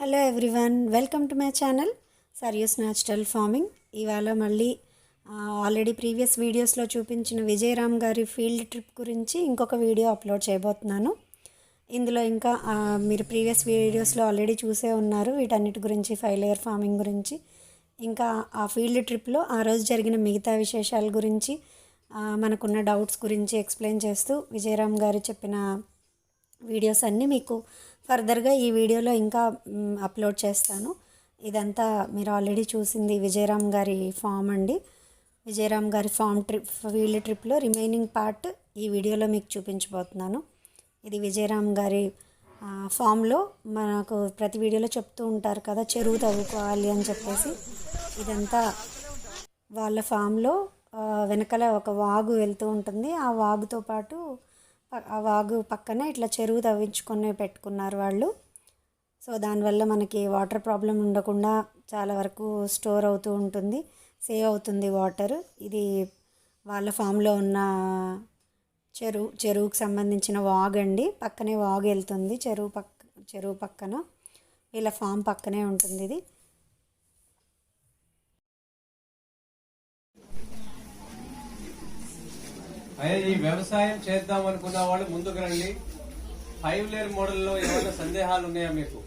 Hello everyone, welcome to my channel సర్యూస్ natural farming. ఇవాళ మళ్ళీ ఆల్రెడీ ప్రీవియస్ వీడియోస్లో చూపించిన విజయరామ్ గారి ఫీల్డ్ ట్రిప్ గురించి ఇంకొక వీడియో అప్లోడ్ చేయబోతున్నాను. ఇందులో ఇంకా మీరు ప్రీవియస్ వీడియోస్లో ఆల్రెడీ చూసే ఉన్నారు వీటన్నిటి గురించి, 5 లేయర్ ఫార్మింగ్ గురించి, ఇంకా ఆ ఫీల్డ్ ట్రిప్లో ఆ రోజు జరిగిన మిగతా విశేషాల గురించి, మనకున్న డౌట్స్ గురించి ఎక్స్ప్లెయిన్ చేస్తూ విజయరామ్ గారు చెప్పిన వీడియోస్ అన్నీ మీకు ఫర్దర్గా ఈ వీడియోలో ఇంకా అప్లోడ్ చేస్తాను. ఇదంతా మీరు ఆల్రెడీ చూసింది విజయరామ్ గారి ఫామ్ అండి. విజయరామ్ గారి ఫీల్డ్ ట్రిప్లో రిమైనింగ్ పార్ట్ ఈ వీడియోలో మీకు చూపించబోతున్నాను. ఇది విజయరామ్ గారి ఫామ్లో మనకు ప్రతి వీడియోలో చెప్తూ ఉంటారు కదా, చెరువు తవ్వుకోవాలి అని చెప్పేసి. ఇదంతా వాళ్ళ ఫామ్లో వెనకాల ఒక వాగు వెళ్తూ ఉంటుంది. ఆ వాగుతో పాటు ఆ వాగు పక్కనే ఇట్లా చెరువు తవ్వించుకొని పెట్టుకున్నారు వాళ్ళు. సో దానివల్ల మనకి వాటర్ ప్రాబ్లం ఉండకుండా చాలా వరకు స్టోర్ అవుతూ ఉంటుంది, సేవ్ అవుతుంది వాటర్. ఇది వాళ్ళ ఫామ్లో ఉన్న చెరువుకు సంబంధించిన వాగు అండి. పక్కనే వాగు వెళ్తుంది చెరువు పక్కన. వీళ్ళ ఫామ్ పక్కనే ఉంటుంది ఇది. అయ్యా, ఈ వ్యవసాయం చేద్దాం అనుకున్న వాళ్ళు ముందుకు రండి. 5 లేయర్ మోడల్లో ఏమైనా సందేహాలు ఉన్నాయా మీకు?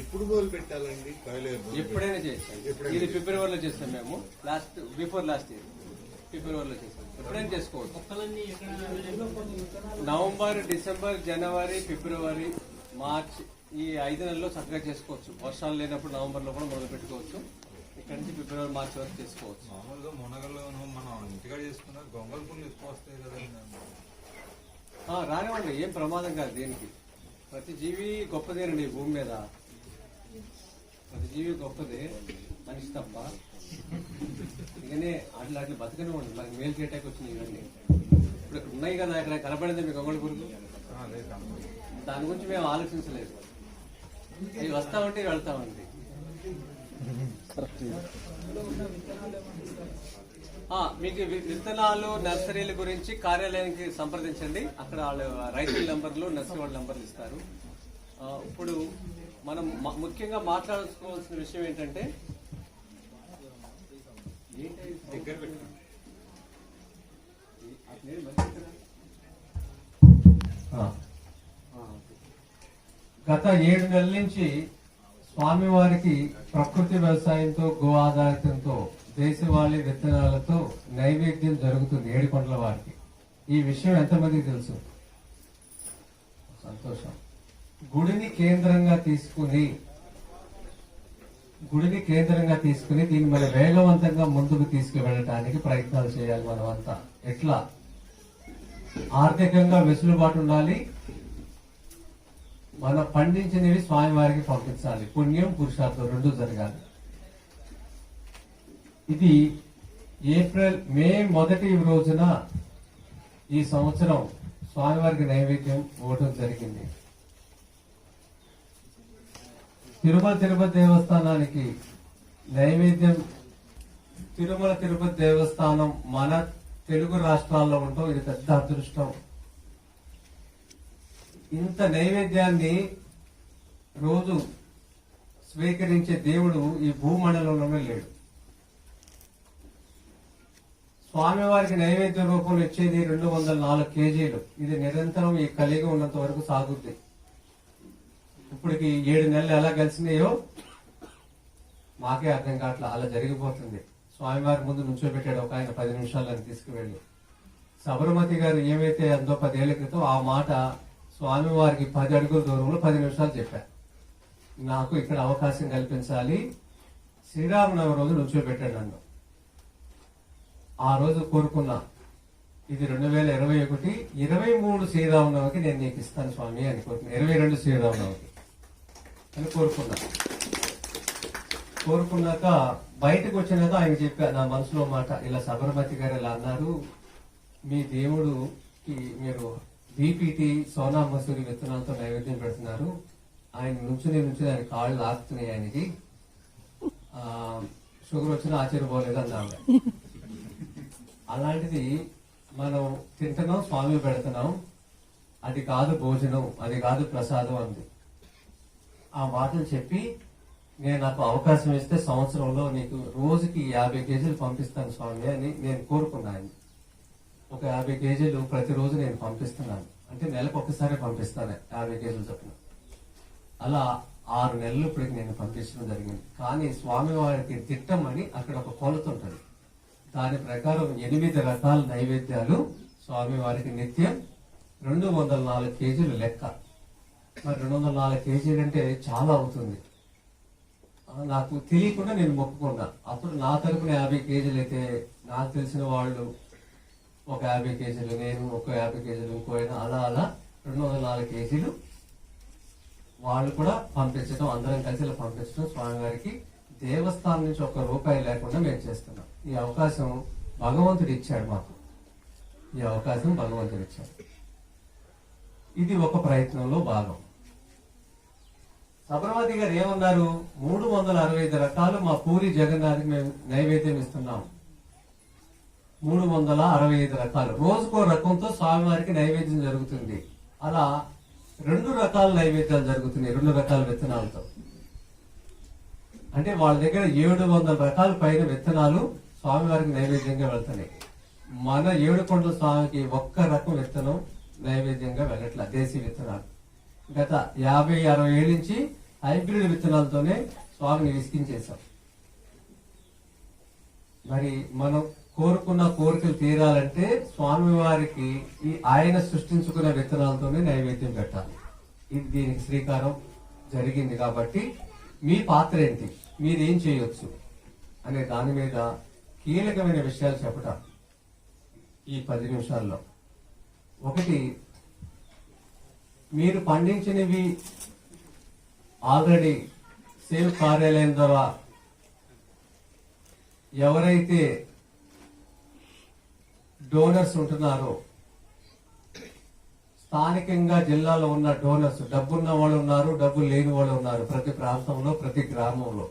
ఎప్పుడు మొదలు పెట్టాలండి? ఎప్పుడైనా చేస్తాం. ఇది ఫిబ్రవరిలో చేస్తాం మేము. బిఫోర్ లాస్ట్ ఇయర్ ఫిబ్రవరిలో చేస్తాం. ఎప్పుడైనా చేసుకోవచ్చు. నవంబర్, డిసెంబర్, జనవరి, ఫిబ్రవరి, మార్చ్ ఈ 5 నెలల్లో చక్కగా చేసుకోవచ్చు. వర్షాలు లేనప్పుడు నవంబర్లో కూడా మొదలు పెట్టుకోవచ్చు. ఇక్కడ నుంచి ఫిబ్రవరి, మార్చి వరకు చేసుకోవచ్చు. మామూలుగా మునగలో మనం ఇంటికాడ చేసుకున్న గొంగళ పుల్లు ఎక్కువ వస్తాయి కదండి. రానివ్వండి, ఏం ప్రమాదం కాదు దీనికి. ప్రతి జీవి గొప్పదేనండి ఈ భూమి మీద. ప్రతి జీవి గొప్పదే, మనిషి తప్ప. ఇకనే అట్లా బతకనివ్వండి. మనకి మేలు చేయటానికి వచ్చినాయి ఇవన్నీ. ఇప్పుడు ఇక్కడ ఉన్నాయి కదా, ఇక్కడ కనపడింది మీ గొంగళ పురుగు. దాని గురించి మేము ఆలోచించలేదు. అవి వస్తామంటే వెళ్తామండి. మీకు విత్తనాలు, నర్సరీల గురించి కార్యాలయానికి సంప్రదించండి. అక్కడ వాళ్ళు రైతుల నంబర్లు, నర్సరీ వాళ్ళ నంబర్లు ఇస్తారు. ఇప్పుడు మనం ముఖ్యంగా మాట్లాడుకోవాల్సిన విషయం ఏంటంటే, గత 7 నెలల నుంచి స్వామివారికి ప్రకృతి వ్యవసాయంతో, గో ఆధారితంతో, దేశవాళీ విత్తనాలతో నైవేద్యం జరుగుతుంది ఏడుకొండల వారికి. ఈ విషయం ఎంతమందికి తెలుసు? సంతోషం. గుడిని కేంద్రంగా తీసుకుని దీన్ని మన వేగవంతంగా ముందుకు తీసుకువెళ్ళటానికి ప్రయత్నాలు చేయాలి మనమంతా. ఎట్లా? ఆర్థికంగా వెసులుబాటు ఉండాలి. మనం పండించినవి స్వామివారికి పంపించాలి. పుణ్యం, పురుషార్థం 2 జరగాలి. ఇది మే 1 రోజున ఈ సంవత్సరం స్వామివారికి నైవేద్యం ఇవ్వడం జరిగింది. తిరుపతి దేవస్థానానికి నైవేద్యం. తిరుపతి దేవస్థానం మన తెలుగు రాష్ట్రాల్లో ఉండటం ఇది పెద్ద అదృష్టం. ఇంత నైవేద్యాన్ని రోజు స్వీకరించే దేవుడు ఈ భూమండలంలోనే లేడు. స్వామివారికి నైవేద్య రూపంలో ఇచ్చేది 204 కేజీలు. ఇది నిరంతరం ఈ కలిగి ఉన్నంత వరకు సాగుద్ది. ఇప్పటికి 7 నెలలు ఎలా కలిసినాయో మాకే అర్థం కావట్లా. అలా జరిగిపోతుంది. స్వామివారి ముందు నుంచోబెట్టాడు ఒక ఆయన 10 నిమిషాలను తీసుకువెళ్ళి. సబర్మతి గారు ఏమైతే అందో 10 ఏళ్ల క్రితం ఆ మాట స్వామివారికి 10 అడుగుల దూరంలో 10 నిమిషాలు చెప్పారు. నాకు ఇక్కడ అవకాశం కల్పించాలి, శ్రీరామనవమి రోజు నుంచోబెట్టాడు నన్ను. ఆ రోజు కోరుకున్నా, ఇది 2021, 23 శ్రీరామనవమికి నేను నీకు ఇస్తాను స్వామి అని కోరుకున్నా. 22 శ్రీరామనవమికి అని కోరుకున్నాక బయటకు వచ్చినాక ఆయన చెప్పా నా మనసులో మాట, ఇలా సబర్మతి గారు ఇలా అన్నారు, మీ దేవుడుకి మీరు బీపీటీ, సోనా మసూరి విత్తనాలతో నైవేద్యం పెడుతున్నారు. ఆయన నుంచుని ఆయన కాళ్ళు లాగుతున్నాయి, ఆయనకి షుగర్ వచ్చినా ఆశ్చర్యపోలేదు అన్నాడు. అలాంటిది మనం తింటున్నాం, స్వామి పెడుతున్నాం, అది కాదు భోజనం, అది కాదు ప్రసాదం అంది. ఆ మాటలు చెప్పి నేను నాకు అవకాశం ఇస్తే సంవత్సరంలో నీకు రోజుకి 50 కేజీలు పంపిస్తాను స్వామి అని నేను కోరుకున్నాను. ఒక 50 కేజీలు ప్రతిరోజు నేను పంపిస్తున్నాను. అంటే నెలకు ఒకసారి పంపిస్తాను 50 కేజీలు చొప్పున. అలా 6 నెలలు ఇప్పటికి నేను పంపించడం జరిగింది. కానీ స్వామివారికి తిట్టమని అక్కడ ఒక కొలత ఉంటుంది. దాని ప్రకారం 8 రకాల నైవేద్యాలు స్వామివారికి నిత్యం 204 కేజీలు లెక్క. మరి 204 కేజీలు అంటే చాలా అవుతుంది. నాకు తెలియకుండా నేను మొక్కుకున్నా. అప్పుడు నా తరపున 50 కేజీలు అయితే నాకు తెలిసిన వాళ్ళు ఒక 50 కేజీలు, నేను ఒక 50 కేజీలు, ఇంకో అలా అలా 204 కేజీలు వాళ్ళు కూడా పంపించడం, అందరం కలిసి ఇలా పంపించడం స్వామివారికి దేవస్థానం నుంచి ₹1 లేకుండా మేము చేస్తున్నాం. ఈ అవకాశం భగవంతుడు ఇచ్చాడు మాకు. ఈ అవకాశం భగవంతుడు ఇచ్చాడు. ఇది ఒక ప్రయత్నంలో భాగం. సబర్మతి గారు ఏమన్నారు? 365 రకాలు మా పూరి జగన్నాథ్కి మేము నైవేద్యం ఇస్తున్నాం. 365 రకాలు, రోజుకో రకంతో స్వామివారికి నైవేద్యం జరుగుతుంది. అలా 2 రకాల నైవేద్యాలు జరుగుతున్నాయి, 2 రకాల విత్తనాలతో. అంటే వాళ్ళ దగ్గర 700 రకాల పైన విత్తనాలు స్వామివారికి నైవేద్యంగా వెళ్తున్నాయి. మన ఏడుకొండల స్వామికి 1 రకం విత్తనం నైవేద్యంగా వెళ్ళట్ల, దేశీ విత్తనాలు. గత 50-60 ఏళ్ళ నుంచి హైబ్రిడ్ విత్తనాలతోనే స్వామిని విసికించేశాం. మరి మనం కోరుకున్న కోరికలు తీరాలంటే స్వామివారికి ఈ ఆయన సృష్టించుకున్న విత్తనాలతోనే నైవేద్యం పెట్టాలి. ఇది దీనికి శ్రీకారం జరిగింది. కాబట్టి మీ పాత్ర ఏంటి, మీరేం చేయొచ్చు అనే దాని మీద కీలకమైన విషయాలు చెప్పటం ఈ 10 నిమిషాల్లో. ఒకటి, మీరు పండించినవి ఆల్రెడీ సేవ్ కార్యాలయం ద్వారా ఎవరైతే డోనర్స్ ఉంటున్నారో, స్థానికంగా జిల్లాలో ఉన్న డోనర్స్, డబ్బున్న వాళ్ళు ఉన్నారు, డబ్బు లేని వాళ్ళు ఉన్నారు ప్రతి ప్రాంతంలో, ప్రతి గ్రామంలో.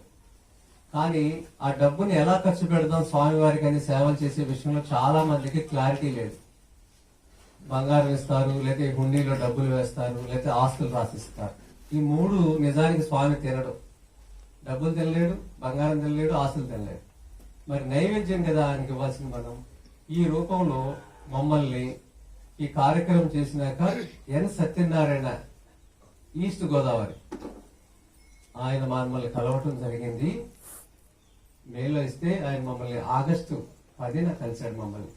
కానీ ఆ డబ్బుని ఎలా ఖర్చు పెడదాం స్వామివారికి అని సేవలు చేసే విషయంలో చాలా మందికి క్లారిటీ లేదు. బంగారం ఇస్తారు, లేకపోతే హుండీలో డబ్బులు వేస్తారు, లేకపోతే ఆస్తులు రాసిస్తారు. ఈ 3 నిజానికి స్వామి తినడు. డబ్బులు తినలేడు, బంగారం తినలేడు, ఆస్తులు తినలేడు. మరి నైవేద్యం కదా ఆయనకి ఇవ్వాల్సింది. మనం ఈ రూపంలో మమ్మల్ని ఈ కార్యక్రమం చేసినాక ఎన్ సత్యనారాయణ, ఈస్ట్ గోదావరి, ఆయన మమ్మల్ని కలవటం జరిగింది. మేలో ఇస్తే ఆయన మమ్మల్ని ఆగస్టు 10న కలిశాడు మమ్మల్ని.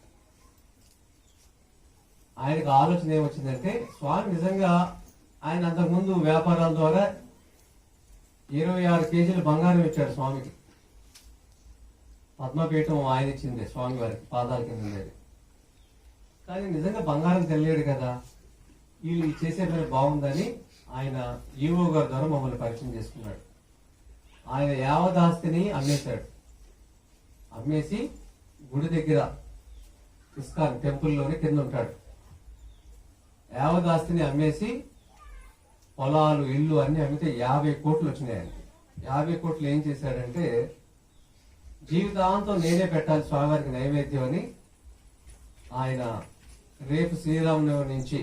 ఆయనకు ఆలోచన ఏమొచ్చిందంటే, స్వామి నిజంగా ఆయన అంతకుముందు వ్యాపారాల ద్వారా 26 కేజీలు బంగారం ఇచ్చాడు స్వామికి. పద్మపీఠం ఆయన ఇచ్చింది స్వామి వారికి, పాదాల కింద ఉండేది. కానీ నిజంగా బంగారం తెలియడు కదా, వీళ్ళు చేసే పని బాగుందని ఆయన ఈవో గారి ద్వారా మమ్మల్ని పరిచయం చేసుకున్నాడు. ఆయన యావదాస్తిని అమ్మేశాడు. అమ్మేసి గుడి దగ్గర ఇస్కాన్ టెంపుల్లోని కింద ఉంటాడు. యావదాస్తిని అమ్మేసి పొలాలు, ఇల్లు అన్ని అమ్మితే 50 కోట్లు వచ్చినాయి ఆయనకి. 50 కోట్లు ఏం చేశాడంటే, జీవితాంతం నేనే పెట్టాలి స్వామివారికి నైవేద్యం అని ఆయన రేపు శ్రీరామనవమి నుంచి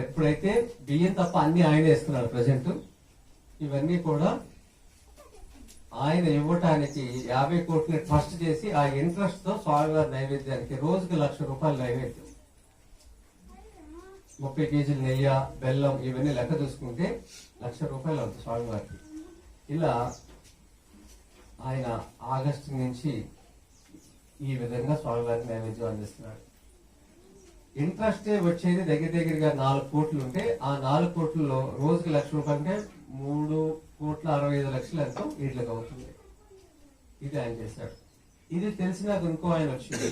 ఎప్పుడైతే బియ్యం తప్ప అన్ని ఆయనే ఇస్తున్నాడు ప్రజెంట్. ఇవన్నీ కూడా ఆయన ఇవ్వటానికి 50 కోట్లని ట్రస్ట్ చేసి ఆ ఇంట్రెస్ట్ తో స్వామివారి నైవేద్యానికి రోజుకి ₹1,00,000 నైవేద్యం, 30 కేజీలు నెయ్యి, బెల్లం, ఇవన్నీ లెక్క చూసుకుంటే ₹1,00,000 అవుతుంది స్వామివారికి. ఇలా ఆయన ఆగస్టు నుంచి ఈ విధంగా స్వామివారికి నైవేద్యం అందిస్తున్నాడు. ఇంట్రెస్ట్ వచ్చేది దగ్గరగా 4 కోట్లు ఉంటే, ఆ 4 కోట్లలో రోజుకి ₹1,00,000 అంటే 3,65,00,000 ఎంతో వీటికి అవుతుంది. ఇది ఆయన చేశాడు. ఇది తెలిసినాక ఇంకో ఆయన వచ్చింది,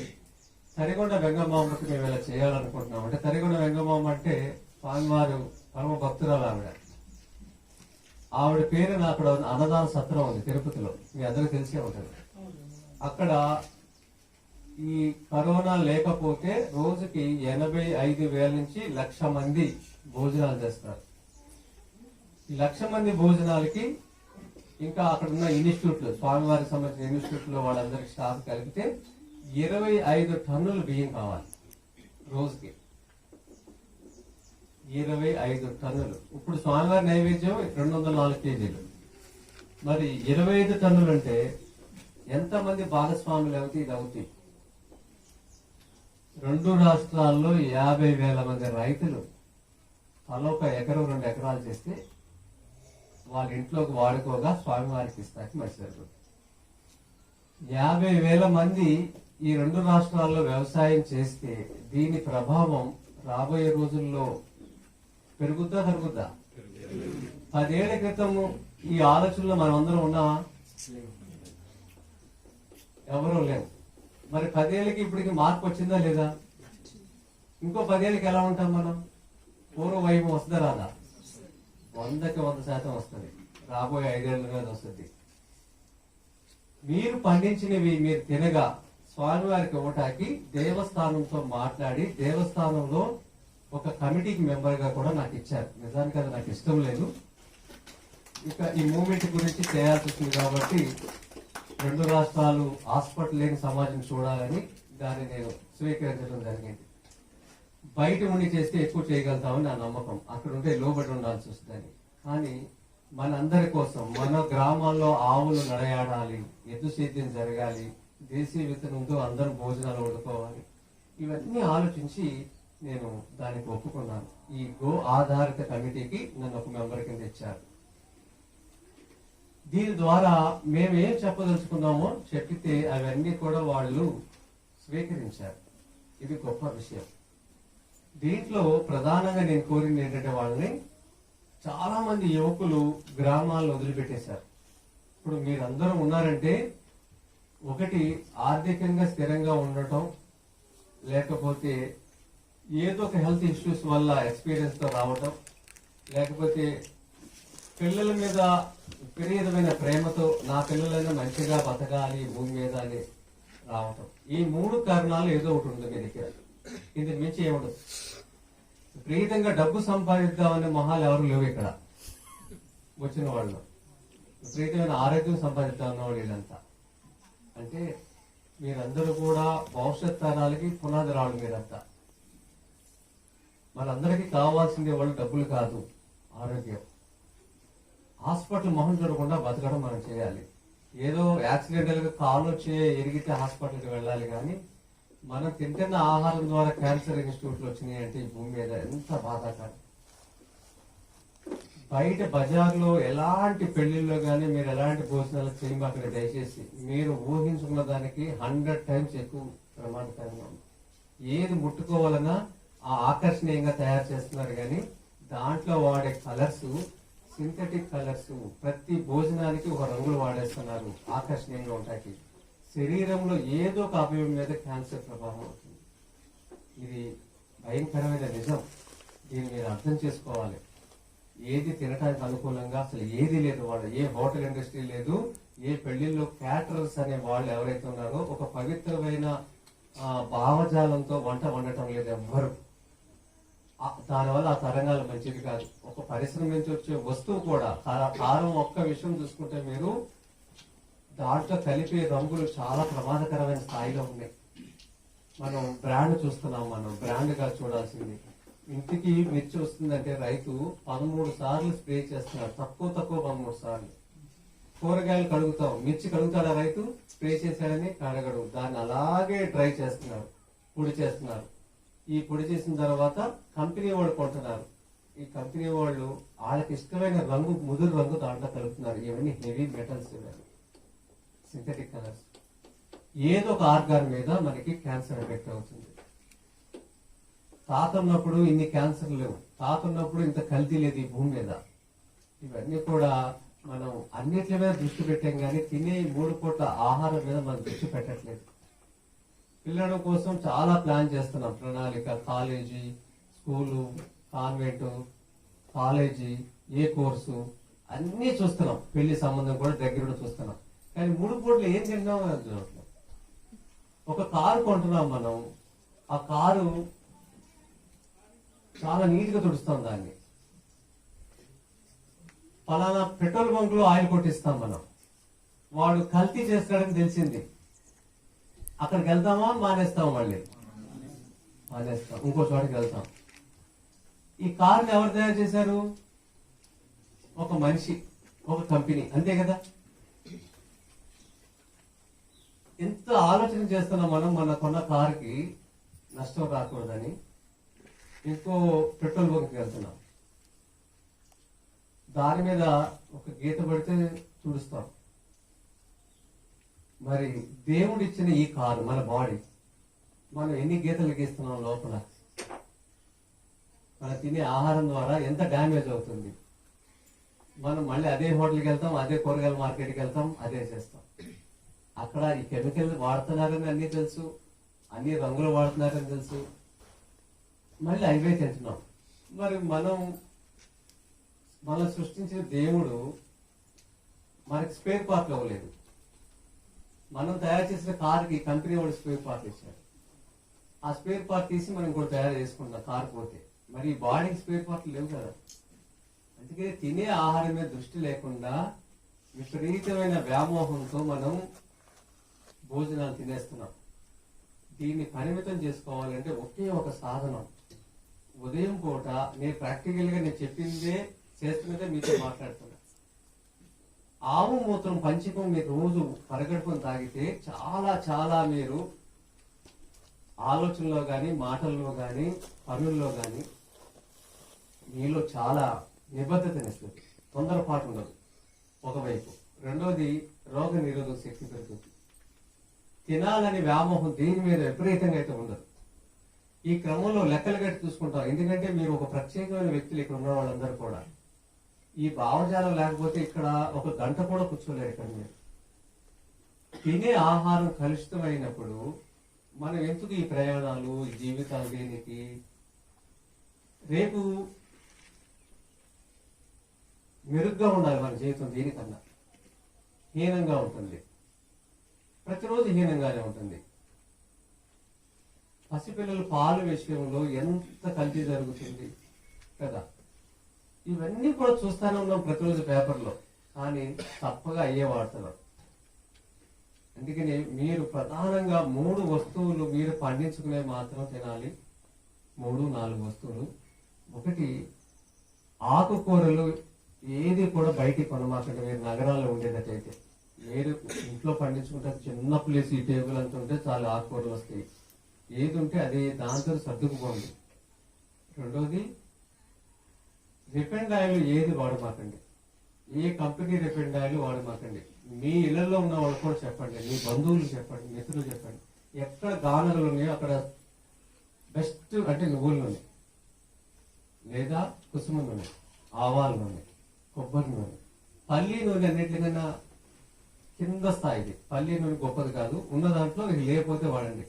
తరిగొండ వెంగమాంబకి మేము ఇలా చేయాలనుకుంటున్నాం. అంటే తరిగొండ వెంగమాంబ అంటే స్వామివారు పరమ భక్తురాలు ఆవిడ. ఆవిడ పేరున అక్కడ అన్నదాన సత్రం ఉంది తిరుపతిలో, మీ అందరికీ తెలిసే ఉంటుంది. అక్కడ ఈ కరోనా లేకపోతే రోజుకి 85,000 నుంచి 1,00,000 మంది భోజనాలు చేస్తారు. ఈ 1,00,000 మంది భోజనాలకి ఇంకా అక్కడ ఉన్న ఇన్స్టిట్యూట్లు, స్వామివారికి సంబంధించిన ఇన్స్టిట్యూట్లో వాళ్ళందరికి స్టాఫ్ కలిపితే 25 టన్నుల బియ్యం కావాలి రోజుకి. 25 టన్నులు. ఇప్పుడు స్వామివారి నైవేద్యం 204 కేజీలు. మరి 25 టన్నులు అంటే ఎంతమంది భాగస్వాములు అవుతాయి? ఇది అవుతాయి. 2 రాష్ట్రాల్లో 50,000 మంది రైతులు తలో 1 ఎకరం 2 ఎకరాలు చేస్తే వాళ్ళ ఇంట్లోకి వాడుకోగా స్వామివారికి ఇస్తాకి మంచి జరుగుతుంది. 50,000 మంది ఈ 2 రాష్ట్రాల్లో వ్యవసాయం చేస్తే దీని ప్రభావం రాబోయే రోజుల్లో పెరుగుద్దా తరుగుద్దా? 10 ఏళ్ల క్రితం ఈ ఆలోచనలో మనం అందరం ఉన్నామా? ఎవరూ లేవు. మరి 10 ఏళ్ళకి ఇప్పటికి మార్పు వచ్చిందా లేదా? ఇంకో 10 ఏళ్ళకి ఎలా ఉంటాం మనం? పూర్వ వైభవం వస్తుందా రాదా? 100కి 100% వస్తుంది. రాబోయే 5 ఏళ్ళ మీద వస్తుంది. మీరు పండించినవి మీరు తినగా స్వామివారికి ఇవ్వటానికి దేవస్థానంతో మాట్లాడి దేవస్థానంలో ఒక కమిటీకి మెంబర్ గా కూడా నాకు ఇచ్చారు. నిజానికి అది నాకు ఇష్టం లేదు. ఇక ఈ మూమెంట్ గురించి చేయాల్సి వచ్చింది కాబట్టి 2 రాష్ట్రాలు హాస్పిటల్ లేని సమాజం చూడాలని దాన్ని నేను స్వీకరించడం జరిగింది. బయట ఉండి చేస్తే ఎక్కువ చేయగలుగుతామని నా నమ్మకం. అక్కడ ఉంటే లోబడి ఉండాల్సి వస్తుందని. కానీ మనందరి కోసం మన గ్రామాల్లో ఆవులు నడయాడాలి, ఎద్దు సేద్యం జరగాలి, దేశీయ విత్తనంతో అందరూ భోజనాలు వండుకోవాలి. ఇవన్నీ ఆలోచించి నేను దానికి ఒప్పుకున్నాను. ఈ గో ఆధారిత కమిటీకి నన్ను ఒక మెంబర్ కింద ఇచ్చారు. దీని ద్వారా మేమేం చెప్పదలుచుకున్నామో చెప్పితే అవన్నీ కూడా వాళ్ళు స్వీకరించారు. ఇది గొప్ప విషయం. దీంట్లో ప్రధానంగా నేను కోరింది ఏంటంటే వాళ్ళని చాలా మంది యువకులు గ్రామాలను వదిలిపెట్టేశారు. ఇప్పుడు మీరందరూ ఉన్నారంటే ఒకటి ఆర్థికంగా స్థిరంగా ఉండటం, లేకపోతే ఏదో ఒక హెల్త్ ఇష్యూస్ వల్ల ఎక్స్పీరియన్స్ తో రావటం, లేకపోతే పిల్లల మీద విపరీతమైన ప్రేమతో నా పిల్లలైనా మంచిగా బతకాలి భూమి మీద అని రావటం. ఈ 3 కారణాలు ఏదో ఒకటి ఉంది మీ దగ్గర. ఇది మించి ఏముండదు. విపరీతంగా డబ్బు సంపాదిద్దామనే మొహాలు ఎవరు లేవు ఇక్కడ వచ్చిన వాళ్ళు. విపరీతమైన ఆరోగ్యం సంపాదిద్దామన్న వాళ్ళు వీళ్ళంతా. అంటే మీరందరూ కూడా భవిష్యత్ తరాలకి పునాది రాళ్ళు మీరంతా. మనందరికీ కావాల్సింది వాళ్ళు డబ్బులు కాదు, ఆరోగ్యం. హాస్పిటల్ మొహం చూడకుండా బతకడం మనం చేయాలి. ఏదో యాక్సిడెంటల్ గా కాలు వచ్చి ఎరిగితే హాస్పిటల్కి వెళ్ళాలి. కానీ మనం తింటున్న ఆహారం ద్వారా క్యాన్సర్ ఇన్స్టిట్యూట్లు వచ్చినాయి అంటే ఈ భూమి మీద ఎంత బాధాకరం. బయట బజార్లో ఎలాంటి పెళ్లిల్లో కానీ మీరు ఎలాంటి భోజనాలు చేయమాకండి దయచేసి. మీరు ఊహించుకున్న దానికి 100 టైమ్స్ ఎక్కువ ప్రమాదకరంగా ఉంది. ఏది ముట్టుకోవాలన్నా ఆ ఆకర్షణీయంగా తయారు చేస్తున్నారు. కానీ దాంట్లో వాడే కలర్స్ సింథటిక్ కలర్స్, ప్రతి భోజనానికి ఒక రంగులు వాడేస్తున్నారు ఆకర్షణీయంగా ఉంటాయి. శరీరంలో ఏదో ఒక అవయవం మీద క్యాన్సర్ ప్రభావం అవుతుంది. ఇది భయంకరమైన నిజం. దీన్ని మీరు అర్థం చేసుకోవాలి. ఏది తినడానికి అనుకూలంగా అసలు ఏది లేదు. వాళ్ళు ఏ హోటల్ ఇండస్ట్రీ లేదు, ఏ పెళ్లిల్లో క్యాటరర్స్ అనే వాళ్ళు ఎవరైతే ఉన్నారో ఒక పవిత్రమైన భావజాలంతో వంట వండటం లేదు ఎవ్వరు. దానివల్ల ఆ తరంగాలు మంచిది కాదు. ఒక పరిశ్రమ నుంచి వచ్చే వస్తువు కూడా కారం ఒక్క విషయం చూసుకుంటే మీరు దాంట్లో కలిపే రంగులు చాలా ప్రమాదకరమైన స్థాయిలో ఉన్నాయి. మనం బ్రాండ్ చూస్తున్నాం, మనం బ్రాండ్ గా చూడాల్సింది. ఇంటికి మిర్చి వస్తుందంటే రైతు 13 సార్లు స్ప్రే చేస్తున్నాడు. తక్కువ 13 సార్లు. కూరగాయలు కడుగుతాం, మిర్చి కడుగుతాడా రైతు? స్ప్రే చేశాడని కడగడు. దాన్ని అలాగే డ్రై చేస్తున్నారు, పొడి చేస్తున్నారు. ఈ పొడి చేసిన తర్వాత కంపెనీ వాళ్ళు కొంటున్నారు. ఈ కంపెనీ వాళ్ళు వాళ్ళకి ఇష్టమైన రంగు, ముదురు రంగు దాంట్లో కలుపుతున్నారు. ఇవన్నీ హెవీ మెటల్స్, సింథటిక్ కలర్స్. ఏదో ఒక ఆర్గాన్ మీద మనకి క్యాన్సర్ ఎఫెక్ట్ అవుతుంది. తాత ఉన్నప్పుడు ఇన్ని క్యాన్సర్ లేవు, తాత ఉన్నప్పుడు ఇంత కల్తీ లేదు ఈ భూమి మీద. ఇవన్నీ కూడా మనం అన్నిటి మీద దృష్టి పెట్టాం కానీ తినే 3 పూట్ల ఆహారం మీద మనం దృష్టి పెట్టట్లేదు. పిల్లల కోసం చాలా ప్లాన్ చేస్తున్నాం, ప్రణాళిక. కాలేజీ, స్కూలు, కాన్వెంట్, కాలేజీ, ఏ కోర్సు అన్ని చూస్తున్నాం. పెళ్లి సంబంధం కూడా దగ్గర చూస్తున్నాం. కానీ 3 పూటలు ఏం తింటామో చూడట్లేదు. ఒక కారు కొంటున్నాం మనం, ఆ కారు చాలా నీట్ గా తుడుస్తాం దాన్ని. ఫలానా పెట్రోల్ బంక్ లో ఆయిల్ కొట్టిస్తాం మనం, వాడు కల్తీ చేస్తాడని తెలిసింది. అక్కడికి వెళ్తామా మానేస్తాం? మళ్ళీ మానేస్తాం, ఇంకో చోటికి వెళ్తాం. ఈ కార్ని ఎవరు తయారు చేశారు? ఒక మనిషి, ఒక కంపెనీ, అంతే కదా. ఎంత ఆలోచన చేస్తున్నాం మనం, మన కొన్న కారుకి నష్టం రాకూడదని ఇంకో పెట్రోల్ బంక్కి వెళ్తున్నాం. దాని మీద ఒక గీత పడితే తుడుస్తాం. మరి దేవుడిచ్చిన ఈ కారు, మన బాడీ, మనం ఎన్ని గీతలు గీస్తున్నాం లోపల? మనం తినే ఆహారం ద్వారా ఎంత డ్యామేజ్ అవుతుంది. మనం మళ్ళీ అదే హోటల్కి వెళ్తాం, అదే కూరగాయల మార్కెట్కి వెళ్తాం, అదే చేస్తాం. అక్కడ ఈ కెమికల్ వాడుతున్నారని అన్నీ తెలుసు, అన్ని రంగులు వాడుతున్నారని తెలుసు, మళ్ళీ అవే తింటున్నాం. మరి మనం సృష్టించిన దేవుడు మనకి స్పేర్ పార్ట్లు ఇవ్వలేదు. మనం తయారు చేసిన కార్కి కంపెనీ వాడు స్పేర్ పార్ట్ ఇచ్చారు. ఆ స్పేర్ పార్ట్ తీసి మనం కూడా తయారు చేసుకుంటాం కారు పోతే. మరి ఈ బాడీకి స్పేర్ పార్ట్లు లేవు కదా. అందుకే తినే ఆహారం మీద దృష్టి లేకుండా విపరీతమైన వ్యామోహంతో మనం భోజనాలు తినేస్తున్నాం. దీన్ని పరిమితం చేసుకోవాలంటే ఒకే ఒక సాధనం. ఉదయం పూట నేను ప్రాక్టికల్ గా నేను చెప్పిందే చేస్తున్నదే మీతో మాట్లాడుతున్నా. ఆవు మూత్రం పంచకం మీరు రోజు పరగడుపుని తాగితే చాలా చాలా మీరు ఆలోచనలో కానీ, మాటల్లో కానీ, పనుల్లో కానీ మీలో చాలా నిబద్ధతనిస్తుంది. తొందరపాటు ఉండదు ఒకవైపు. రెండోది, రోగ నిరోధక శక్తి పెరుగుతుంది. తినాలని వ్యామోహం దేని మీద విపరీతంగా అయితే ఉండదు. ఈ క్రమంలో లెక్కలు గట్టి చూసుకుంటాం. ఎందుకంటే మీరు ఒక ప్రత్యేకమైన వ్యక్తులు ఇక్కడ ఉన్న వాళ్ళందరూ కూడా. ఈ భావజాలం లేకపోతే ఇక్కడ ఒక గంట కూడా కూర్చోలేరు. ఇక్కడ మీరు తినే ఆహారం కలుషితమైనప్పుడు మనం ఎందుకు ఈ ప్రయాణాలు, ఈ జీవితాలు దేనికి? రేపు మెరుగ్గా ఉండాలి మన జీవితం. దేనికన్నా హీనంగా ఉంటుంది. ప్రతిరోజు హీనంగానే ఉంటుంది. పసిపిల్లలు పాలు విషయంలో ఎంత కల్తీ జరుగుతుంది కదా. ఇవన్నీ కూడా చూస్తూనే ఉన్నాం ప్రతిరోజు పేపర్లో. కానీ తప్పగా అయ్యే వాడుతున్నాం. అందుకని మీరు ప్రధానంగా 3 వస్తువులు మీరు పండించుకునే మాత్రం తినాలి. 3-4 వస్తువులు. ఒకటి, ఆకుకూరలు ఏది కూడా బయటికి కొనమాకండి. మీరు నగరాల్లో ఉండేటట్టయితే మీరు ఇంట్లో పండించుకుంటే చిన్న ప్లేస్, ఈ టేబుల్ అంత ఉంటే చాలా ఆకుకూరలు వస్తాయి. ఏది ఉంటే అదే దాంతో సర్దుకుపోండి. రెండోది, రిఫైండ్ ఆయిల్ ఏది వాడమాకండి. ఏ కంపెనీ రిఫైండ్ ఆయిల్ వాడమాకండి. మీ ఇళ్లలో ఉన్న వాళ్ళు కూడా చెప్పండి, మీ బంధువులు చెప్పండి, మిత్రులు చెప్పండి. ఎక్కడ గానలు ఉన్నాయో అక్కడ బెస్ట్ అంటే నువ్వుల నూనె, లేదా కుసుమ నూనె, ఆవాల నూనె, కొబ్బరి నూనె. పల్లి నూనె అన్నిటికన్నా కింద స్థాయిది. పల్లి నూనె గొప్పది కాదు. ఉన్న దాంట్లో లేకపోతే వాడండి.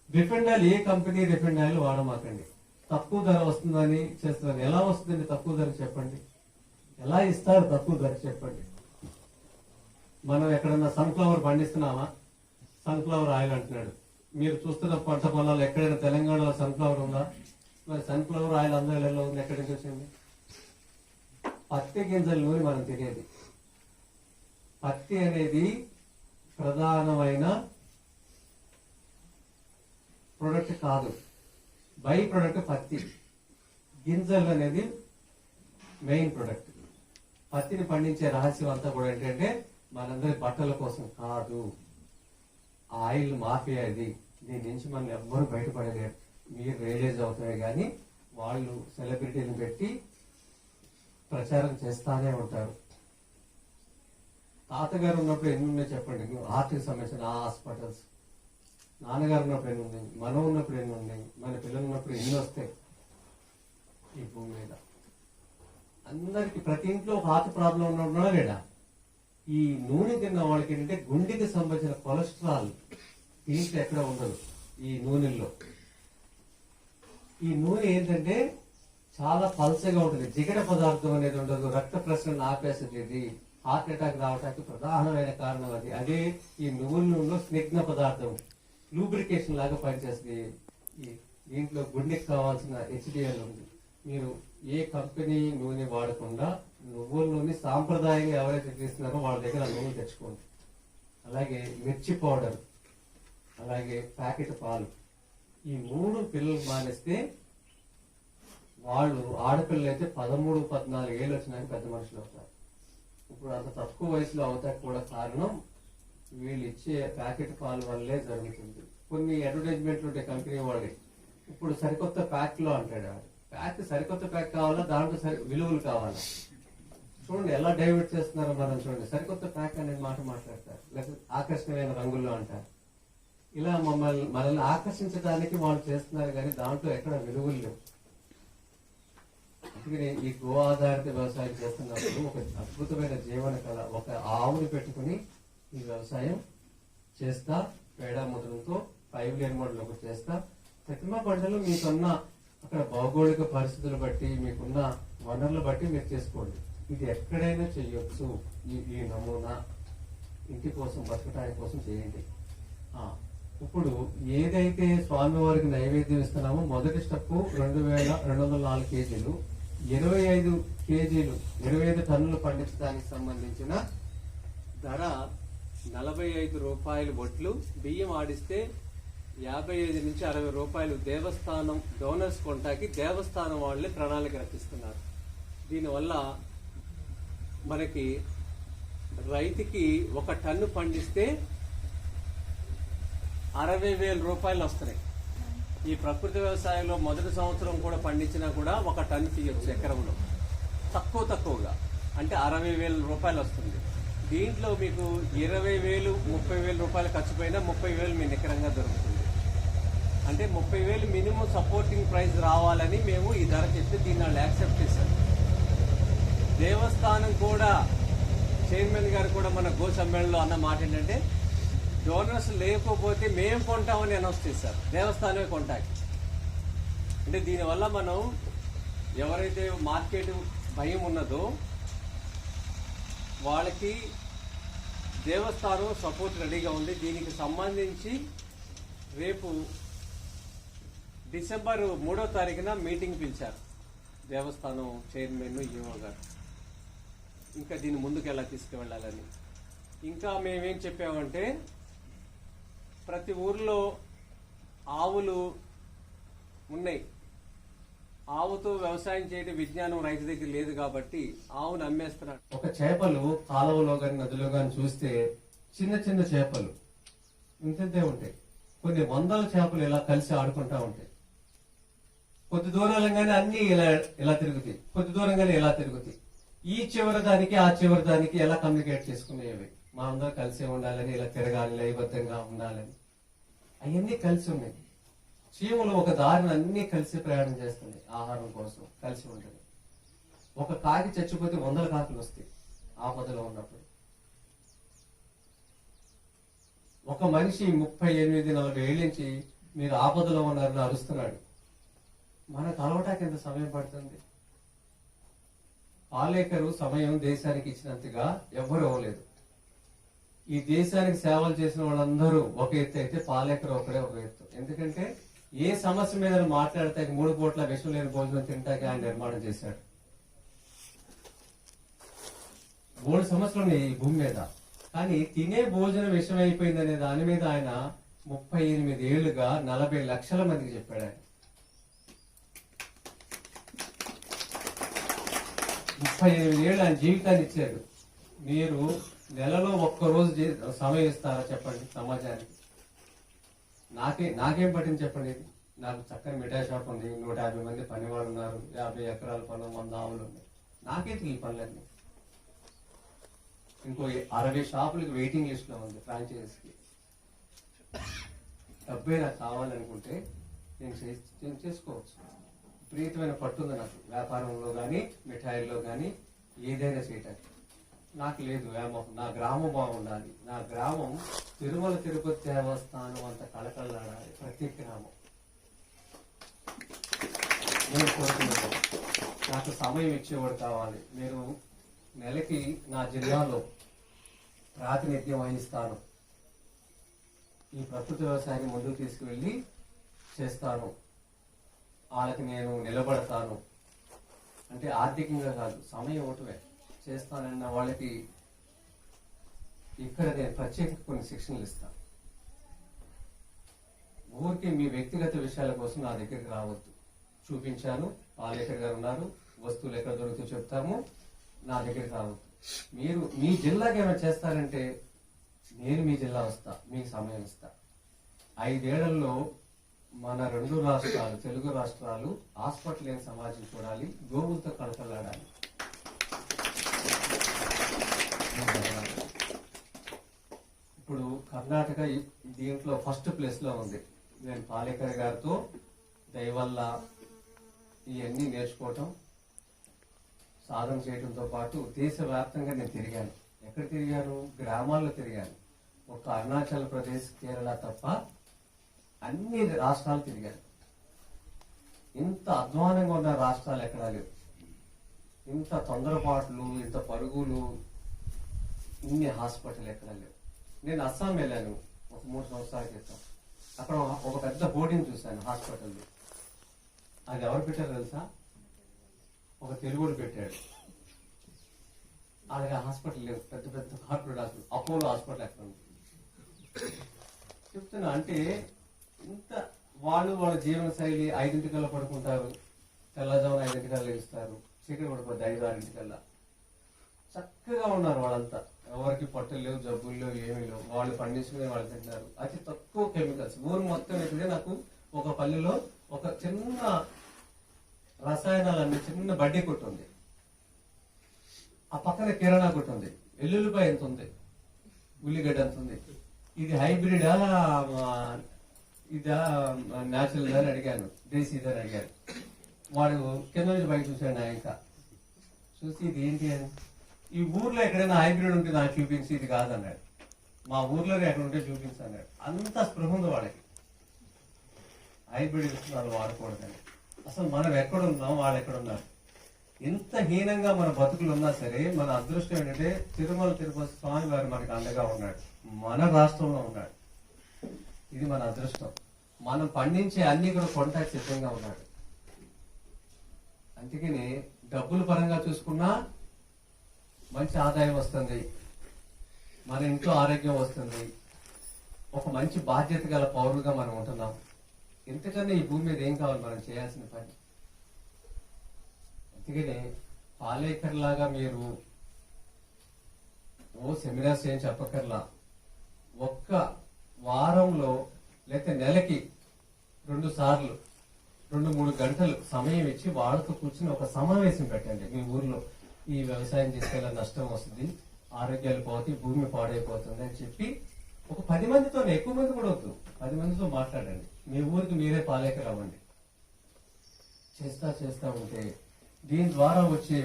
రిఫైండ్ ఆయిల్ ఏ కంపెనీ రిఫైండ్ ఆయిల్ వాడమాకండి. తక్కువ ధర వస్తుందని చేస్తున్నారు. ఎలా వస్తుందండి తక్కువ ధర చెప్పండి? ఎలా ఇస్తారు తక్కువ ధర చెప్పండి? మనం ఎక్కడన్నా సన్ఫ్లవర్ పండిస్తున్నామా? సన్ఫ్లవర్ ఆయిల్ అంటున్నాడు. మీరు చూస్తున్న పంట పొలాలు ఎక్కడైనా తెలంగాణలో సన్ఫ్లవర్ ఉందా? మరి సన్ఫ్లవర్ ఆయిల్ అందరిలో ఉంది. ఎక్కడి నుంచి వచ్చింది? పత్తి గింజల నూనె మనం తినేది. పత్తి అనేది ప్రధానమైన ప్రొడక్ట్ కాదు, బై ప్రొడక్ట్ పత్తి. గింజలు అనేది మెయిన్ ప్రొడక్ట్. పత్తిని పండించే రహస్యం అంతా కూడా ఏంటంటే మనందరి బట్టల కోసం కాదు. ఆయిల్ మాఫియా ఇది. దీని నుంచి మనం ఎవ్వరూ బయటపడలేరు. మీరు రియలైజ్ అవుతాయి కానీ వాళ్ళు సెలబ్రిటీని పెట్టి ప్రచారం చేస్తానే ఉంటారు. తాతగారు ఉన్నప్పుడు ఎన్ని ఉన్నాయి చెప్పండి? హార్ట్కి సంబంధించిన హాస్పిటల్స్. నాన్నగారు ఉన్నప్పుడు ఎన్ని ఉన్నాయి? మనం ఉన్నప్పుడు ఎన్ని ఉన్నాయి? మన పిల్లలు ఉన్నప్పుడు ఎన్ని వస్తాయి ఈ భూమి మీద? అందరికి ప్రతి ఇంట్లో ఒక హార్ట్ ప్రాబ్లం ఉన్నాడా లేడా? ఈ నూనె తిన్న వాళ్ళకి ఏంటంటే గుండెకి సంబంధించిన కొలెస్ట్రాల్ దీంట్లో ఎక్కడ ఉండదు ఈ నూనెల్లో. ఈ నూనె ఏంటంటే చాలా పల్చగా ఉంటుంది. జిగట పదార్థం అనేది ఉండదు. రక్త ప్రసరణ ఆపేస్తుంది. హార్ట్ అటాక్ రావడానికి ప్రధానమైన కారణం అది. అదే ఈ నువ్వుల నూనెలో స్నిగ్ధ పదార్థం, లూబ్రికేషన్ లాగా పనిచేస్తుంది. దీంట్లో గుండెకి కావాల్సిన హెచ్డిఎల్ ఉంది. మీరు ఏ కంపెనీ నూనె వాడకుండా నువ్వుల నూనె సాంప్రదాయంగా ఎవరైతే తీస్తున్నారో వాళ్ళ దగ్గర నూనె తెచ్చుకోండి. అలాగే మిర్చి పౌడర్, అలాగే ప్యాకెట్ పాలు, ఈ 3 పిల్లలు మానేస్తే వాళ్ళు ఆడపిల్లలు అయితే 13-14 ఏళ్ళు వచ్చినాక పెద్ద మనుషులు అవుతారు. ఇప్పుడు అంత తక్కువ వయసులో అవుతాకి కూడా కారణం వీళ్ళు ఇచ్చే ప్యాకెట్ పాల వల్లే జరుగుతుంది. కొన్ని అడ్వర్టైజ్మెంట్లు ఉంటాయి కంపెనీ వాళ్ళే, ఇప్పుడు సరికొత్త ప్యాక్ లో అంటాడు. ప్యాక్ సరికొత్త ప్యాక్ కావాలా, దాంట్లో విలువలు కావాలా? చూడండి ఎలా డైవర్ట్ చేస్తున్నారో మనం చూడండి. సరికొత్త ప్యాక్ అనేది మాట మాట్లాడతారు, లేకపోతే ఆకర్షణీయమైన రంగుల్లో అంటారు. ఇలా మనల్ని ఆకర్షించడానికి వాళ్ళు చేస్తున్నారు, కానీ దాంట్లో ఎక్కడ విలువలు లేవు. అందుకని ఈ గో ఆధారిత వ్యవసాయం చేస్తున్నప్పుడు ఒక అద్భుతమైన జీవన కళ, ఒక ఆవుని పెట్టుకుని ఈ వ్యవసాయం చేస్తా, పేడా ముద్రంతో 5 లేన్ మోడల్ ఒకటి చేస్తా. ప్రతిమా పంటలు మీకున్న అక్కడ భౌగోళిక పరిస్థితులు బట్టి, మీకున్న వనరులు బట్టి మీరు చేసుకోండి. ఇది ఎక్కడైనా చెయ్యొచ్చు. ఈ నమూనా ఇంటి కోసం, బతకటానికి కోసం చేయండి. ఇప్పుడు ఏదైతే స్వామివారికి నైవేద్యం ఇస్తున్నామో మొదటి స్టెప్ 2204 కేజీలు, 25 కేజీలు 25 టన్నులు పండించడానికి సంబంధించిన ధర 45 రూపాయలు బొట్లు. బియ్యం ఆడిస్తే 55 నుంచి 60 రూపాయలు దేవస్థానం డోనర్స్ కొంటాకి దేవస్థానం వాళ్ళే ప్రణాళిక రచిస్తున్నారు. దీనివల్ల మనకి రైతుకి 1 టన్ను పండిస్తే 60,000 రూపాయలు వస్తున్నాయి. ఈ ప్రకృతి వ్యవసాయంలో మొదటి సంవత్సరం కూడా పండించినా కూడా 1 టన్ను తీయొచ్చు ఎకరంలో, తక్కువగా అంటే 60,000 రూపాయలు వస్తుంది. దీంట్లో మీకు 20,000, 30,000 రూపాయలు ఖర్చు పోయినా 30,000 మీ నికరంగా దొరుకుతుంది. అంటే 30,000 మినిమం సపోర్టింగ్ ప్రైస్ రావాలని మేము ఈ ధర చెప్తే దీన్ని వాళ్ళు యాక్సెప్ట్ చేశారు. దేవస్థానం కూడా చైర్మన్ గారు కూడా మన గో సమ్మేళనంలో అన్న మాట ఏంటంటే, డోనర్స్ లేకపోతే మేము కొంటామని అనౌన్స్ చేశారు, దేవస్థానమే కొంటాకి. అంటే దీనివల్ల మనం ఎవరైతే మార్కెట్ భయం ఉన్నదో వాళ్ళకి దేవస్థానం సపోర్ట్ రెడీగా ఉంది. దీనికి సంబంధించి రేపు డిసెంబర్ 3వ తారీఖున మీటింగ్ పిలిచారు దేవస్థానం చైర్మన్ ఈవో గారు. ఇంకా దీన్ని ముందుకు ఎలా తీసుకువెళ్ళాలని. ఇంకా మేమేం చెప్పామంటే, ప్రతి ఊర్లో ఆవులు ఉన్నాయి, ఆవుతో వ్యవసాయం చేయడం విజ్ఞానం రైతు దగ్గర లేదు కాబట్టి ఆవును అమ్మేస్తున్నాడు. ఒక చేపలు కాలువలో గాని నదిలో గాని చూస్తే చిన్న చిన్న చేపలు ఇంతే ఉంటాయి. కొన్ని వందల చేపలు ఇలా కలిసి ఆడుకుంటా ఉంటాయి. కొద్ది దూరంగానే అన్ని ఇలా తిరుగుతాయి, కొద్ది దూరంగానే ఇలా తిరుగుతాయి. ఈ చివరి దానికి ఆ చివరి దానికి ఎలా కమ్యూనికేట్ చేసుకునేవి, మా అందరూ కలిసే ఉండాలని, ఇలా తిరగాలి, లయబద్ధంగా ఉండాలని, అవన్నీ కలిసి ఉన్నాయి. చీమలు ఒక దారిని అన్ని కలిసి ప్రయాణం చేస్తున్నాయి, ఆహారం కోసం కలిసి ఉంటుంది. ఒక కాకి చచ్చిపోతే 100 కాకులు వస్తాయి ఆపదలో ఉన్నప్పుడు. ఒక మనిషి 38-40 ఏళ్ళ నుంచి మీరు ఆపదలో ఉన్నారని అరుస్తున్నాడు. మనకు అలవటానికి ఎంత సమయం పడుతుంది? పాలేకరు సమయం దేశానికి ఇచ్చినంతగా ఎవ్వరు ఇవ్వలేదు. ఈ దేశానికి సేవలు చేసిన వాళ్ళందరూ ఒక ఎత్తు అయితే పాలేకరు ఒకడే ఒక ఎత్తు. ఎందుకంటే ఏ సమస్య మీద మాట్లాడితే 3 పూట్ల విషం లేని భోజనం తింటాకి ఆయన నిర్మాణం చేశాడు. 3 సమస్యలు ఈ భూమి మీద, కానీ తినే భోజనం విషం అయిపోయిందనే దాని మీద ఆయన 38 ఏళ్లుగా 40 లక్షల మందికి చెప్పాడు. ఆయన 38 ఏళ్ళు ఆయన జీవితాన్ని ఇచ్చాడు. మీరు నెలలో 1 రోజు సమయం ఇస్తారా చెప్పండి సమాజానికి? నాకేం పట్టింది చెప్పండి. నాకు చక్కని మిఠాయి షాప్ ఉంది, 150 మంది పని వాళ్ళు ఉన్నారు, 50 ఎకరాల పొలం, 100 ఆవులు ఉన్నాయి. నాకేంటి ఈ పనులన్నీ? ఇంకో 60 షాపులకి వెయిటింగ్ లిస్ట్ లో ఉంది ఫ్రాంచైజీకి. డబ్బే నాకు కావాలనుకుంటే నేను చేసుకోవచ్చు. విపరీతమైన పట్టుంది నాకు వ్యాపారంలో కానీ, మిఠాయిల్లో కానీ, ఏదైనా చేయటానికి. నాకు లేదు వ్యామోహం. నా గ్రామం బాగుండాలి, నా గ్రామం తిరుమల తిరుపతి దేవస్థానం అంత కళకళలాడాలి ప్రతి గ్రామం. నేను కోరుకున్నాను, నాకు సమయం ఇచ్చేవాడు కావాలి. మీరు నెలకి నా జిల్లాలో ప్రాతినిధ్యం వహిస్తాను, ఈ ప్రకృతి వ్యవసాయాన్ని ముందుకు తీసుకువెళ్ళి చేస్తాను, వాళ్ళకి నేను నిలబడతాను. అంటే ఆర్థికంగా కాదు, సమయం ఒకటే చేస్తానన్న వాళ్ళకి ఇక్కడ నేను ప్రత్యేక కొన్ని శిక్షణలు ఇస్తాను. ఊరికి మీ వ్యక్తిగత విషయాల కోసం నా దగ్గరికి రావద్దు. చూపించాను. పాలేకర్ గారు ఉన్నారు, వస్తువులు ఎక్కడ దొరుకుతూ చెప్తాము, నా దగ్గరికి రావద్దు. మీరు మీ జిల్లాకి ఏమైనా చేస్తారంటే నేను మీ జిల్లా వస్తా, మీకు సమయం ఇస్తా. 5 ఏళ్లలో మన 2 రాష్ట్రాలు, తెలుగు రాష్ట్రాలు హాస్పిటల్ లేని సమాజం చూడాలి, గోవులతో కడకలాడాలి. ఇప్పుడు కర్ణాటక దీంట్లో ఫస్ట్ ప్లేస్ లో ఉంది. నేను పాలేకర్ గారితో దయవల్ల ఇవన్నీ నేర్చుకోవటం, సాధన చేయడంతో పాటు దేశవ్యాప్తంగా నేను తిరిగాను. ఎక్కడ తిరిగాను? గ్రామాల్లో తిరిగాను. ఒక అరుణాచల్ ప్రదేశ్, కేరళ తప్ప అన్ని రాష్ట్రాలు తిరిగాను. ఇంత అధ్వానంగా ఉన్న రాష్ట్రాలు ఎక్కడా లేవు. ఇంత తొందరపాట్లు, ఇంత పరుగులు, ఇన్ని హాస్పిటల్ ఎక్కడా లేవు. నేను అస్సాం వెళ్ళాను ఒక 3 సంవత్సరాల క్రితం. అక్కడ ఒక పెద్ద బోర్డింగ్ చూశాను హాస్పిటల్. అది ఎవరు పెట్టారు తెలుసా? ఒక తెలుగుడు పెట్టాడు. అలాగే హాస్పిటల్ లేవు, పెద్ద పెద్ద కార్పొరేట్ హాస్పిటల్, అపోలో హాస్పిటల్ ఎక్కడ ఉంది చెప్తున్నా. అంటే ఇంత వాళ్ళ జీవన శైలి 5 పడుకుంటారు, తెల్లజామున 5 లేస్తారు, చీకటి పడిపోద్ది 5-6 చక్కగా ఉన్నారు వాళ్ళంతా. ఎవరికి పట్టులు లేవు, జబ్బులు లేవు, ఏమీ లేవు. వాళ్ళు పండించుకునే వాళ్ళు తింటారు. అతి తక్కువ కెమికల్స్. ఊరు మొత్తం అయితే నాకు ఒక పల్లెలో ఒక చిన్న రసాయనాలన్నీ చిన్న బడ్డీ కొట్టు ఉంది. ఆ పక్కన కిరాణా కొట్టు ఉంది. ఎల్లుల్లిపాయ ఎంత ఉంది, ఉల్లిగడ్డ ఎంత ఉంది. ఇది హైబ్రిడా ఇదా న్యాచురల్ అని అడిగాను, దేశీదని అడిగాను. వాడు కింద నుంచి బయట చూశాడు. నా ఇంకా చూసి ఇది ఏంటి అని, ఈ ఊర్లో ఎక్కడైనా హైబ్రిడ్ ఉంటే నాకు చూపించి, ఇది కాదన్నాడు. మా ఊర్లోనే ఎక్కడ ఉంటే చూపించన్నాడు. అంత స్పృహ ఉంది వాళ్ళకి, హైబ్రిడ్ విత్తనాలు వాడకూడదని. అసలు మనం ఎక్కడున్నాం, వాళ్ళు ఎక్కడున్నారు. ఎంత హీనంగా మన బతుకులు ఉన్నా సరే మన అదృష్టం ఏంటంటే తిరుమల తిరుపతి స్వామి వారు మనకు అండగా ఉన్నాడు, మన రాష్ట్రంలో ఉన్నాడు. ఇది మన అదృష్టం. మనం పండించే అన్ని కూడా కొనటానికి సిద్ధంగా ఉన్నాడు. అందుకని డబ్బుల పరంగా చూసుకున్నా మంచి ఆదాయం వస్తుంది, మన ఇంట్లో ఆరోగ్యం వస్తుంది, ఒక మంచి బాధ్యత గల పౌరులుగా మనం ఉంటున్నాం. ఎందుకన్నా ఈ భూమి మీద ఏం కావాలి మనం చేయాల్సిన పని. అందుకనే పాలేకర్ లాగా మీరు సెమినార్స్ ఏం చెప్పకర్లా, ఒక్క వారంలో లేకపోతే నెలకి 2 సార్లు 2-3 గంటలు సమయం ఇచ్చి వాళ్ళతో కూర్చుని ఒక సమావేశం పెట్టండి. మీ ఊర్లో ఈ వ్యవసాయం చేసేలా నష్టం వస్తుంది, ఆరోగ్యాలు పోతాయి, భూమి పాడైపోతుంది అని చెప్పి ఒక 10 మందితో, ఎక్కువ మంది కూడా వద్దు, 10 మందితో మాట్లాడండి. మీ ఊరికి మీరే పాలేకర్ అవ్వండి. చేస్తా ఉంటే దీని ద్వారా వచ్చే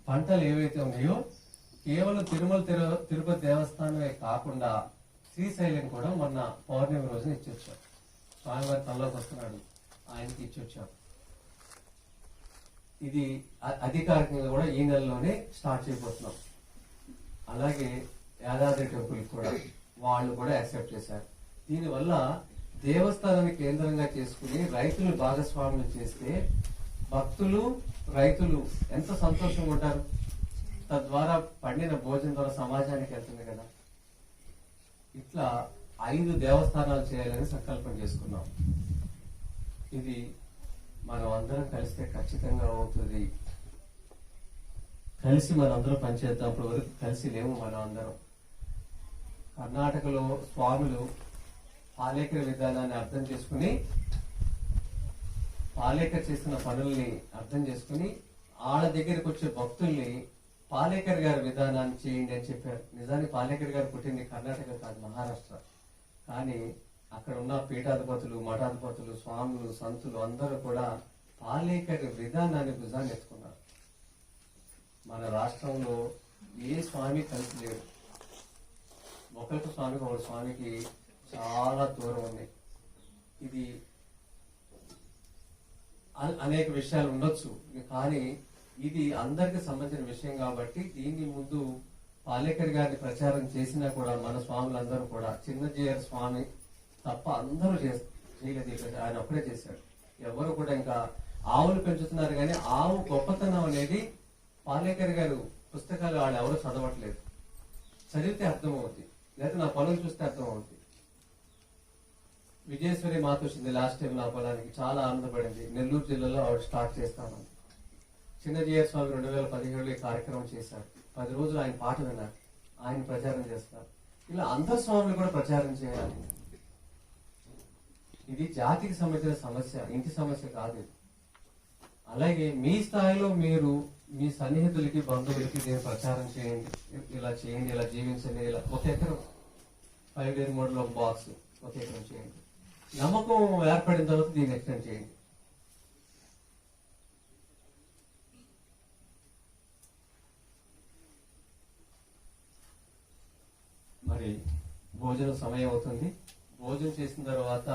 పంటలు ఏవైతే ఉన్నాయో కేవలం తిరుపతి దేవస్థానమే కాకుండా శ్రీశైలం కూడా మొన్న పౌర్ణమి రోజున ఇచ్చొచ్చాం. స్వామివారి తనలోకి వస్తున్నాడు, ఆయనకి ఇచ్చొచ్చాం. ఇది అధికారికంగా కూడా ఈ నెలలోనే స్టార్ట్ చేయబోతున్నాం. అలాగే యాదాద్రి టెంపుల్ కూడా వాళ్ళు కూడా యాక్సెప్ట్ చేశారు. దీనివల్ల దేవస్థానాన్ని కేంద్రంగా చేసుకుని రైతులు భాగస్వామ్యం చేస్తే భక్తులు, రైతులు ఎంత సంతోషంగా ఉంటారు. తద్వారా పండిన భోజనం ద్వారా సమాజానికి వెళ్తుంది కదా. ఇట్లా 5 దేవస్థానాలు చేయాలని సంకల్పం చేసుకున్నాం. ఇది మనం అందరం కలిస్తే ఖచ్చితంగా అవుతుంది. కలిసి మనందరం పనిచేద్దాం. అప్పటి వరకు కలిసి లేము మనం అందరం. కర్ణాటకలో స్వాములు పాలేకర్ విధానాన్ని అర్థం చేసుకుని, పాలేకర్ చేసిన పనుల్ని అర్థం చేసుకుని వాళ్ళ దగ్గరికి వచ్చే భక్తుల్ని పాలేకర్ గారి విధానాన్ని చేయండి అని చెప్పారు. నిజానికి పాలేకర్ గారు పుట్టింది కర్ణాటక కాదు, మహారాష్ట్ర. కానీ అక్కడ ఉన్న పీఠాధిపతులు, మఠాధిపతులు, స్వాములు, సంతులు అందరూ కూడా పాలేకర్ విధానాన్ని భుజాన్ని ఎత్తుకున్నారు. మన రాష్ట్రంలో ఏ స్వామి కలిసి లేడు. ఒకరికి స్వామికి ఒక స్వామికి చాలా దూరం ఉంది. ఇది అనేక విషయాలు ఉండొచ్చు, కానీ ఇది అందరికి సంబంధించిన విషయం కాబట్టి దీన్ని ముందు పాలేకర్ గారిని ప్రచారం చేసినా కూడా మన స్వాములందరూ కూడా, చిన్నజీయర్ స్వామి తప్ప అందరూ చేయలేదు. ఆయన ఒక్కడే చేశాడు. ఎవరు కూడా ఇంకా ఆవులు పెంచుతున్నారు కానీ ఆవు గొప్పతనం అనేది పాలేకర్ గారు పుస్తకాలు వాళ్ళు ఎవరు చదవట్లేదు. చదివితే అర్థమవుతుంది, లేదా నా పనులు చూస్తే అర్థమవుతుంది. విజయేశ్వరి మాత వచ్చింది లాస్ట్ టైం నా పొలానికి, చాలా ఆనందపడింది. నెల్లూరు జిల్లాలో ఆవిడ స్టార్ట్ చేస్తామని. చిన్నజీయర్ స్వామి 2017లో ఈ కార్యక్రమం చేశారు. 10 రోజులు ఆయన పాట విన్నారు, ఆయన ప్రచారం చేస్తారు. ఇలా అందరు స్వాములు కూడా ప్రచారం చేయాలి. ఇది జాతికి సంబంధించిన సమస్య, ఇంటి సమస్య కాదు ఇది. అలాగే మీ స్థాయిలో మీరు మీ సన్నిహితులకి, బంధువులకి దీన్ని ప్రచారం చేయండి. ఇలా చేయండి, ఇలా జీవించండి. ఇలా 1 ఎకరం 5 మోడ్లో బాక్స్ 1 ఎకరం చేయండి. నమ్మకం ఏర్పడిన తర్వాత దీన్ని ఎక్స్టెండ్ చేయండి. మరి భోజనం సమయం అవుతుంది. భోజనం చేసిన తర్వాత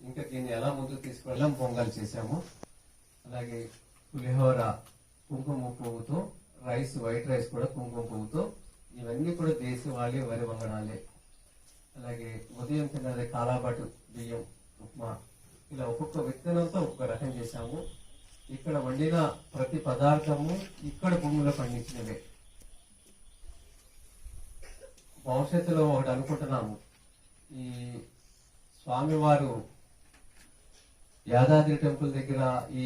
ఇంకా దీన్ని ఎలా ముందుకు తీసుకెళ్ళాం, పొంగల్ చేసాము. అలాగే పులిహోర కుంకుమ పువ్వుతో, రైస్ వైట్ రైస్ కూడా కుంకుమ పువ్వుతో, ఇవన్నీ కూడా దేశవాళీ వరి వంగడాలే. అలాగే ఉదయం తిన్నది కాలాబాటు బియ్యం ఉప్మా. ఇలా ఒక్కొక్క విత్తనంతో ఒక్కొక్క రకం చేశాము. ఇక్కడ వండిన ప్రతి పదార్థము ఇక్కడ భూమిలో పండించినవే. భవిష్యత్తులో ఒకటి అనుకుంటున్నాము, ఈ స్వామివారు యాదాద్రి టెంపుల్ దగ్గర ఈ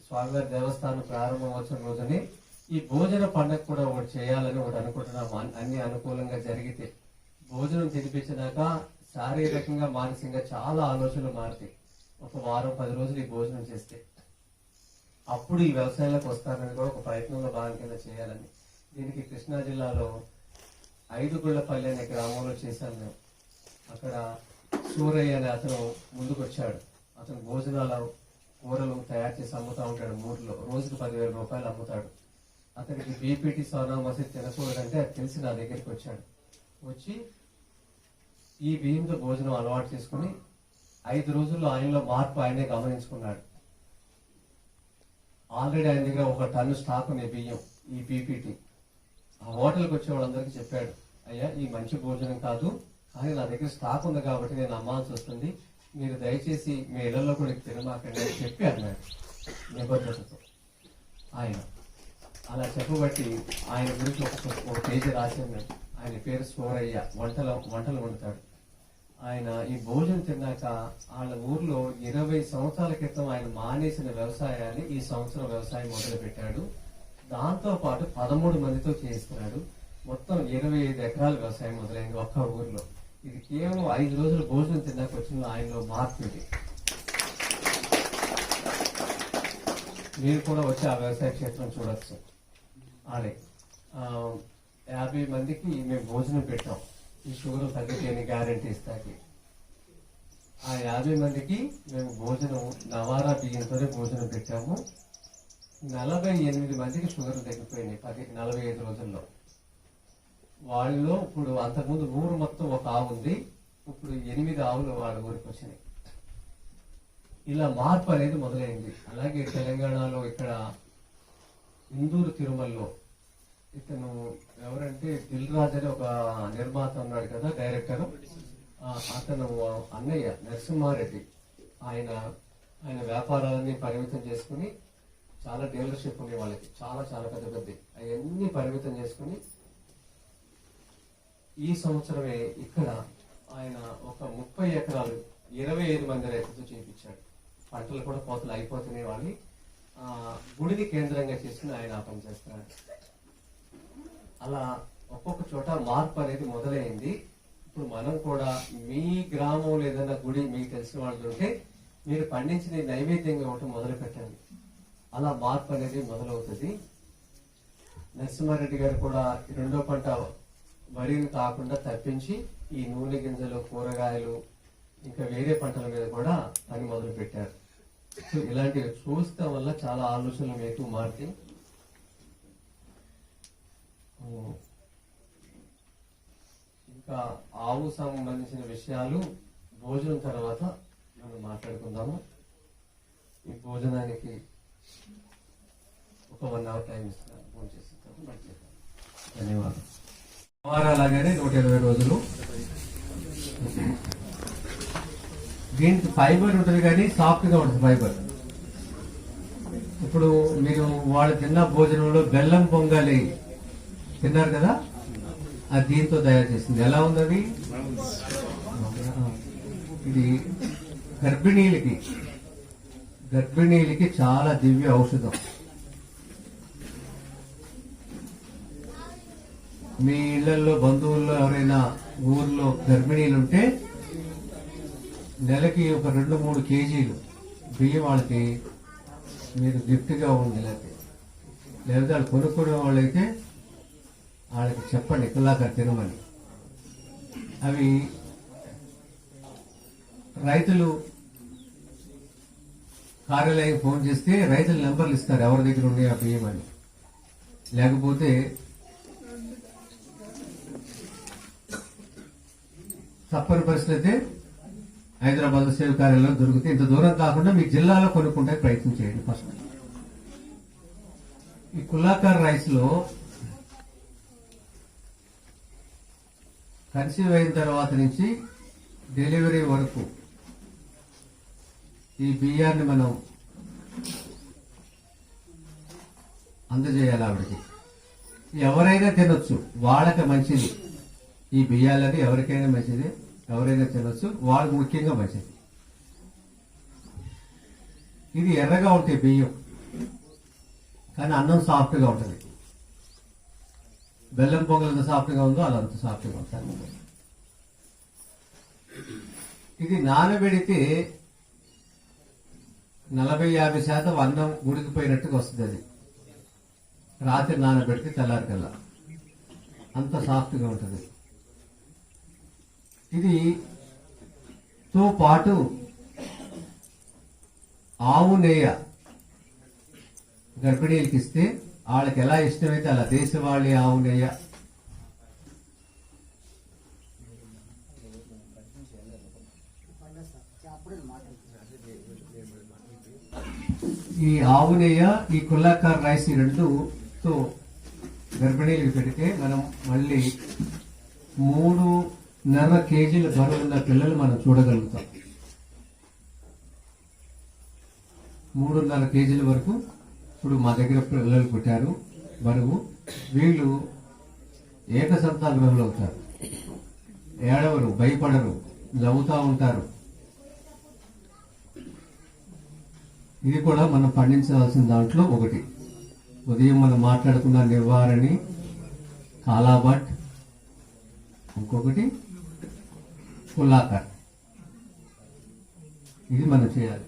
స్వామివారి దేవస్థానం ప్రారంభం వచ్చిన రోజునే ఈ భోజన పండుగ కూడా ఒకటి చేయాలని ఒకటి అనుకుంటున్నాము. అన్ని అనుకూలంగా జరిగితే భోజనం తినిపించినాక శారీరకంగా, మానసికంగా చాలా ఆలోచనలు మారుతాయి. ఒక వారం 10 రోజులు ఈ భోజనం చేస్తే అప్పుడు ఈ వ్యవసాయంలోకి వస్తారని కూడా ఒక ప్రయత్నంలో భాగంగా చేయాలని. దీనికి కృష్ణా జిల్లాలో 5గుళ్లపల్లి అనే గ్రామంలో చేశాను మేము. అక్కడ సూరయ్య అనే అతను ముందుకు వచ్చాడు. అతను భోజనాలు, కూరలు తయారు చేసి అమ్ముతా ఉంటాడు. ఊర్లో రోజుకు 10,000 రూపాయలు అమ్ముతాడు. అతనికి బీపీటీ, సోనా మసీద్ తినకూడదంటే అది తెలిసి నా దగ్గరికి వచ్చాడు. వచ్చి ఈ బియ్యంతో భోజనం అలవాటు చేసుకుని 5 రోజుల్లో ఆయనలో మార్పు ఆయనే గమనించుకున్నాడు. ఆల్రెడీ ఆయన దగ్గర 1 టన్ను స్టాక్ ఉంది బియ్యం, ఈ బీపీటీ. ఆ హోటల్కి వచ్చే వాళ్ళందరికీ చెప్పాడు, అయ్యా ఈ మంచి భోజనం కాదు, కానీ నా దగ్గర స్టాక్ ఉంది కాబట్టి నేను అమ్మాల్సి వస్తుంది, మీరు దయచేసి మీ ఇళ్లలో కూడా తినమాకండి అని చెప్పి అన్నాడు నిబద్ధతతో. ఆయన అలా చెప్పబట్టి ఆయన గురించి ఒక పేజీ రాశాను. ఆయన పేరు సూరయ్య, వంటలు వండుతాడు. ఆయన ఈ భోజనం తిన్నాక వాళ్ళ ఊర్లో 20 సంవత్సరాల క్రితం ఆయన మానేసిన వ్యవసాయాన్ని ఈ సంవత్సరం వ్యవసాయం మొదలు పెట్టాడు. దాంతో పాటు 13 మందితో చేయిస్తున్నాడు. మొత్తం 25 ఎకరాల వ్యవసాయం మొదలైంది ఒక్క ఊర్లో. ఇది కేవలం 5 రోజులు భోజనం తిన్నాక వచ్చిన ఆయనలో మార్పు ఇది. మీరు కూడా వచ్చి ఆ వ్యవసాయ క్షేత్రం చూడొచ్చు. అదే 50 మందికి మేము భోజనం పెట్టాం, ఈ షుగర్ తగ్గితేని గ్యారంటీ ఇస్తాకి. ఆ 50 మందికి మేము భోజనం నవారా బియ్యంతోనే భోజనం పెట్టాము. 48 మందికి షుగర్ తగ్గిపోయినాయి 45 రోజుల్లో. వాళ్ళలో ఇప్పుడు అంతకుముందు ఊరు మొత్తం ఒక ఆవు ఉంది, ఇప్పుడు 8 ఆవులు వాళ్ళ ఊరికి వచ్చినాయి. ఇలా మార్పు అనేది మొదలైంది. అలాగే తెలంగాణలో ఇక్కడ ఇందూరు తిరుమలలో ఇతను ఎవరంటే దిల్ రాజ్ అని ఒక నిర్మాత ఉన్నాడు కదా, డైరెక్టర్. అతను అన్నయ్య నరసింహారెడ్డి, ఆయన వ్యాపారాలన్నీ పరిమితం చేసుకుని, చాలా డీలర్షిప్ ఉంది వాళ్ళకి, చాలా చాలా పెద్ద పెద్ద, అవన్నీ పరిమితం చేసుకుని ఈ సంవత్సరమే ఇక్కడ ఆయన ఒక 30 ఎకరాలు 25 మంది రైతులతో చేయించాడు. పంటలు కూడా కోతలు అయిపోతున్నాయి. వాళ్ళు గుడిని కేంద్రంగా చేసుకుని ఆయన ఆ పని చేస్తున్నాడు. అలా ఒక్కొక్క చోట మార్పు అనేది మొదలైంది. ఇప్పుడు మనం కూడా మీ గ్రామంలో ఏదైనా గుడి మీకు తెలిసిన వాళ్ళు ఉంటే మీరు పండించిన నైవేద్యంగా ఇవ్వటం మొదలు పెట్టండి. అలా మార్పు అనేది మొదలవుతుంది. నరసింహారెడ్డి గారు కూడా 2వ పంట వరిని కాకుండా తప్పించి ఈ నూనె గింజలు, కూరగాయలు, ఇంకా వేరే పంటల మీద కూడా పని మొదలు పెట్టారు. సో ఇలాంటివి చూడటం వల్ల చాలా ఆలోచనలు మీకు మారుతాయి. ఇంకా ఆవు సంబంధించిన విషయాలు భోజనం తర్వాత మనం మాట్లాడుకుందాము. ఈ భోజనానికి ఒక 1 అవర్ టైం ఇస్తున్నాను. భోజనం చేసిన తర్వాత ధన్యవాదాలు. లాగానే 120 రోజులు. దీనికి ఫైబర్ ఉంటుంది కానీ సాఫ్ట్ గా ఉంటుంది ఫైబర్. ఇప్పుడు మీరు వాళ్ళు తిన్న భోజనంలో బెల్లం పొంగలి తిన్నారు కదా, అది దీంతో తయారు చేసింది. ఎలా ఉంది అది? ఇది గర్భిణీలకి చాలా దివ్య ఔషధం. మీ ఇళ్లలో బంధువుల్లో ఎవరైనా ఊర్లో గర్భిణీలుంటే నెలకి ఒక 2-3 కేజీలు బియ్యం వాళ్ళకి మీరు గిఫ్ట్గా ఉంది. లేకపోతే వాళ్ళు కొనుక్కునే వాళ్ళైతే వాళ్ళకి చెప్పండి కుల్లాకర్ తినమని. అవి రైతులు కార్యాలయం ఫోన్ చేస్తే రైతుల నెంబర్లు ఇస్తారు ఎవరి దగ్గర ఉన్నాయి ఆ బియ్యం అని. లేకపోతే తప్పని పరిస్థితి అయితే హైదరాబాద్ సేవ కార్యాలయంలో దొరికితే, ఇంత దూరం కాకుండా మీ జిల్లాలో కొనుక్కుంటే ప్రయత్నం చేయండి. ఫస్ట్ ఈ కుల్లాకర్ రైస్ లో కన్సీవ్ అయిన తర్వాత నుంచి డెలివరీ వరకు ఈ బియ్యాన్ని మనం అందజేయాలి ఆవిడకి. ఎవరైనా తినొచ్చు, వాళ్ళకి మంచిది. ఈ బియ్యాలని ఎవరికైనా మంచిది, ఎవరైనా తినొచ్చు, వాళ్ళకి ముఖ్యంగా మంచిది. ఇది ఎర్రగా ఉంటాయి బియ్యం, కానీ అన్నం సాఫ్ట్గా ఉంటుంది. బెల్లం పొంగల్ ఎంత సాఫ్ట్గా ఉందో అలా అంత సాఫ్ట్గా ఉంటుంది. ఇది నానబెడితే 40-50% అన్నం ఉడికిపోయినట్టుగా వస్తుంది. అది రాత్రి నానబెడితే తెల్లారికల్లా అంత సాఫ్ట్గా ఉంటుంది. ఇది తో పాటు ఆవు నెయ్య గర్భిణీలకి ఇస్తే వాళ్ళకి ఎలా ఇష్టమైతే అలా దేశవాళీ ఆవు నెయ్య, ఈ ఆవు నెయ్య, ఈ కుల్లాకర్ రైస్, ఈ రెండుతో గర్భిణీలకు పెడితే మనం మళ్ళీ 3.5 కేజీల బరువు ఉన్న పిల్లలు మనం చూడగలుగుతాం. 3.5 కేజీల వరకు. ఇప్పుడు మా దగ్గర పిల్లలు పుట్టారు బరువు. వీళ్ళు ఏక సంతాగ్రహులు అవుతారు, ఏడవరు, భయపడరు, నవ్వుతూ ఉంటారు. ఇది కూడా మనం పండించాల్సిన దాంట్లో ఒకటి. ఉదయం మనం మాట్లాడుకున్న నివారణి, కాలాబట్, ఇంకొకటి కుల్లాకర్. ఇది మనం చేయాలి.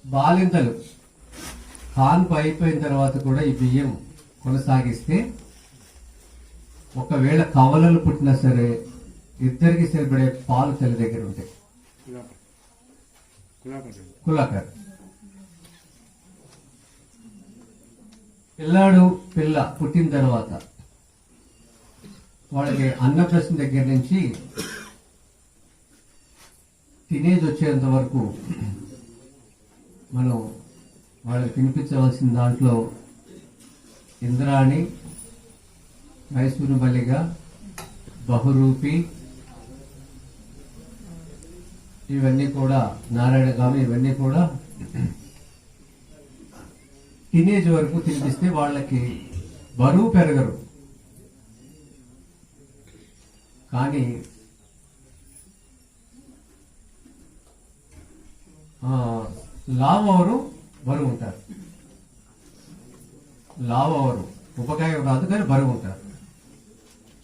బాలింతలు కాన్పు అయిపోయిన తర్వాత కూడా ఈ బియ్యం కొనసాగిస్తే, ఒకవేళ కవలలు పుట్టినా సరే ఇద్దరికి సరిపడే పాలు తల్లి దగ్గర ఉంటాయి. కుల్లాకర్. పిల్లాడు పిల్ల పుట్టిన తర్వాత వాళ్ళకి అన్నప్రశ్న దగ్గర నుంచి టీనేజ్ వచ్చేంత వరకు మనం వాళ్ళకి తినిపించవలసిన దాంట్లో ఇంద్రాణి, మైసూరు మల్లిగ, బహురూపి, ఇవన్నీ కూడా నారాయణగామి, ఇవన్నీ కూడా టీనేజ్ వరకు తినిపిస్తే వాళ్ళకి బరువు పెరగరు, కానీ లావు అవరు, బరువు ఉంటారు. లావు అవరు, ఉపకాయం రాదు, కానీ బరువు ఉంటారు.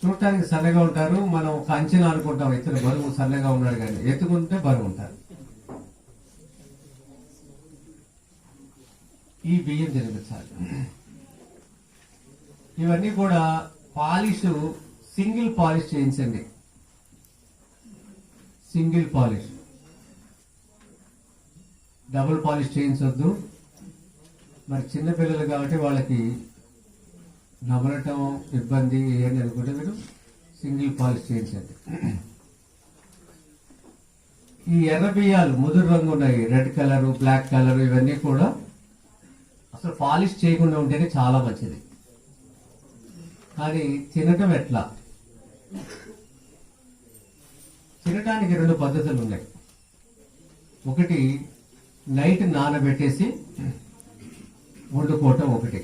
చూడటానికి సన్నగా ఉంటారు. మనం అంచనా అనుకుంటాం ఇతను బరువు సన్నగా ఉన్నాడు, కానీ ఎత్తుకుంటే బరువు ఉంటారు. ఈ బియ్యం తినిపించాలి. ఇవన్నీ కూడా పాలిష్ సింగిల్ పాలిష్ చేయించండి. సింగిల్ పాలిష్, డబుల్ పాలిష్ చేయించొద్దు. మరి చిన్నపిల్లలు కాబట్టి వాళ్ళకి నమలటం ఇబ్బంది ఏంటి అనుకుంటే మీరు సింగిల్ పాలిష్ చేయించండి. ఈ ఎర్ర బియ్యాలు ముదురు రంగు ఉన్నాయి, రెడ్ కలర్, బ్లాక్ కలర్, ఇవన్నీ కూడా అసలు పాలిష్ చేయకుండా ఉంటేనే చాలా మంచిది. కానీ తినటం ఎట్లా? తినటానికి 2 పద్ధతులు ఉన్నాయి. ఒకటి నైట్ నానబెట్టేసి వండుకోవటం ఒకటి.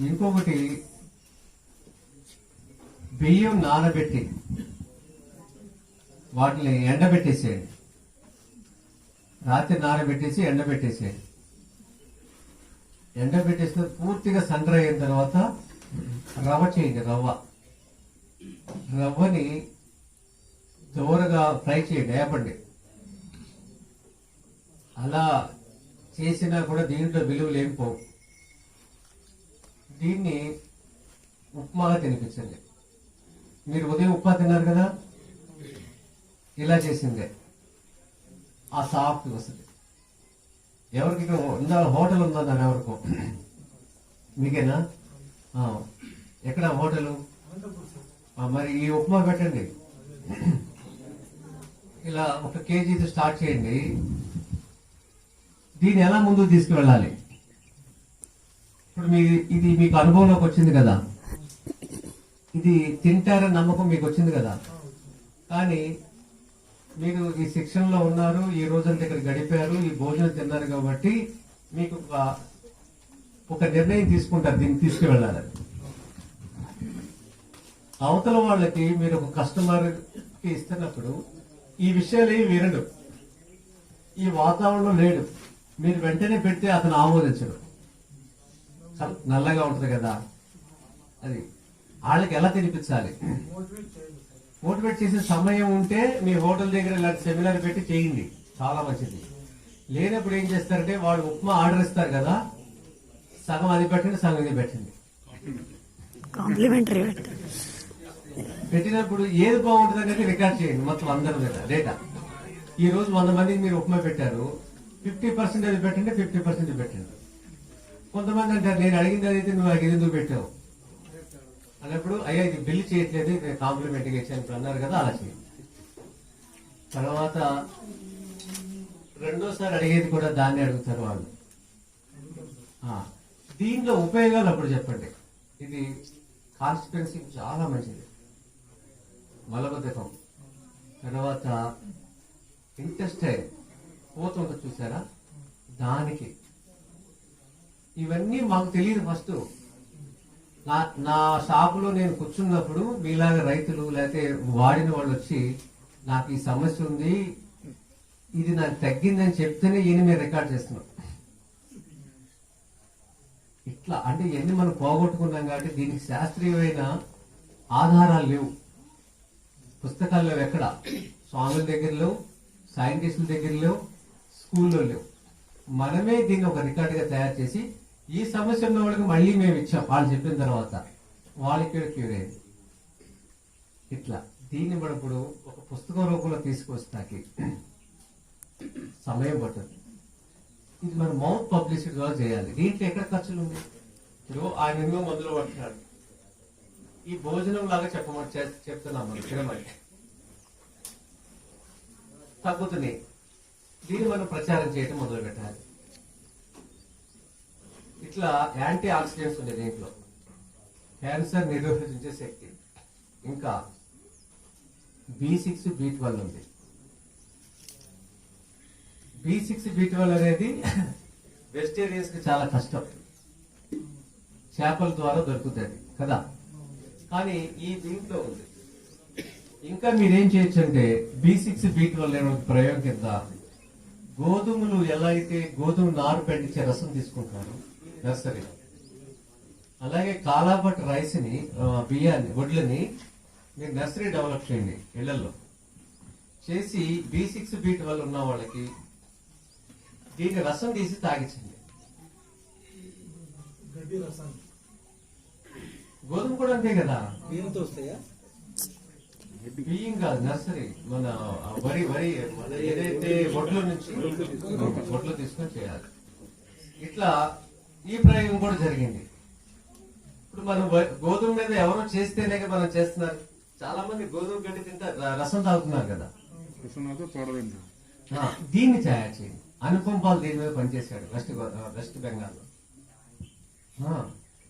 ఇంకొకటి బియ్యం నానబెట్టి వాటిని ఎండబెట్టేసేయండి. రాత్రి నానబెట్టేసి ఎండబెట్టేసేయండి. ఎండబెట్టేసిన పూర్తిగా సండ్ర అయిన తర్వాత రవ్వ చేయండి. రవ్వని దూరగా ఫ్రై చేయండి, వేపండి. అలా చేసినా కూడా దీంట్లో విలువలు ఏం పోవు. దీన్ని ఉప్మాగా తినిపించండి. మీరు ఉదయం ఉప్మా తిన్నారు కదా, ఇలా చేసిందే ఆ సాఫ్ట్ వస్తుంది. ఎవరికి ఇక్కడ ఉందా, హోటల్ ఉందా దాని ఎవరికో? మీకేనా? ఎక్కడ హోటలు? మరి ఈ ఉప్మా పెట్టండి. ఇలా 1 కేజీతో స్టార్ట్ చేయండి. దీన్ని ఎలా ముందుకు తీసుకువెళ్ళాలి? ఇప్పుడు ఇది మీకు అనుభవంలోకి వచ్చింది కదా, ఇది తింటారని నమ్మకం మీకు వచ్చింది కదా. కానీ మీరు ఈ శిక్షణలో ఉన్నారు, ఈ రోజుల దగ్గర గడిపారు, ఈ భోజనం తిన్నారు కాబట్టి మీకు ఒక నిర్ణయం తీసుకుంటారు దీన్ని తీసుకువెళ్ళాలని. అవతల వాళ్ళకి మీరు ఒక కస్టమర్కి ఇస్తున్నప్పుడు ఈ విషయాలు ఏమి వినడు, ఈ వాతావరణం లేడు. మీరు వెంటనే పెడితే అతను ఆమోదించడు. నల్లగా ఉంటుంది కదా, అది వాళ్ళకి ఎలా తినిపించాలి? మోటివేట్ చేసే సమయం ఉంటే మీ హోటల్ దగ్గర ఇలాంటి సెమినార్ పెట్టి చేయండి, చాలా మంచిది. లేనప్పుడు ఏం చేస్తారంటే వాళ్ళు ఉప్మా ఆర్డర్ ఇస్తారు కదా, సగం అది పెట్టండి, సగం ఇది పెట్టండి. కాంప్లిమెంటరీ పెట్టినప్పుడు ఏది బాగుంటుంది అనేది రికార్డ్ చేయండి మొత్తం అందరి మీద డేటా. ఈ రోజు 100 మందికి మీరు ఉప్మా పెట్టారు, 50% అది పెట్టండి, 50% పెట్టండి. కొంతమంది అంటారు నేను అడిగింది అయితే నువ్వు నాకు ఎందుకు పెట్టావు అన్నప్పుడు, అయ్యా ఇది బిల్ చేయట్లేదు, ఇది కాంప్లిమెంట్ ఇచ్చాను అన్నారు కదా, అలా చేయండి. తర్వాత రెండోసారి అడిగేది కూడా దాన్ని అడుగుతారు వాళ్ళు. దీంట్లో ఉపయోగాలు అప్పుడు చెప్పండి. ఇది కాన్స్టిట్యున్సీ చాలా మంచిది. మలబద్ధకం, తర్వాత ఇంటెస్టైన్ పోతుంది చూసారా, దానికి ఇవన్నీ మాకు తెలియదు. ఫస్ట్ నా షాపులో నేను కూర్చున్నప్పుడు మీలాగా రైతులు లేకపోతే వాడిన వాళ్ళు వచ్చి నాకు ఈ సమస్య ఉంది, ఇది నాకు తగ్గిందని చెప్తేనే ఈయన మీరు రికార్డ్ చేస్తున్నాం. ఇట్లా అంటే ఇవన్నీ మనం పోగొట్టుకున్నాం కాబట్టి దీనికి శాస్త్రీయమైన ఆధారాలు లేవు, పుస్తకాల్లో ఎక్కడ, స్వాముల దగ్గర లేవు, సైంటిస్టుల దగ్గర లేవు, స్కూల్లో లేవు. మనమే దీన్ని ఒక రికార్డుగా తయారు చేసి ఈ సమస్య ఉన్న వాళ్ళకి మళ్ళీ మేము ఇచ్చాం, వాళ్ళు చెప్పిన తర్వాత వాళ్ళకి క్యూర్ అయింది. ఇట్లా దీన్ని మనం ఇప్పుడు ఒక పుస్తకం రూపంలో తీసుకొస్తాకి సమయం పడుతుంది. ఇది మన మౌత్ పబ్లిసిటీ ద్వారా చేయాలి. దీంట్లో ఎక్కడ ఖర్చులు ఉంది? ఇప్పుడు ఆయన ఎన్నో మొదలు పడుతున్నాడు, ఈ భోజనం లాగా చెప్తున్నాం మనం తినమని, తగ్గుతుంది. దీన్ని మనం ప్రచారం చేయడం మొదలు పెట్టాలి. ఇట్లా యాంటీ ఆక్సిడెంట్స్ ఉన్నాయి దీంట్లో, క్యాన్సర్ నిరోధించే శక్తి, ఇంకా B6 B12 ఉంది. B6 B12 అనేది వెజిటేరియన్స్ కి చాలా కష్టం, చేపల ద్వారా దొరుకుతుంది కదా, కానీ ఈ దీంట్లో ఉంది. ఇంకా మీరేం చేయొచ్చు అంటే B6 B12 అనే ప్రయోగం కింద గోధుమలు ఎలా అయితే గోధుమ నారు పండించే రసం తీసుకుంటారు నర్సరీ, అలాగే కాలాబట్ రైస్ ని, బియ్యాన్ని, వడ్లని మీరు నర్సరీ డెవలప్ చేయండి ఇళ్లలో చేసి B6 B12 ఉన్న వాళ్ళకి దీని రసం తీసి తాగించండి. గోధుమ కూడా అంతే కదా, బియ్యం కాదు, నర్సరీ మన వరి మన ఏదైతే వడ్ల నుంచి వడ్లు తీసుకొని చేయాలి. ఇట్లా ఈ ప్రయోగం కూడా జరిగింది. ఇప్పుడు మనం గోధుమ మీద ఎవరో చేస్తేనే మనం చేస్తున్నారు. చాలా మంది గోధుమ గడ్డి తింటారు, రసం తాగుతున్నారు కదా. దీన్ని తయారు చేయండి. అనుపమ్ పాల్ దీని మీద పనిచేశాడు వెస్ట్ బెంగాల్లో.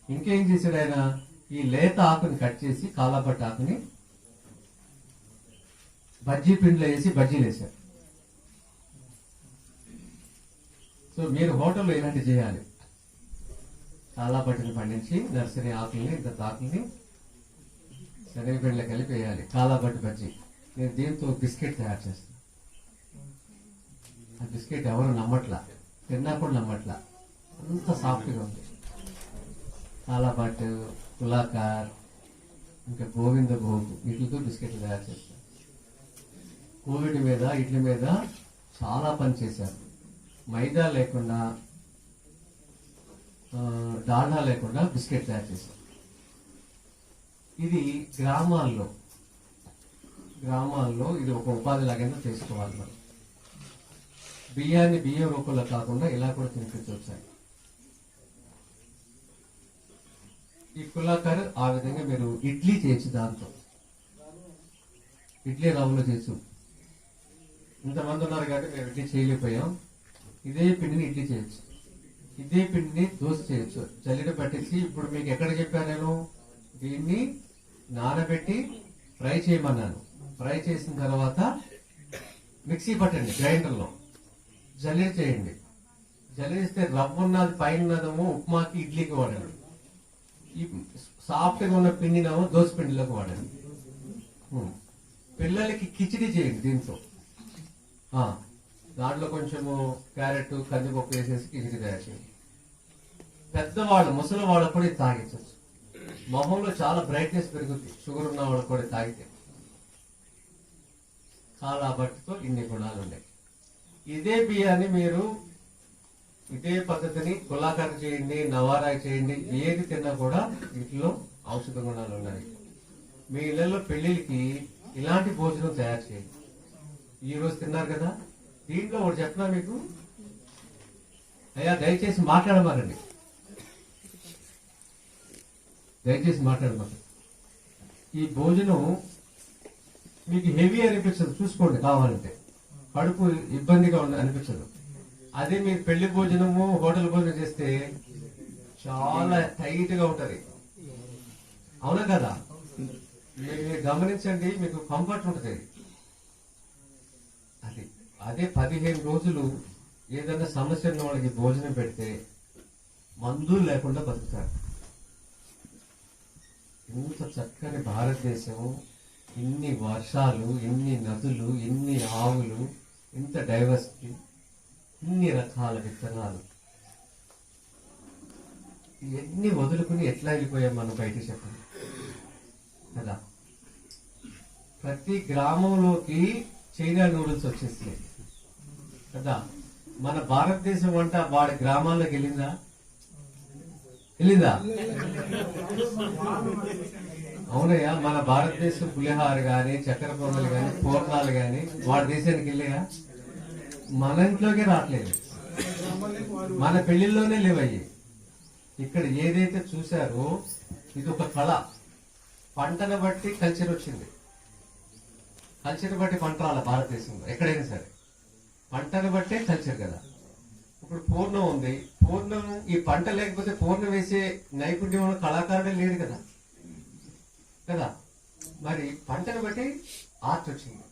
ఇంకేం చేశాడు ఆయన, ఈ లేత ఆకుని కట్ చేసి కాలాబట్ ఆకుని బజ్జీ పిండిలో వేసి బజ్జీలు వేశారు. సో మీరు హోటల్లో ఇలాంటి చేయాలి. కాలాబట్టిని పండించి నర్సరీ ఆకుల్ని, ఇంత ఆకుల్ని శనగపిండిలో కలిపి వేయాలి, కాలాబట్టు బజ్జీ. నేను దీంతో బిస్కెట్ తయారు చేస్తాను. ఆ బిస్కెట్ ఎవరు నమ్మట్లా, తిన్నా కూడా నమ్మట్లా, అంత సాఫ్ట్గా ఉంది. కాలాబట్టు, కులాకార్, ఇంకా గోవింద భోగ్, వీటితో బిస్కెట్లు తయారు చేస్తాను. కోవిడ్ మీద ఇట్ల మీద చాలా పని చేశారు. మైదా లేకుండా, డాల్డా లేకుండా బిస్కెట్ తయారు చేశారు. ఇది గ్రామాల్లో ఇది ఒక ఉపాధి లాగా చేసుకోవాలి. మనం బియ్యాన్ని బియ్యం రూపంలో కాకుండా ఇలా కూడా తినిపించవచ్చు. ఈ కులాకర్ ఆ విధంగా మీరు ఇడ్లీ చేయొచ్చు. దాంతో ఇడ్లీ రవ్వలో చేయొచ్చు. ఇంతమంది ఉన్నారు కాబట్టి మేము ఇడ్లీ చేయలేకపోయాం. ఇదే పిండిని ఇడ్లీ చేయొచ్చు, ఇదే పిండిని దోశ చేయొచ్చు. జల్లెడ పట్టించి, ఇప్పుడు మీకు ఎక్కడ చెప్పాను నేను, దీన్ని నానబెట్టి ఫ్రై చేయమన్నాను. ఫ్రై చేసిన తర్వాత మిక్సీ పట్టండి, గ్రైండర్లో జల్లెడ చేయండి. జల్లెడిస్తే రవ్వ ఉన్నది పైన ఉన్నదేమో ఉప్మాకి, ఇడ్లీకి వాడండి. ఈ సాఫ్ట్గా ఉన్న పిండినేమో దోశ పిండిలోకి వాడండి. పిల్లలకి కిచిడి చేయండి దీంతో. దాంట్లో కొంచెము క్యారెట్, కందిపప్పు వేసేసి కిచిడి తయారు చేయండి. పెద్దవాళ్ళు, ముసలి వాళ్ళకు కూడా ఇది తాగించవచ్చు. మొహంలో చాలా బ్రైట్నెస్ పెరుగుతుంది షుగర్ ఉన్న వాళ్ళకు కూడా తాగితే. కాలాబట్టుతో ఇన్ని గుణాలు ఉన్నాయి. ఇదే బియ్యాన్ని మీరు ఇదే పద్ధతిని కులాకర చేయండి, నవారాయి చేయండి, ఏది తిన్నా కూడా వీటిలో ఔషధ గుణాలు ఉన్నాయి. మీ ఇళ్లలో పెళ్లికి ఇలాంటి భోజనం తయారు చేయండి. ఈ రోజు తిన్నారు కదా, దీంట్లో ఒకటి చెప్పినా మీకు, అయ్యా దయచేసి మాట్లాడమారండి, దయచేసి మాట్లాడమారు. ఈ భోజనం మీకు హెవీ అనిపించదు, చూసుకోండి కావాలంటే, కడుపు ఇబ్బందిగా అనిపించదు. అదే మీరు పెళ్లి భోజనము, హోటల్ భోజనం చేస్తే చాలా టైట్ గా ఉంటది. అవునా కదా? మీరు గమనించండి, మీకు కంఫర్ట్ ఉంటుంది. అదే 15 రోజులు ఏదైనా సమస్య ఉన్న వాళ్ళకి భోజనం పెడితే మందులు లేకుండా బతుకుతారు. ఇంత చక్కని భారతదేశం, ఇన్ని వర్షాలు, ఇన్ని నదులు, ఇన్ని ఆవులు, ఇంత డైవర్సిటీ, ఇన్ని రకాల విత్తనాలు, ఇవన్నీ వదులుకుని ఎట్లా వెళ్ళిపోయాం మనం బయటికి చెప్పండి కదా. ప్రతి గ్రామంలోకి చైనా నూడిల్స్ వచ్చేసినాయి కదా. మన భారతదేశం వంట వాడి గ్రామాల్లోకి వెళ్ళిందా? అవునయ్యా, మన భారతదేశం పులిహార గాని, చక్కెర పొంగలు గాని, పూర్ణాలు గాని వాడి దేశానికి వెళ్ళాయా? మన ఇంట్లోకే రావట్లేదు, మన పెళ్లిల్లోనే లేవయ్యి. ఇక్కడ ఏదైతే చూశారో ఇది ఒక కళ. పంటను బట్టి కల్చర్ వచ్చింది, కల్చర్ బట్టి పంట రాల భారతదేశంలో ఎక్కడైనా సరే. పంటను బట్టే కల్చర్ కదా. ఇప్పుడు పూర్ణం ఉంది, పూర్ణం ఈ పంట లేకపోతే పూర్ణం వేసే నైపుణ్యం ఉన్న కళాకారుడే లేడు కదా కదా. మరి పంటను బట్టి ఆర్ట్ వచ్చింది.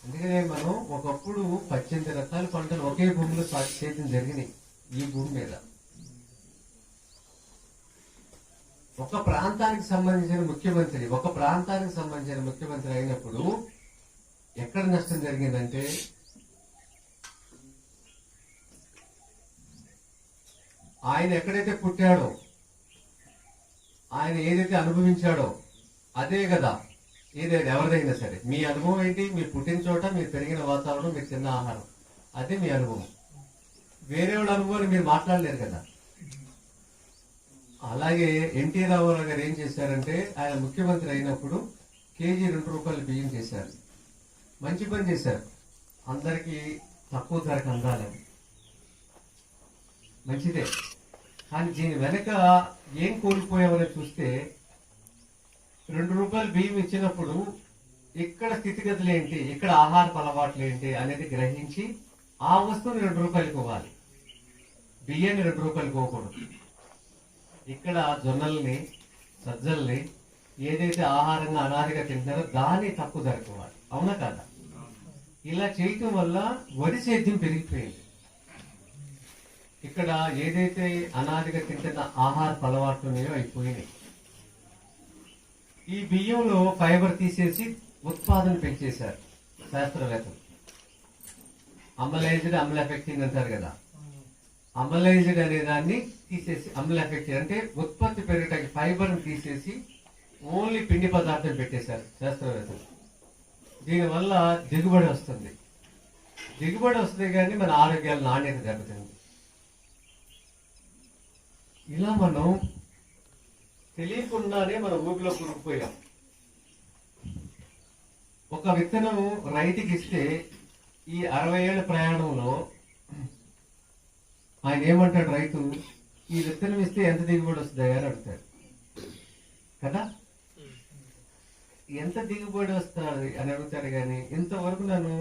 అందుకనే మనం ఒకప్పుడు 18 రకాల పంటలు ఒకే భూమిలో చేయడం జరిగినాయి. ఈ భూమి మీద ఒక ప్రాంతానికి సంబంధించిన ముఖ్యమంత్రి అయినప్పుడు ఎక్కడ నష్టం జరిగిందంటే, ఆయన ఎక్కడైతే పుట్టాడో, ఆయన ఏదైతే అనుభవించాడో అదే కదా ఏదైతే ఎవరిదైనా సరే. మీ అనుభవం ఏంటి? మీరు పుట్టిన చోట, మీరు పెరిగిన వాతావరణం, మీరు తిన్న ఆహారం, అదే మీ అనుభవం. వేరే వాళ్ళ అనుభవాన్ని మీరు మాట్లాడలేరు కదా. అలాగే ఎన్టీ రామారావు గారు ఏం చేశారంటే, ఆయన ముఖ్యమంత్రి అయినప్పుడు కేజీ 2 రూపాయలు బియ్యం చేశారు. మంచి పని చేశారు, అందరికీ తక్కువ ధరకు అందాలని. మంచిదే. కానీ దీని వెనక ఏం కోల్పోయామని చూస్తే, 2 రూపాయలు బియ్యం ఇచ్చినప్పుడు ఇక్కడ స్థితిగతులు ఏంటి, ఇక్కడ ఆహారపు అలవాట్లు ఏంటి అనేది గ్రహించి ఆ వస్తువుని 2 రూపాయలకు ఇవ్వాలి, బియ్యాన్ని 2 రూపాయలకు ఇవ్వకూడదు. ఇక్కడ జొన్నల్ని, సజ్జల్ని ఏదైతే ఆహారంగా అనాదిగా తింటారో దాన్ని తక్కువ ధరకు ఇవ్వాలి. అవునా కాదా? ఇలా చేయటం వల్ల వరి సేద్యం పెరిగిపోయింది. ఇక్కడ ఏదైతే అనాదిగా తింటున్న ఆహార అలవాట్లు ఉన్నాయో అయిపోయినాయి. ఈ బియ్యంలో ఫైబర్ తీసేసి ఉత్పాదన పెంచేశారు శాస్త్రవేత్తలు. అమలైజ్డ్ అమల్ ఎఫెక్టింగ్ అంటారు కదా, అమలైజ్డ్ అనే దాన్ని తీసేసి అమల్ ఎఫెక్టింగ్ అంటే ఉత్పత్తి పెరగటానికి ఫైబర్ తీసేసి ఓన్లీ పిండి పదార్థం పెట్టేశారు శాస్త్రవేత్తలు. దీనివల్ల దిగుబడి వస్తుంది. దిగుబడి వస్తుంది కానీ మన ఆరోగ్యాల నాణ్యత దెబ్బతింది. ఇలా మనం తెలియకుండానే మన ఊపిలో కూరుకుపోయాం. ఒక విత్తనం రైతుకి ఇస్తే ఈ 60 ఏళ్ల ప్రయాణంలో ఆయన ఏమంటాడు, రైతు ఈ విత్తనం ఇస్తే ఎంత దిగుబడి వస్తుంది అని అడుగుతాడు కదా, ఎంత దిగుబడి వస్తుంది అని అడుగుతాడు. కానీ ఇంతవరకు నన్ను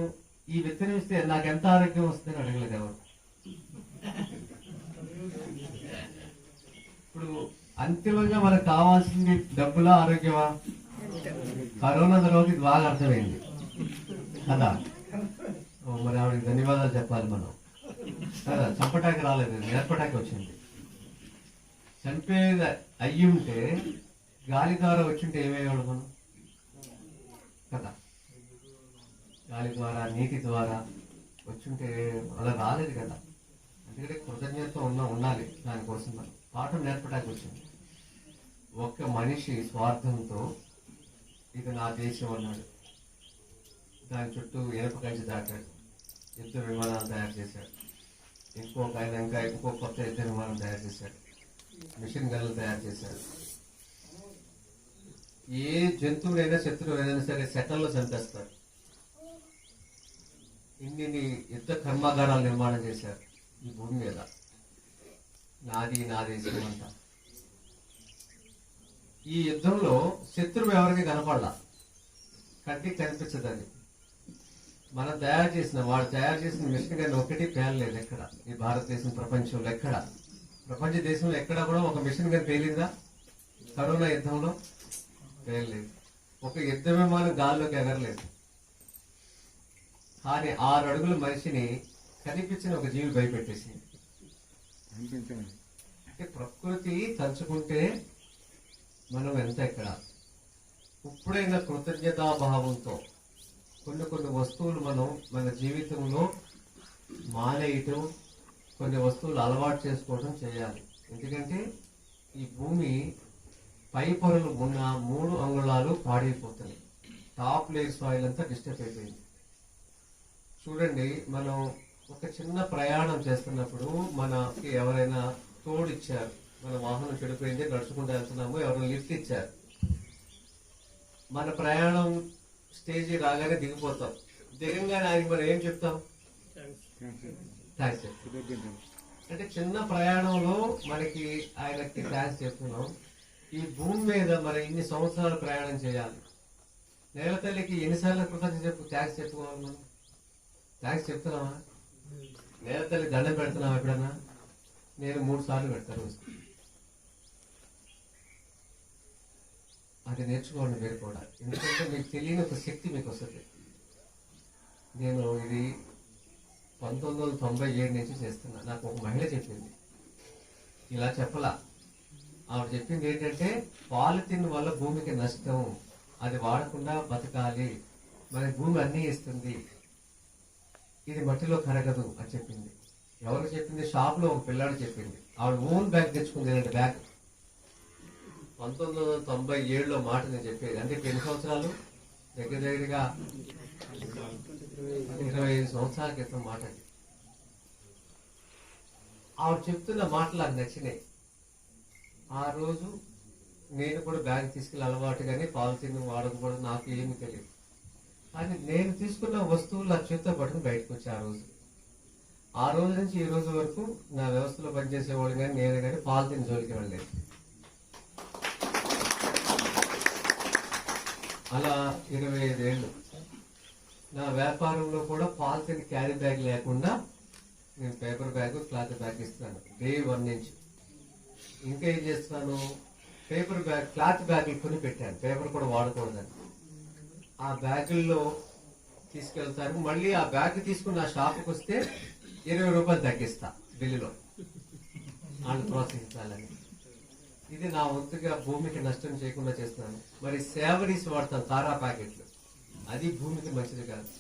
ఈ విత్తనం ఇస్తే నాకు ఎంత ఆరోగ్యం వస్తుందని అడగలేదు ఎవరు. ఇప్పుడు అంతిమంగా మనకు కావాల్సింది డబ్బులా ఆరోగ్యమా? కరోనా తర్వాత ఇది బాగా అర్థమైంది కదా. మరి ఆవిడకి ధన్యవాదాలు చెప్పాలి మనం కదా. చంపటానికి రాలేదు, నేర్పటానికి వచ్చింది. చంపేది అయ్యి ఉంటే గాలి ద్వారా వచ్చింటే ఏమయ్యేవాడు మనం కదా. గాలి ద్వారా నీటి ద్వారా వచ్చుంటే అలా రాలేదు కదా. అందుకంటే కృతజ్ఞత ఉండాలి దానికోసం. మనం పాఠం నేర్పడానికి వచ్చింది. ఒక్క మనిషి స్వార్థంతో ఇది నా దేశం అన్నాడు, దాని చుట్టూ ఎరుపు కంచి దాటాడు, యుద్ధ విమానాలు తయారు చేశాడు. ఇంకొక ఆయన ఇంకో కొత్త యుద్ధ విమానం తయారు చేశాడు, మిషన్ గన్లు తయారు చేశాడు. ఏ జంతువునైనా శత్రువు ఏదైనా సరే సెకండ్లో చంపేస్తారు. ఇన్ని యుద్ధ కర్మాగారాలు నిర్మాణం చేశారు ఈ భూమి మీద. నాది నా దేశం అంట. ఈ యుద్ధంలో శత్రువు ఎవరికి కనపడలా, కంటికి కనిపించదని. మనం తయారు చేసిన వాడు తయారు చేసిన మిషన్ గన్ ఒకటి పేలలేదు ఎక్కడ. ఈ భారతదేశం ప్రపంచంలో ఎక్కడ, ప్రపంచ దేశంలో ఎక్కడ కూడా ఒక మిషన్ గన్ పేలిందా? కరోనా యుద్ధంలో పేలలేదు. ఒక యుద్ధ విమానం గాల్లోకి ఎగరలేదు. కానీ 6 అడుగుల మనిషిని కనిపించిన ఒక జీవి భయపెట్టేసింది. అంటే ప్రకృతి తలుచుకుంటే మనం ఎంత ఎక్కడ. ఇప్పుడైనా కృతజ్ఞతాభావంతో కొన్ని వస్తువులు మనం మన జీవితంలో మానేయటం, కొన్ని వస్తువులు అలవాటు చేసుకోవడం చేయాలి. ఎందుకంటే ఈ భూమి పై పొరలు ఉన్న 3 అంగుళాలు పాడైపోతున్నాయి. టాప్ లేయర్ సాయిల్ అంతా డిస్టర్బ్ అయిపోయింది. చూడండి, మనం ఒక చిన్న ప్రయాణం చేస్తున్నప్పుడు మనకి ఎవరైనా తోడిచ్చారు, మన వాహనం చెడిపోయింది, నడుచుకుంటూ వెళ్తున్నాము, ఎవరైనా లిఫ్ట్ ఇచ్చారు. మన ప్రయాణం స్టేజీ రాగానే దిగిపోతాం. దిగంగానే ఆయనకి మనం ఏం చెప్తాం? థ్యాంక్స్ చెప్తాం. అంటే చిన్న ప్రయాణంలో మనకి ఆయనకి థ్యాంక్స్ చెప్తున్నాం. ఈ భూమి మీద మనం ఇన్ని సంవత్సరాలు ప్రయాణం చేయాలి. నేల తల్లికి ఎన్నిసార్లు కృతజ్ఞత థ్యాంక్స్ చెప్పుకోవాలి మనం? థ్యాంక్స్ చెప్తున్నావా? నేల తల్లి దండం పెడుతున్నావా ఎప్పుడన్నా? నేను 3 సార్లు పెడతాను. అది నేర్చుకోండి మీరు కూడా. ఎందుకంటే మీకు తెలియని ఒక శక్తి మీకు వస్తుంది. నేను ఇది 1997 నుంచి చేస్తున్నా. నాకు ఒక మహిళ చెప్పింది, ఇలా చెప్పలా. ఆవిడ చెప్పింది ఏంటంటే, పాలిథిన్ వల్ల భూమికి నష్టం, అది వాడకుండా బతకాలి, మన భూమి అన్నీ ఇస్తుంది, ఇది మట్టిలో కరగదు అని చెప్పింది. ఎవరు చెప్పింది? షాప్ లో ఒక పిల్లాడు చెప్పింది. ఆవిడ ఓన్ బ్యాగ్ తెచ్చుకుంది. బ్యాగ్ 1997లో మాట నేను చెప్పేది. అంటే ఎన్ని సంవత్సరాలు? దగ్గరగా 25 సంవత్సరాల క్రితం మాట. ఆవిడ చెప్తున్న మాటలు నాకు నచ్చినాయి. ఆ రోజు నేను కూడా బ్యాగ్ తీసుకెళ్ళి అలవాటుగానే పాలిథిన్ వాడకపోవడం నాకు ఏమీ తెలియదు. కానీ నేను తీసుకున్న వస్తువులు నా చేతితో పట్టుకుని బయటకు వచ్చి ఆ రోజు నుంచి ఈ రోజు వరకు నా వ్యవస్థలో పనిచేసేవాడు కానీ నేను కానీ పాలిథిన్ జోలికి వెళ్ళలేదు. అలా 25 ఏళ్ళు నా వ్యాపారంలో కూడా పాలిథిన్ క్యారీ బ్యాగ్ లేకుండా నేను పేపర్ బ్యాగ్, క్లాత్ బ్యాగ్ ఇస్తాను డే 1 నుంచి. ఇంకా ఏం చేస్తున్నాను, పేపర్ బ్యాగ్, క్లాత్ బ్యాగులు కొని పెట్టాను, పేపర్ కూడా వాడకూడదని. ఆ బ్యాగుల్లో తీసుకెళ్తారు. మళ్ళీ ఆ బ్యాగ్ తీసుకుని నా షాప్కి వస్తే 20 రూపాయలు తగ్గిస్తా బిల్లులో, వాళ్ళు ప్రోత్సహించాలని. ఇది నా వంతుగా భూమికి నష్టం చేయకుండా చేస్తున్నాను. మరి సేవరీస్ వాడతాను, తారా ప్యాకెట్లు, అది భూమికి మంచిది కాదు.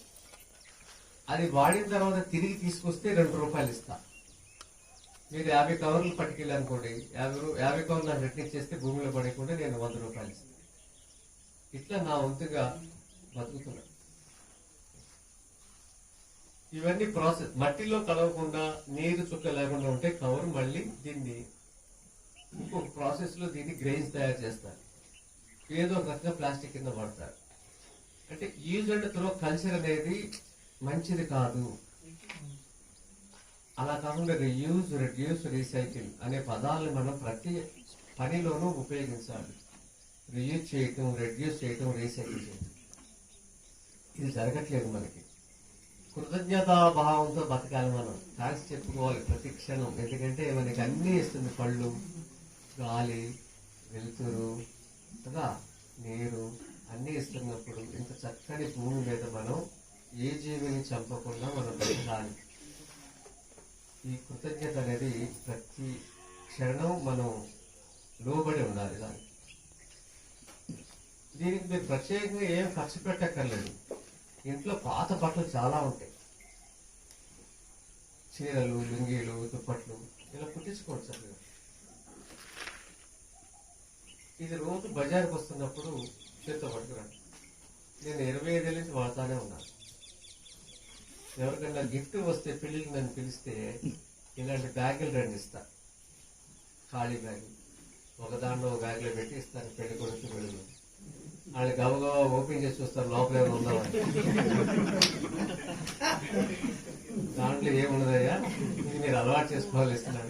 అది వాడిన తర్వాత తిరిగి తీసుకొస్తే 2 రూపాయలు ఇస్తా. మీరు 50 కవర్లు పట్టుకెళ్ళి అనుకోండి, 50 కవర్లు నాకు రిటర్న్ ఇచ్చేస్తే భూమిలో పడకుండా నేను 100 రూపాయలు ఇస్తాను. ఇట్లా నా వంతుగా బతుకుతున్నా. ఇవన్నీ ప్రాసెస్. మట్టిలో కలవకుండా, నీరు చుక్క లేకుండా ఉంటే కవర్ మళ్ళీ దీన్ని ఇంకొక ప్రాసెస్ లో దీన్ని గ్రెయిన్స్ తయారు చేస్తారు. ఏదో ఒక రకంగా ప్లాస్టిక్ కింద వాడతారు. అంటే యూజ్ అండ్ త్రో కల్చర్ అనేది మంచిది కాదు. అలా కాకుండా రీయూజ్, రెడ్యూస్, రీసైకిల్ అనే పదాలను మనం ప్రతి పనిలోనూ ఉపయోగించాలి. రీయూజ్ చేయటం, రెడ్యూస్ చేయటం, రీసైకిల్ చేయటం, ఇది జరగట్లేదు మనకి. కృతజ్ఞతా భావంతో బతకాలి మనం. థ్యాంక్స్ చెప్పుకోవాలి ప్రతి క్షణం. ఎందుకంటే మనకి అన్నీ ఇస్తుంది, పళ్ళు, గాలి, వెలుతురు కదా, నీరు అన్నీ ఇస్తున్నప్పుడు ఇంత చక్కని భూమి మీద మనం ఏ జీవిని చంపకుండా మనం బతకాలి. ఈ కృతజ్ఞత అనేది ప్రతి క్షణం మనం లోబడి ఉండాలి దానికి. దీనికి మీరు ప్రత్యేకంగా ఏం ఖర్చు పెట్టక్కర్లేదు. ఇంట్లో పాత బట్టలు చాలా ఉంటాయి, చీరలు, లుంగీలు, దుప్పట్లు, ఇలా కుట్టించుకోవచ్చు చక్కగా. ఇది రోజు బజార్కి వస్తున్నప్పుడు చేతితో పట్టుకురండి. నేను 25 ఏళ్ళ నుంచి వాడుతానే ఉన్నాను. ఎవరికైనా గిఫ్ట్ వస్తే, పెళ్ళికి నన్ను పిలిస్తే ఇలాంటి బ్యాగులు 2 ఇస్తా, ఖాళీ బ్యాగులు. ఒక దాంట్లో ఒక బ్యాగ్లో పెట్టి ఇస్తాను పెళ్లి కొడుకు పెళ్ళి. వాళ్ళు గబగబా ఓపెన్ చేసి చూస్తారు లోపల ఏమైనా ఉందామని. దాంట్లో ఏమున్నదయ్యా, ఇది మీరు అలవాటు చేసుకోవాలి ఇస్తున్నాను.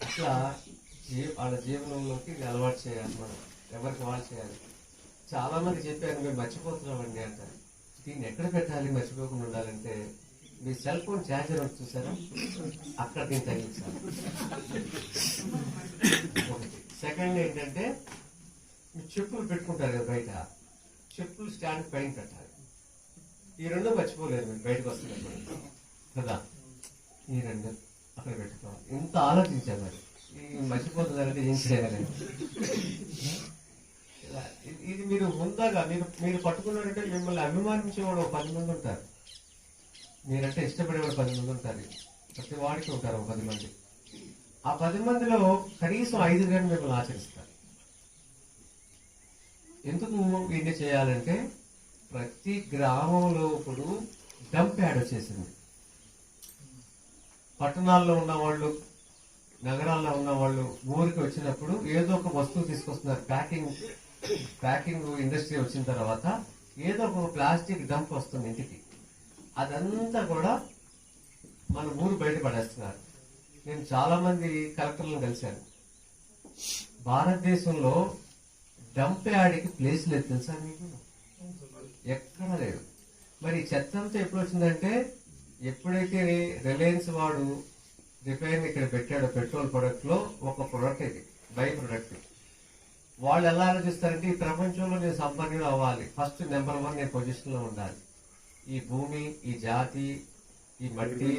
ఇట్లా వాళ్ళ జీవనంలోకి ఇది అలవాటు చేయాలి మనం, ఎవరికి వాళ్ళు చేయాలి. చాలా మంది చెప్పారు మేము మర్చిపోతున్నామండి అంటారు. దీన్ని ఎక్కడ పెట్టాలి మర్చిపోకుండా ఉండాలంటే, మీ సెల్ ఫోన్ ఛార్జర్ వచ్చి చూసారా, అక్కడ దీన్ని తగ్గించాలి. ఒకటి. సెకండ్ ఏంటంటే, మీ చెప్పులు పెట్టుకుంటారు కదా బయట, చెప్పులు స్టాండ్ పైన పెట్టాలి. ఈ 2 మర్చిపోలేదు మీరు బయటకు వస్తున్నప్పుడు కదా, ఈ 2 అక్కడ పెట్టుకోవాలి. ఇంత ఆలోచించాలి. మరి ఈ మర్చిపోతుందంటే ఏం చేయాలి? ఇది మీరు ముందుగా మీరు పట్టుకున్నారంటే మిమ్మల్ని అభిమానించేవాడు 10 మంది ఉంటారు. మీరంటే ఇష్టపడేవాడు 10 మంది ఉంటారు. ప్రతి వాడికి ఉంటారు 10 మంది. ఆ 10 మందిలో కనీసం 5 గంటలు మిమ్మల్ని ఆచరిస్తారు. ఎందుకు ఇది చేయాలంటే, ప్రతి గ్రామంలో ఇప్పుడు డంప్ యాడ్ వచ్చేసింది. పట్టణాల్లో ఉన్నవాళ్ళు, నగరాల్లో ఉన్నవాళ్ళు ఊరికి వచ్చినప్పుడు ఏదో ఒక వస్తువు తీసుకొస్తున్నారు. ప్యాకింగ్ ఇండస్ట్రీ వచ్చిన తర్వాత ఏదో ఒక ప్లాస్టిక్ డంప్ వస్తుంది ఇంటికి. అదంతా కూడా మన ఊరు బయట పడేస్తున్నారు. నేను చాలా మంది కలెక్టర్లను కలిశాను. భారతదేశంలో డంప్ యార్డ్కి ప్లేస్ లేదు తెలుసా మీకు? ఎక్కడ లేదు. మరి చెత్త అంతా ఎప్పుడు వచ్చిందంటే, ఎప్పుడైతే రిలయన్స్ వాడు రిఫైన్ ఇక్కడ పెట్టాడో పెట్రోల్ ప్రొడక్ట్ లో ఒక ప్రొడక్ట్, ఇది బై ప్రొడక్ట్. వాళ్ళు ఎలా ఆలోచిస్తారంటే, ఈ ప్రపంచంలో నేను సంపన్నుడు అవ్వాలి, ఫస్ట్ నెంబర్ 1 నేను పొజిషన్ లో ఉండాలి. ఈ భూమి, ఈ జాతి, ఈ మట్టి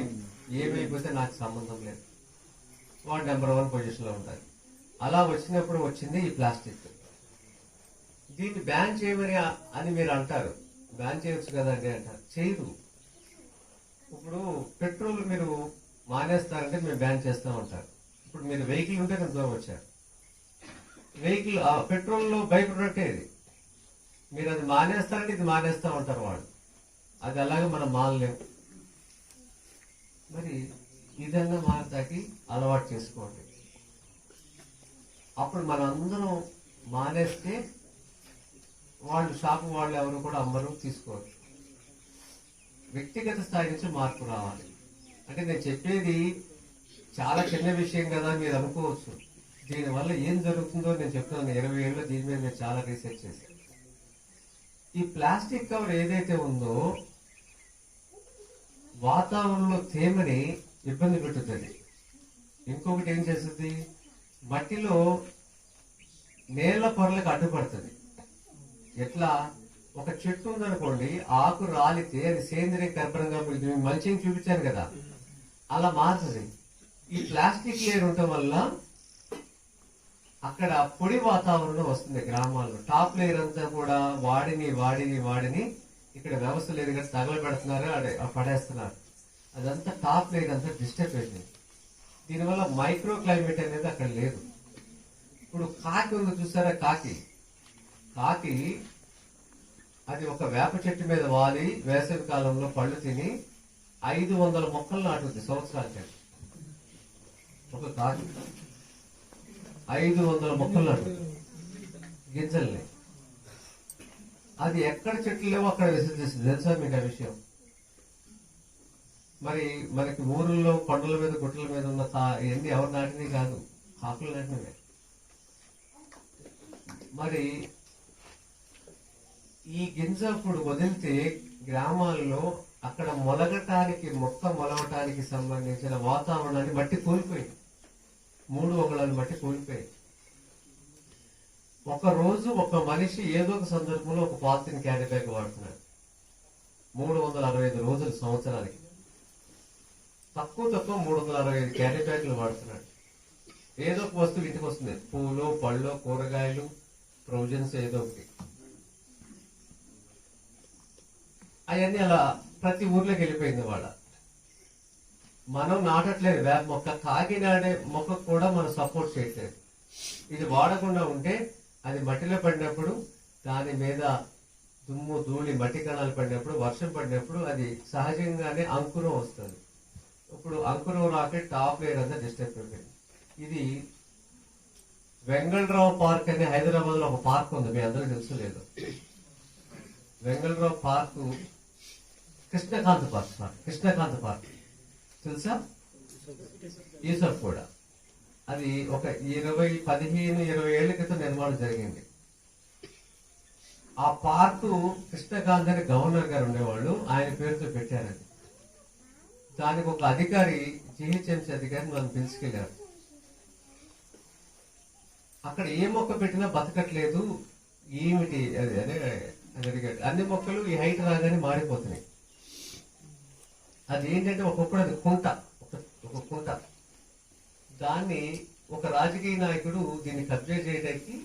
ఏమైపోతే నాకు సంబంధం లేదు, వాడు నెంబర్ 1 పొజిషన్ లో ఉండాలి. అలా వచ్చినప్పుడు వచ్చింది ఈ ప్లాస్టిక్. దీన్ని బ్యాన్ చేయమని అని మీరు అంటారు. బ్యాన్ చేయవచ్చు కదండి అంటారు. చేయదు. ఇప్పుడు పెట్రోల్ మీరు మానేస్తారంటే మేము బ్యాన్ చేస్తూ ఉంటారు. ఇప్పుడు మీరు వెహికల్ ఉంటే కొంత దూరం వచ్చారు. వెహికల్ పెట్రోల్లో బై ప్రొడక్టే ఇది. మీరు అది మానేస్తారంటే ఇది మానేస్తూ ఉంటారు వాళ్ళు. అది అలాగే మనం మానలేము. మరి ఇదన్నా మానతాకి అలవాటు చేసుకోండి. అప్పుడు మనందరం మానేస్తే వాళ్ళు, షాపు వాళ్ళు ఎవరు కూడా అమ్మరు, తీసుకోవచ్చు. వ్యక్తిగత స్థాయి నుంచి మార్పు రావాలి. అంటే నేను చెప్పేది చాలా చిన్న విషయం కదా మీరు అనుకోవచ్చు. దీనివల్ల ఏం జరుగుతుందో నేను చెప్తున్నాను. 20 ఏళ్ళలో దీని మీద నేను చాలా రీసెర్చ్ చేశాను. ఈ ప్లాస్టిక్ కవర్ ఏదైతే ఉందో వాతావరణంలో తేమని ఇబ్బంది పెట్టుతుంది. ఇంకొకటి ఏం చేస్తుంది, మట్టిలో నేల పొరలకు అడ్డుపడుతుంది. ఎట్లా, ఒక చెట్టు ఉందనుకోండి, ఆకు రాలితే అది సేంద్రియ కర్బనంగా మల్చింగ్ చూపించాను కదా, అలా మారుతుంది. ఈ ప్లాస్టిక్ లేయర్ ఉండటం వల్ల అక్కడ పొడి వాతావరణం వస్తుంది గ్రామాల్లో. టాప్ లేయర్ అంతా కూడా వాడిని ఇక్కడ వ్యవస్థ లేదు కదా, తగలబెడుతున్నారు, పడేస్తున్నారు. అదంతా టాప్ లేయర్ అంతా డిస్టర్బ్ అయిపోయింది. దీనివల్ల మైక్రో క్లైమేట్ అనేది అక్కడ లేదు. ఇప్పుడు కాకి ఉంది చూసారా, కాకి అది ఒక వేప చెట్టు మీద వాలి వేసవి కాలంలో పళ్ళు తిని 500 మొక్కలు నాటుద్ది సంవత్సరానికి. ఒక కాకి 500 మొక్కలు నాటుద్ది గింజల్ని. అది ఎక్కడ చెట్లు లేవో అక్కడ విసర్జిస్తుంది. తెలుసా మీకు ఆ విషయం? మరి మనకి ఊరుల్లో కొండల మీద గుట్టల మీద ఉన్న ఇవన్నీ ఎవరు నాటినవి కాదు, కాకులు నాటినవే. మరి ఈ గింజ ఇప్పుడు వదిలితే గ్రామాల్లో అక్కడ మొక్క మొలవటానికి సంబంధించిన వాతావరణాన్ని మట్టి కోల్పోయింది. 3 ఒకళ్ళని మట్టి కోల్పోయింది. ఒక రోజు ఒక మనిషి ఏదో ఒక సందర్భంలో ఒక పాలిథిన్ క్యారీ బ్యాగ్ వాడుతున్నాడు. 365 రోజులు సంవత్సరానికి తక్కువ 365 క్యారీ బ్యాగులు వాడుతున్నాడు. ఏదో ఒక వస్తువు ఇంటికి వస్తుంది, పూలు, పళ్ళు, కూరగాయలు, ప్రొవిజన్స్ ఏదో ఒకటి. అవన్నీ అలా ప్రతి ఊర్లోకి వెళ్ళిపోయింది వాళ్ళ. మనం నాటట్లేదు వేప మొక్క, కాకినాడే మొక్కకు కూడా మనం సపోర్ట్ చేయట్లేదు. ఇది వాడకుండా ఉంటే అది మట్టిలో పడినప్పుడు దాని మీద దుమ్ము ధూళి మట్టి కణాలు పడినప్పుడు వర్షం పడినప్పుడు అది సహజంగానే అంకురం వస్తుంది. ఇప్పుడు అంకురం రాకెట్ టాప్ లేయర్ అంతా డిస్టర్బ్ అయిపోయింది. ఇది వెంగళరావు పార్క్ అనే హైదరాబాద్ లో ఒక పార్క్ ఉంది, మీ అందరికీ తెలుసు లేదు? వెంగళరావు పార్క్ కృష్ణకాంత్ పార్క్ తెలుసా? ఈసఫ్ కూడా. అది ఒక 15-20 ఏళ్ల క్రితం నిర్మాణం జరిగింది. ఆ పార్కు కృష్ణకాంత్ అని గవర్నర్ గారు ఉండేవాళ్ళు, ఆయన పేరుతో పెట్టారని. దానికి ఒక అధికారి, జిహెచ్ఎంసీ అధికారి నన్ను పిలుచుకెళ్లారు. అక్కడ ఏ మొక్క పెట్టినా బతకట్లేదు, ఏమిటి అది అని అడిగాడు. అన్ని మొక్కలు ఈ హైట్ రాగానే మారిపోతున్నాయి. అది ఏంటంటే ఒకప్పుడు అది ఒక కుంట. దాన్ని ఒక రాజకీయ నాయకుడు దీన్ని కబ్జా చేయడానికి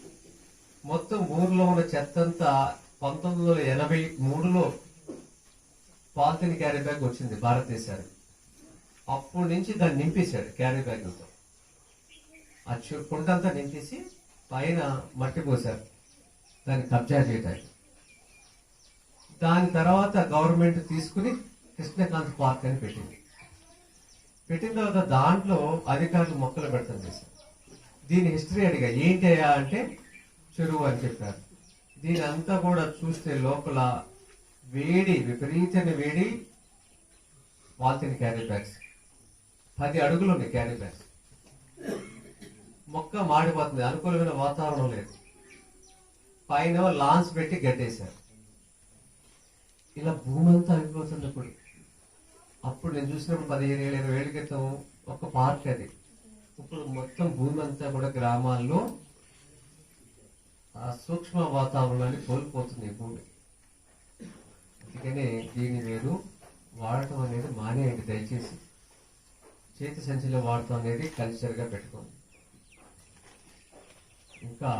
మొత్తం ఊర్లో ఉన్న చెత్తంతా 1983లో పాలిథిన్ క్యారీ బ్యాగ్ వచ్చింది భారతదేశానికి. అప్పటి నుంచి దాన్ని నింపేశాడు క్యారీ బ్యాగ్లతో. ఆ కుంటంతా నింపేసి పైన మట్టి పోశారు దాన్ని కబ్జా చేయడానికి. దాని తర్వాత గవర్నమెంట్ తీసుకుని కృష్ణకాంత్ పార్క్ అని పెట్టిన తర్వాత దాంట్లో అధికారులు మొక్కలు పెడతాం చేశారు. దీని హిస్టరీ అడిగా, ఏంటయ్యా అంటే చెరువు అని చెప్పారు. దీని అంతా కూడా చూస్తే లోపల విపరీతమైన వేడి, పాలిథిన్ క్యారీ బ్యాగ్స్ 10 అడుగులు ఉన్నాయి క్యారీ బ్యాగ్స్. మొక్క మాడిపోతుంది, అనుకూలమైన వాతావరణం లేదు. పైన లాన్స్ పెట్టి గడ్డేశారు. ఇలా భూమి అంతా అయిపోతున్నప్పుడు, అప్పుడు నేను చూసినప్పుడు 15-20 ఏళ్ల క్రితం ఒక పార్క్ అది. ఇప్పుడు మొత్తం భూమి అంతా కూడా గ్రామాల్లో ఆ సూక్ష్మ వాతావరణాన్ని కోల్పోతుంది భూమి. అందుకనే దీని మీరు వాడటం అనేది మానేయండి దయచేసి. చేతి సంచిలో వాడటం అనేది కల్చర్గా పెట్టుకోండి. ఇంకా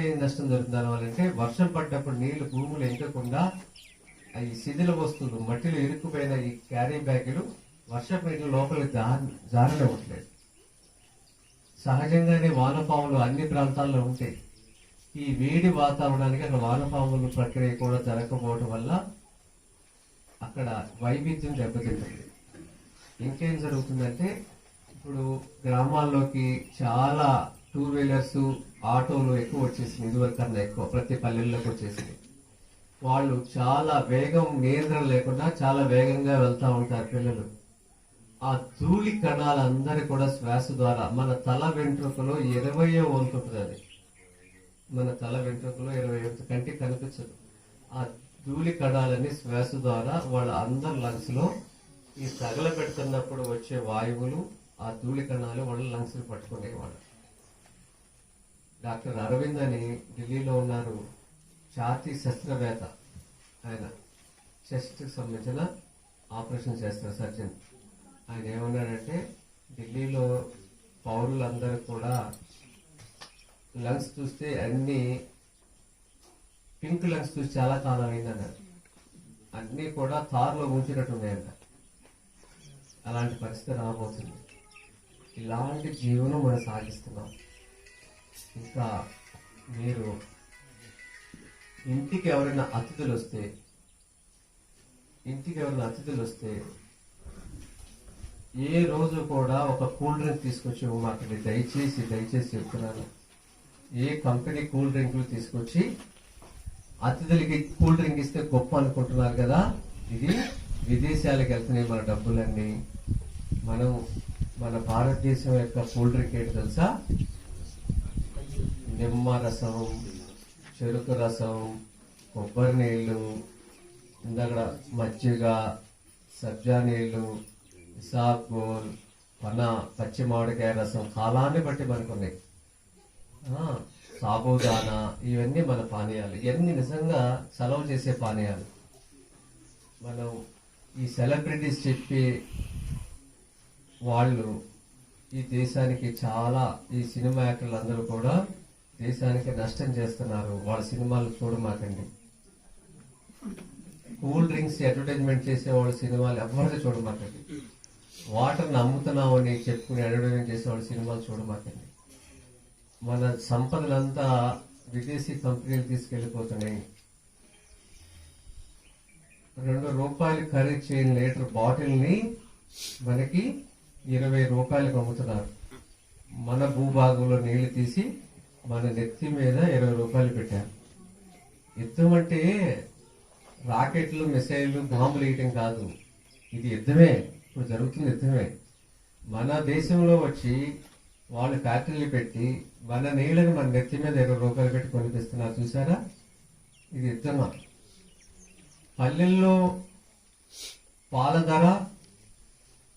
ఏం నష్టం జరుగుతుంది దానివల్లంటే, వర్షం పడ్డప్పుడు నీళ్లు భూములు ఎంకకుండా ఈ శిథిల వస్తువులు మట్టిలో ఇరుక్కుపోయిన ఈ క్యారీ బ్యాగులు వర్షపు నీళ్ళు లోపలికి జారనివ్వట్లేదు. సహజంగానే వానపాములు అన్ని ప్రాంతాల్లో ఉంటాయి. ఈ వేడి వాతావరణానికి అక్కడ వానపాముల ప్రక్రియ కూడా జరగకపోవడం వల్ల అక్కడ వైవిధ్యం దెబ్బతింటుంది. ఇంకేం జరుగుతుందంటే, ఇప్పుడు గ్రామాల్లోకి చాలా 2 వీలర్స్, ఆటోలు ఎక్కువ వచ్చేసింది. ఇదివరకు కన్నా ఎక్కువ ప్రతి పల్లెల్లోకి వచ్చేసింది. వాళ్ళు చాలా వేగం నియంత్రణ లేకుండా చాలా వేగంగా వెళ్తా ఉంటారు పిల్లలు. ఆ ధూళి కణాలందరూ కూడా శ్వాస ద్వారా మన తల వెంట్రుకలో 20వ వంతు ఉంటుంది. అది మన తల వెంట్రుకలో 20 వంతు, కంటికి కనిపించదు. ఆ ధూళి కణాలని శ్వాస ద్వారా వాళ్ళ అందరి లంగ్స్ లో ఈ తగలబెడుతున్నప్పుడు వచ్చే వాయువులు, ఆ ధూళి కణాలు వాళ్ళ లంగ్స్ పట్టుకునేవాళ్ళు. డాక్టర్ అరవింద్ అని ఢిల్లీలో ఉన్నారు, ఛాతీ శస్త్రవేత్త. ఆయన చెస్ట్ కి సంబంధించిన ఆపరేషన్ చేస్తారు సర్జన్. ఆయన ఏమన్నాడంటే, ఢిల్లీలో పౌరులందరూ కూడా లంగ్స్ చూస్తే అన్ని పింక్ లంగ్స్ చూసి చాలా కాలం అయిందన్నారు. అన్నీ కూడా తారులో ఉంచినట్టు ఉన్నాయంట. అలాంటి పరిస్థితి రాబోతుంది. ఇలాంటి జీవనం మనం సాగిస్తున్నాం. ఇంకా మీరు ఇంటికి ఎవరైనా అతిథులు వస్తే ఏ రోజు కూడా ఒక కూల్ డ్రింక్ తీసుకొచ్చి ఇవ్వమాకండి. దయచేసి చెప్తున్నాను. ఏ కంపెనీ కూల్ డ్రింక్లు తీసుకొచ్చి అతిథులకి కూల్ డ్రింక్ ఇస్తే గొప్ప అనుకుంటున్నారు కదా. ఇది విదేశాలకు వెళ్తున్నాయి మన డబ్బులన్నీ. మనం మన భారతదేశం యొక్క కూల్ డ్రింక్ ఏంటి తెలుసా? నిమ్మ రసం, చెరుకు రసం, కొబ్బరి నీళ్లు, ఇందాక మజ్జిగ, సబ్జా నీళ్లు, ఇసాగోల్, పచ్చి మామిడికాయ రసం, కాలాన్ని బట్టి మనకున్నాయి. సాబుదానా, ఇవన్నీ మన పానీయాలు. ఇవన్నీ నిజంగా సెలవు చేసే పానీయాలు. మనం ఈ సెలబ్రిటీస్ చెప్పి వాళ్ళు ఈ దేశానికి చాలా, ఈ సినిమా యాక్టర్లు అందరూ కూడా దేశానికి నష్టం చేస్తున్నారు. వాళ్ళ సినిమాలు చూడమాకండి. కూల్ డ్రింక్స్ అడ్వర్టైజ్మెంట్ చేసే వాళ్ళ సినిమాలు ఎవరికి చూడమాకండి. వాటర్ని అమ్ముతున్నామని చెప్పుకుని అడ్వర్టైజ్మెంట్ చేసే వాళ్ళ సినిమాలు చూడమాకండి. మన సంపదలంతా విదేశీ కంపెనీలు తీసుకెళ్లిపోతున్నాయి. 2 రూపాయలు ఖరీదు చేయని లీటర్ బాటిల్ని మనకి 20 రూపాయలకు అమ్ముతున్నారు. మన భూభాగంలో నీళ్లు తీసి మన నెత్తి మీద 20 రూపాయలు పెట్టారు. యుద్ధం అంటే రాకెట్లు, మిసైళ్లు, బాంబులు వేయటం కాదు. ఇది యుద్ధమే. ఇప్పుడు జరుగుతున్న యుద్ధమే. మన దేశంలో వచ్చి వాళ్ళు ఫ్యాక్టరీలు పెట్టి మన నీళ్ళని మన నెత్తి మీద 20 రూపాయలు పెట్టి కొనిపిస్తున్నారు. చూసారా? ఇది యుద్ధమా? పల్లెల్లో పాల ధర,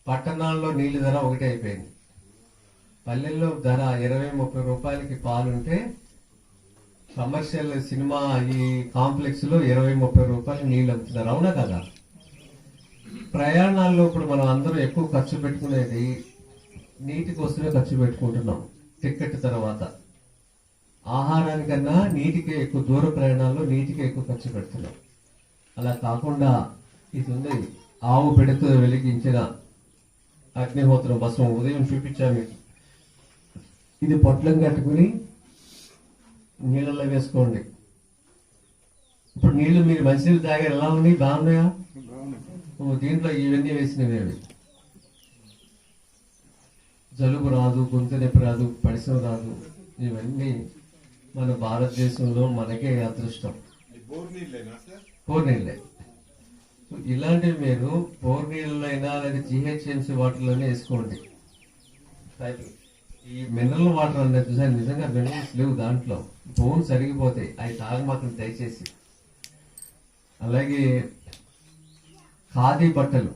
పట్టణాల్లో నీళ్ళ ధర ఒకటే అయిపోయింది. పల్లెల్లో ధర 20-30 రూపాయలకి పాలుంటే కమర్షియల్ సినిమా ఈ కాంప్లెక్స్ లో 20-30 రూపాయలు నీళ్ళు అమ్ముతున్నారు. అవునా కదా? ప్రయాణాల్లో ఇప్పుడు మనం అందరూ ఎక్కువ ఖర్చు పెట్టుకునేది నీటి కోసమే ఖర్చు పెట్టుకుంటున్నాం. టికెట్ తర్వాత ఆహారానికన్నా నీటికే ఎక్కువ, దూర ప్రయాణాల్లో నీటికే ఎక్కువ ఖర్చు పెడుతున్నాం. అలా కాకుండా ఇది ఉంది, ఆవు పెడుతూ వెలిగించిన అగ్నిహోత్రం భస్మం ఉదయం చూపించాను మీకు. ఇది పొట్లం కట్టుకుని నీళ్ళలో వేసుకోండి. ఇప్పుడు నీళ్లు మీరు మంచినీళ్ళు తాగారు, ఎలా ఉన్నాయి? బాగున్నాయా? దీంట్లో ఇవన్నీ వేసినవి. జలుబు రాదు, గొంతు నొప్పి రాదు, పడిసం రాదు. ఇవన్నీ మన భారతదేశంలో మనకే అదృష్టం. బోర్ నీళ్ళే. ఇలాంటివి మీరు బోర్ నీళ్ళైనా లేదా GHMC వాటర్లోనే వేసుకోండి. ఈ మినరల్ వాటర్ అనేది చూసాను, నిజంగా మినరల్స్ లేవు దాంట్లో. బోన్స్ అరిగిపోతాయి. అవి తాగమాత్రం దయచేసి. అలాగే ఖాదీ బట్టలు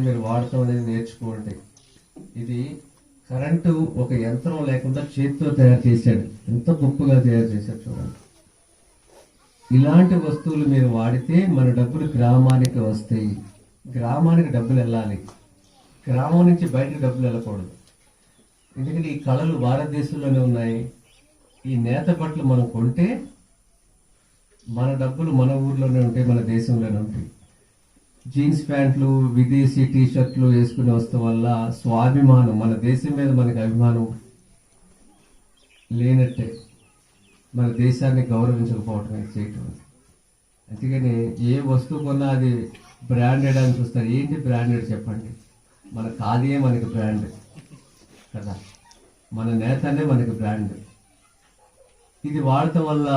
మీరు వాడటం అనేది నేర్చుకోండి. ఇది కరెంటు ఒక యంత్రం లేకుండా చేతితో తయారు చేశాడు. ఎంత గొప్పగా తయారు చేశాడు చూడండి. ఇలాంటి వస్తువులు మీరు వాడితే మన డబ్బులు గ్రామానికి వస్తాయి. గ్రామానికి డబ్బులు వెళ్ళాలి, గ్రామం నుంచి బయటకు డబ్బులు వెళ్ళకూడదు. ఎందుకంటే ఈ కళలు భారతదేశంలోనే ఉన్నాయి. ఈ నేత బట్టలు మనం కొంటే మన డబ్బులు మన ఊర్లోనే ఉంటాయి, మన దేశంలోనే ఉంటాయి. జీన్స్ ప్యాంట్లు, విదేశీ టీషర్ట్లు వేసుకుని వస్తాం వల్ల స్వాభిమానం, మన దేశం మీద మనకి అభిమానం లేనట్టే. మన దేశాన్ని గౌరవించకపోవటం చేయటం. అందుకని ఏ వస్తువు కొన్నా అది బ్రాండెడ్ అని చూస్తారు. ఏంటి బ్రాండెడ్ చెప్పండి? మన ఖాదీయే మనకి బ్రాండ్ కదా, మన నేతనే మనకి బ్రాండ్. ఇది వాడటం వల్ల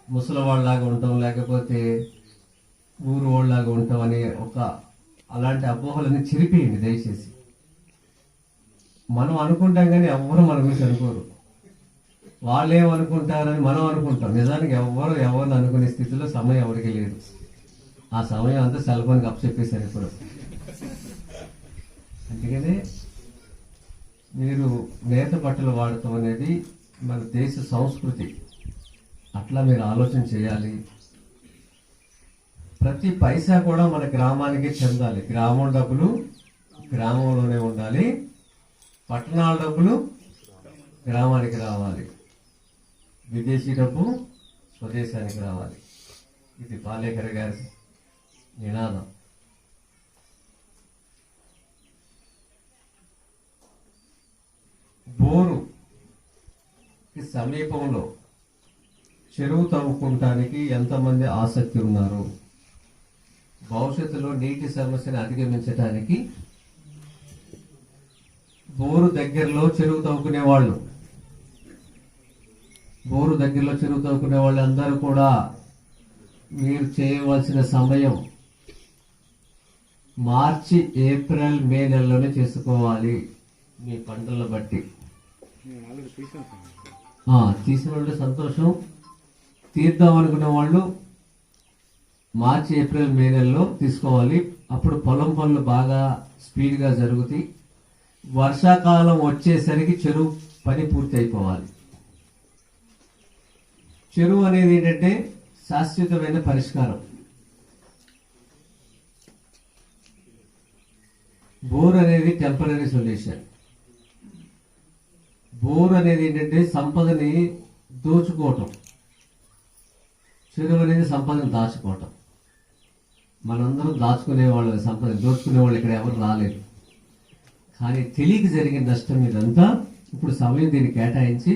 ముసలివాళ్ళలాగా ఉంటాం, లేకపోతే ఊరు వాళ్ళలాగా ఉంటాం అని అలాంటి అపోహలన్నీ చిరిపేయండి దయచేసి. మనం అనుకుంటాం కానీ ఎవ్వరు మన గురించి అనుకోరు. వాళ్ళు ఏమనుకుంటారని మనం అనుకుంటాం. నిజానికి ఎవరిని అనుకునే స్థితిలో సమయం ఎవరికి లేదు. ఆ సమయం అంతా సెల్ ఫోన్కి అప్పచెప్పేశారు ఇప్పుడు. అందుకనే మీరు నేత బట్టలు వాడటం అనేది మన దేశ సంస్కృతి. అట్లా మీరు ఆలోచన చేయాలి. ప్రతి పైసా కూడా మన గ్రామానికి చెందాలి. గ్రామం డబ్బులు గ్రామంలోనే ఉండాలి. పట్టణాల డబ్బులు గ్రామానికి రావాలి, విదేశీ డబ్బు స్వదేశానికి రావాలి. ఇది పాలేకర్ గారి నినాదం. బోరుకి సమీపంలో చెరువు తవ్వుకుంటానికి ఎంతమంది ఆసక్తి ఉన్నారు? భవిష్యత్తులో నీటి సమస్యను అధిగమించడానికి బోరు దగ్గరలో చెరువు తవ్వుకునే వాళ్ళు అందరూ కూడా మీరు చేయవలసిన సమయం మార్చి, ఏప్రిల్, మే నెలలోనే చేసుకోవాలి. మీ పంటలను బట్టి తీసిన వాళ్ళు సంతోషం. తీద్దాం అనుకునే వాళ్ళు మార్చి, ఏప్రిల్, మే నెలలో తీసుకోవాలి. అప్పుడు పొలం పనులు బాగా స్పీడ్గా జరుగుతాయి. వర్షాకాలం వచ్చేసరికి చెరువు పని పూర్తి అయిపోవాలి. చెరువు అనేది ఏంటంటే శాశ్వతమైన పరిష్కారం. బోర్ అనేది టెంపరీ సొల్యూషన్. బోర్ అనేది ఏంటంటే సంపదని దోచుకోవటం, చెరువు అనేది సంపదను దాచుకోవటం. మనందరం దాచుకునే వాళ్ళు, సంపదని దోచుకునే వాళ్ళు ఇక్కడ ఎవరు రాలేదు. కానీ తెలియక జరిగిన నష్టం ఇదంతా. ఇప్పుడు సమయం దీన్ని కేటాయించి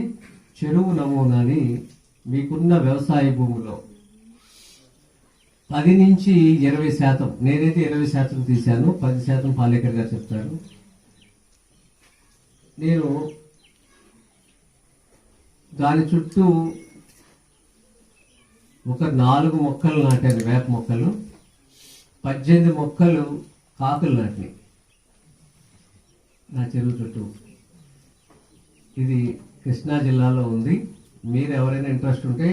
చెరువు నమూనాని మీకున్న వ్యవసాయ భూమిలో 10 నుంచి 20%, నేనైతే 20% తీశాను, 10% పాలేకర్ గారు చెప్తారు. నేను దాని చుట్టూ ఒక 4 మొక్కలు నాటాను, వేప మొక్కలు. 18 మొక్కలు కాకులు నాటినాయి నా చెరువు చుట్టూ. ఇది కృష్ణా జిల్లాలో ఉంది. మీరు ఎవరైనా ఇంట్రెస్ట్ ఉంటే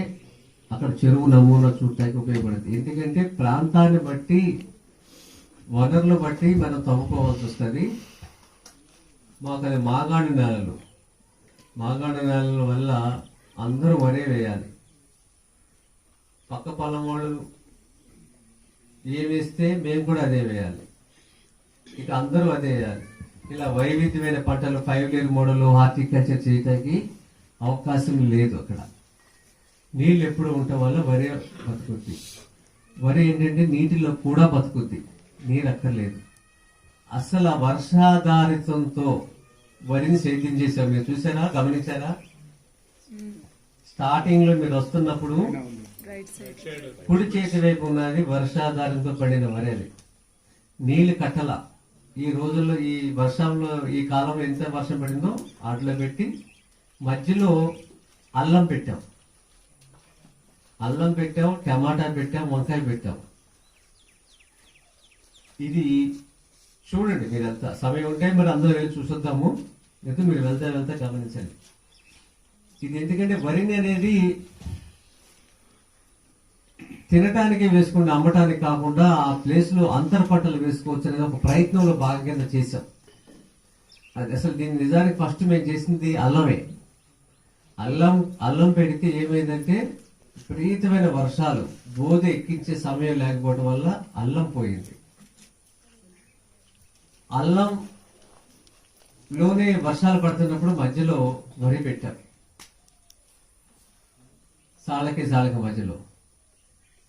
అక్కడ చెరువు నమూనా చూడటానికి ఉపయోగపడుతుంది. ఎందుకంటే ప్రాంతాన్ని బట్టి, వనరులు బట్టి మనం తవ్వుకోవాల్సి వస్తుంది. మాకు అది మాగాణి నేలలు. మాగాణి నేలల వల్ల అందరూ వరే వేయాలి. పక్క పొలం వాళ్ళు ఏ వేస్తే మేము కూడా అదే వేయాలి. ఇక అందరూ అదే వేయాలి. ఇలా వైవిధ్యమైన పంటలు, 5 ఇయర్ మోడల్ హార్టికల్చర్ చేయడానికి అవకాశం లేదు. అక్కడ నీళ్ళు ఎప్పుడు ఉండటం వల్ల వరి బతుకుద్ది. వరి ఏంటంటే నీటిలో కూడా బతుకుద్ది, నీరు అక్కర్లేదు. అసలు ఆ వర్షాధారితంతో వరిని సేద్యం చేశారు. మీరు చూసారా, గమనించారా? స్టార్టింగ్ లో మీరు వస్తున్నప్పుడు కుడి చేతి వైపు ఉన్నది వర్షాధారంతో పడిన వరి. అది నీళ్లు కట్టల. ఈ రోజుల్లో, ఈ వర్షంలో, ఈ కాలంలో ఎంత వర్షం పడిందో వాటిలో పెట్టి మధ్యలో అల్లం పెట్టాం, టమాటా పెట్టాం, వంకాయ పెట్టాం. ఇది చూడండి, మీరంతా సమయం ఉంటే మరి అందరూ వెళ్ళి చూసొద్దాము. లేదా మీరు వెళ్తా గమనించండి. ఇది ఎందుకంటే వరిని అనేది తినటానికి వేసుకుని అమ్మటానికి కాకుండా ఆ ప్లేస్ లో అంతర పంటలు వేసుకోవచ్చు అనేది ఒక ప్రయత్నంలో భాగంగా చేశాం. అది అసలు దీన్ని నిజానికి ఫస్ట్ మేము చేసింది అల్లమే. అల్లం పెడితే ఏమైందంటే విపరీతమైన వర్షాలు, బోధ ఎక్కించే సమయం లేకపోవడం వల్ల అల్లం పోయింది. అల్లంలోనే వర్షాలు పడుతున్నప్పుడు మధ్యలో వరి పెట్టాం, సాలకి మధ్యలో.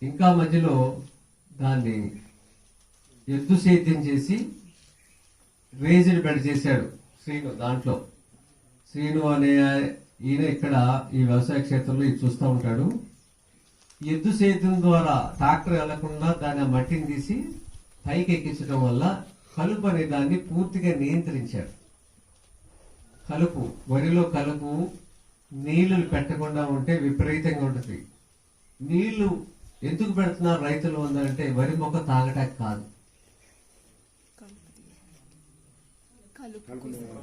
ఇంకా మధ్యలో దాన్ని ఎద్దు సేద్యం చేసి రేజ్డ్ బెడ్ చేశాడు శ్రీను. దాంట్లో శ్రీను అనే ఈయన ఇక్కడ ఈ వ్యవసాయ క్షేత్రంలో ఇది చూస్తూ ఉంటాడు. ఎద్దు సేద్యం ద్వారా ట్రాక్టర్ వెళ్లకుండా దాని మట్టిని తీసి పైకి ఎక్కించడం వల్ల కలుపు అనే దాన్ని పూర్తిగా నియంత్రించాడు. వరిలో కలుపు నీళ్లు పెట్టకుండా ఉంటే విపరీతంగా ఉంటుంది. నీళ్లు ఎందుకు పెడుతున్నారు రైతులు ఉందంటే వరి మొక్క తాగటానికి కాదు,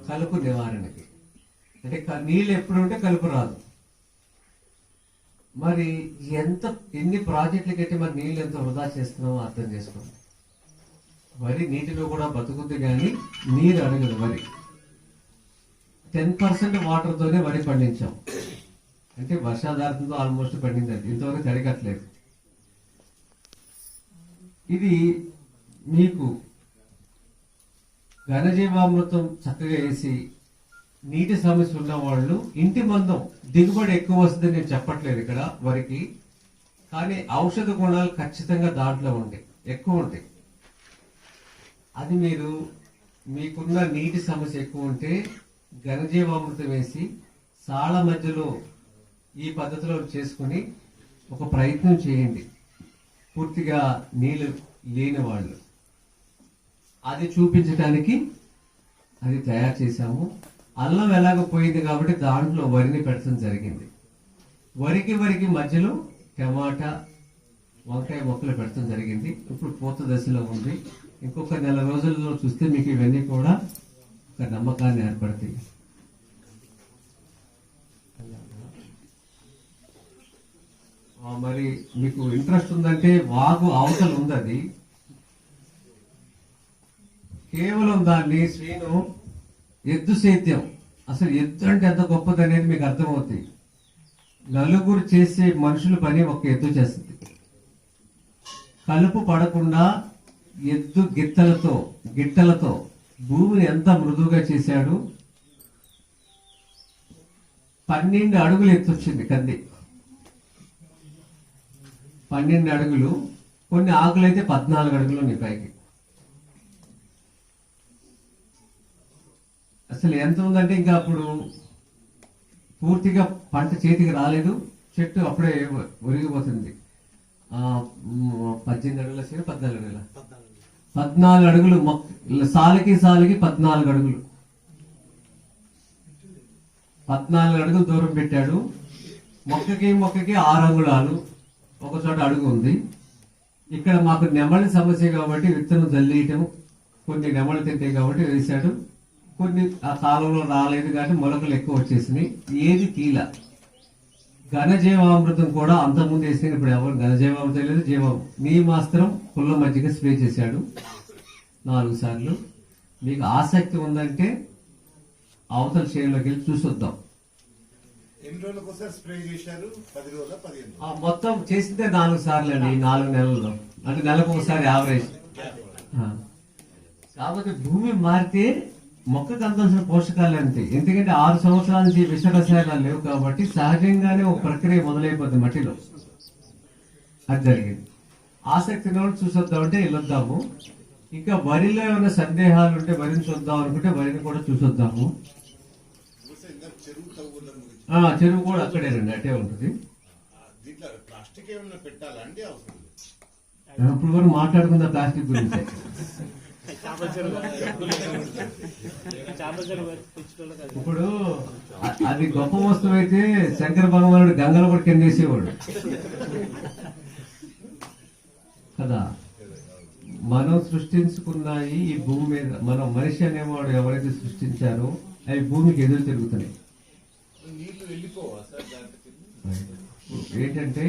కలుపు నివారణకి. అంటే నీళ్ళు ఎప్పుడు ఉంటే కలుపు రాదు. మరి ఎన్ని ప్రాజెక్టులు కట్టి మరి నీళ్ళు ఎంత వృధా చేస్తున్నామో అర్థం చేసుకోండి. వరి నీటిలో కూడా బతుకుద్ది కానీ నీరు అడగదు. వరి 10% వాటర్తోనే వరి పండించాం. అంటే వర్షాధారంతో ఆల్మోస్ట్ పండింది. అది ఇంతవరకు తడిగట్లేదు. ఇది మీకు ఘనజీవామృతం చక్కగా వేసి నీటి సమస్య ఉన్న వాళ్ళు ఇంటి మందం దిగుబడి ఎక్కువ వస్తుంది నేను చెప్పట్లేదు ఇక్కడ వరికి, కానీ ఔషధ గుణాలు ఖచ్చితంగా దాంట్లో ఉంటాయి, ఎక్కువ ఉంటాయి. అది మీరు మీకున్న నీటి సమస్య ఎక్కువ ఉంటే ఘనజీవామృతం వేసి సాళ్ళ మధ్యలో ఈ పద్ధతిలో చేసుకుని ఒక ప్రయత్నం చేయండి. పూర్తిగా నీళ్ళు లేని వాళ్ళు అది చూపించడానికి అది తయారు చేశాము. అల్లం ఎలాగ పోయింది కాబట్టి దాంట్లో వరిని పెట్టడం జరిగింది. వరికి మధ్యలో టమాటా వంకాయ మొక్కలు పెట్టడం జరిగింది. ఇప్పుడు పూత దశలో ఉంది. ఇంకొక నెల రోజుల్లో చూస్తే మీకు ఇవన్నీ కూడా ఒక నమ్మకాన్ని ఏర్పడతాయి. మరి మీకు ఇంట్రెస్ట్ ఉందంటే వాగు అవతల ఉంది, అది కేవలం దాన్ని శ్రీను ఎద్దు సేద్యం, అసలు ఎద్దు అంటే ఎంత గొప్పది అనేది మీకు అర్థమవుతుంది. నలుగురు చేసే మనుషుల పని ఒక ఎద్దు చేస్తుంది. కలుపు పడకుండా ఎద్దు గిట్టలతో భూమిని ఎంత మృదువుగా చేశాడు. 12 అడుగులు ఎత్తొచ్చింది కంది, 12 అడుగులు. కొన్ని ఆకులు అయితే 14 అడుగులు నీ పైకి. అసలు ఎంత ఉందంటే ఇంకా అప్పుడు పూర్తిగా పంట చేతికి రాలేదు, చెట్టు అప్పుడే ఒరిగిపోతుంది. 18 అడుగుల 14 అడుగులు సాలికి 14 అడుగులు, 14 అడుగులు దూరం పెట్టాడు. మొక్కకి 6 అంగుళాలు ఒక చోట అడుగు ఉంది. ఇక్కడ మాకు నెమలి సమస్య కాబట్టి విత్తనం జల్లియటం, కొన్ని నెమలు తింటాయి కాబట్టి వేశాడు. కొన్ని ఆ కాలంలో రాలేదు కానీ మొలకలు ఎక్కువ వచ్చేసినాయి. ఏది తీల. ఘనజీవామృతం కూడా అంతకుముందు వేసిన, ఇప్పుడు ఎవరు ఘనజీవామృతం లేదు. నీమాస్త్రం పుల్ల మజ్జిగ స్ప్రే చేశాడు 4 సార్లు. మీకు ఆసక్తి ఉందంటే అవతల చేనులోకి వెళ్ళి చూసొద్దాం. మొత్తం చేసిందే 4 సార్లు అండి, 4 నెలల్లో. అంటే నెలకు ఒకసారి యావరేజ్. కాబట్టి భూమి మారితే మొక్కకు అందాల్సిన పోషకాలు అంతే. ఎందుకంటే 6 సంవత్సరాల నుంచి విష రసాయనాలు లేవు కాబట్టి సహజంగానే ఒక ప్రక్రియ మొదలైపోతుంది మట్టిలో. అది జరిగింది. ఆసక్తి ఉన్నవాళ్ళు చూసొద్దామంటే వెళ్ళొద్దాము. ఇంకా వరిలో ఏమైనా సందేహాలు ఉంటే వరిని చూద్దాం అనుకుంటే వరిని కూడా చూసొద్దాము. చెరువు కూడా అక్కడేనండి, అటే ఉంటుంది. ఇప్పుడు వరకు మాట్లాడుకుందా ప్లాస్టిక్ గురించి. ఇప్పుడు అది గొప్ప వస్తువు అయితే శంకర భగవానుడు గంగలో కూడా కిందేసేవాడు కదా. మనం సృష్టించుకున్నాయి ఈ భూమి మీద, మనం మనిషి అనేవాడు ఎవరైతే సృష్టించారో అవి భూమికి ఎదురు తిరుగుతున్నాయి. ఏంటంటే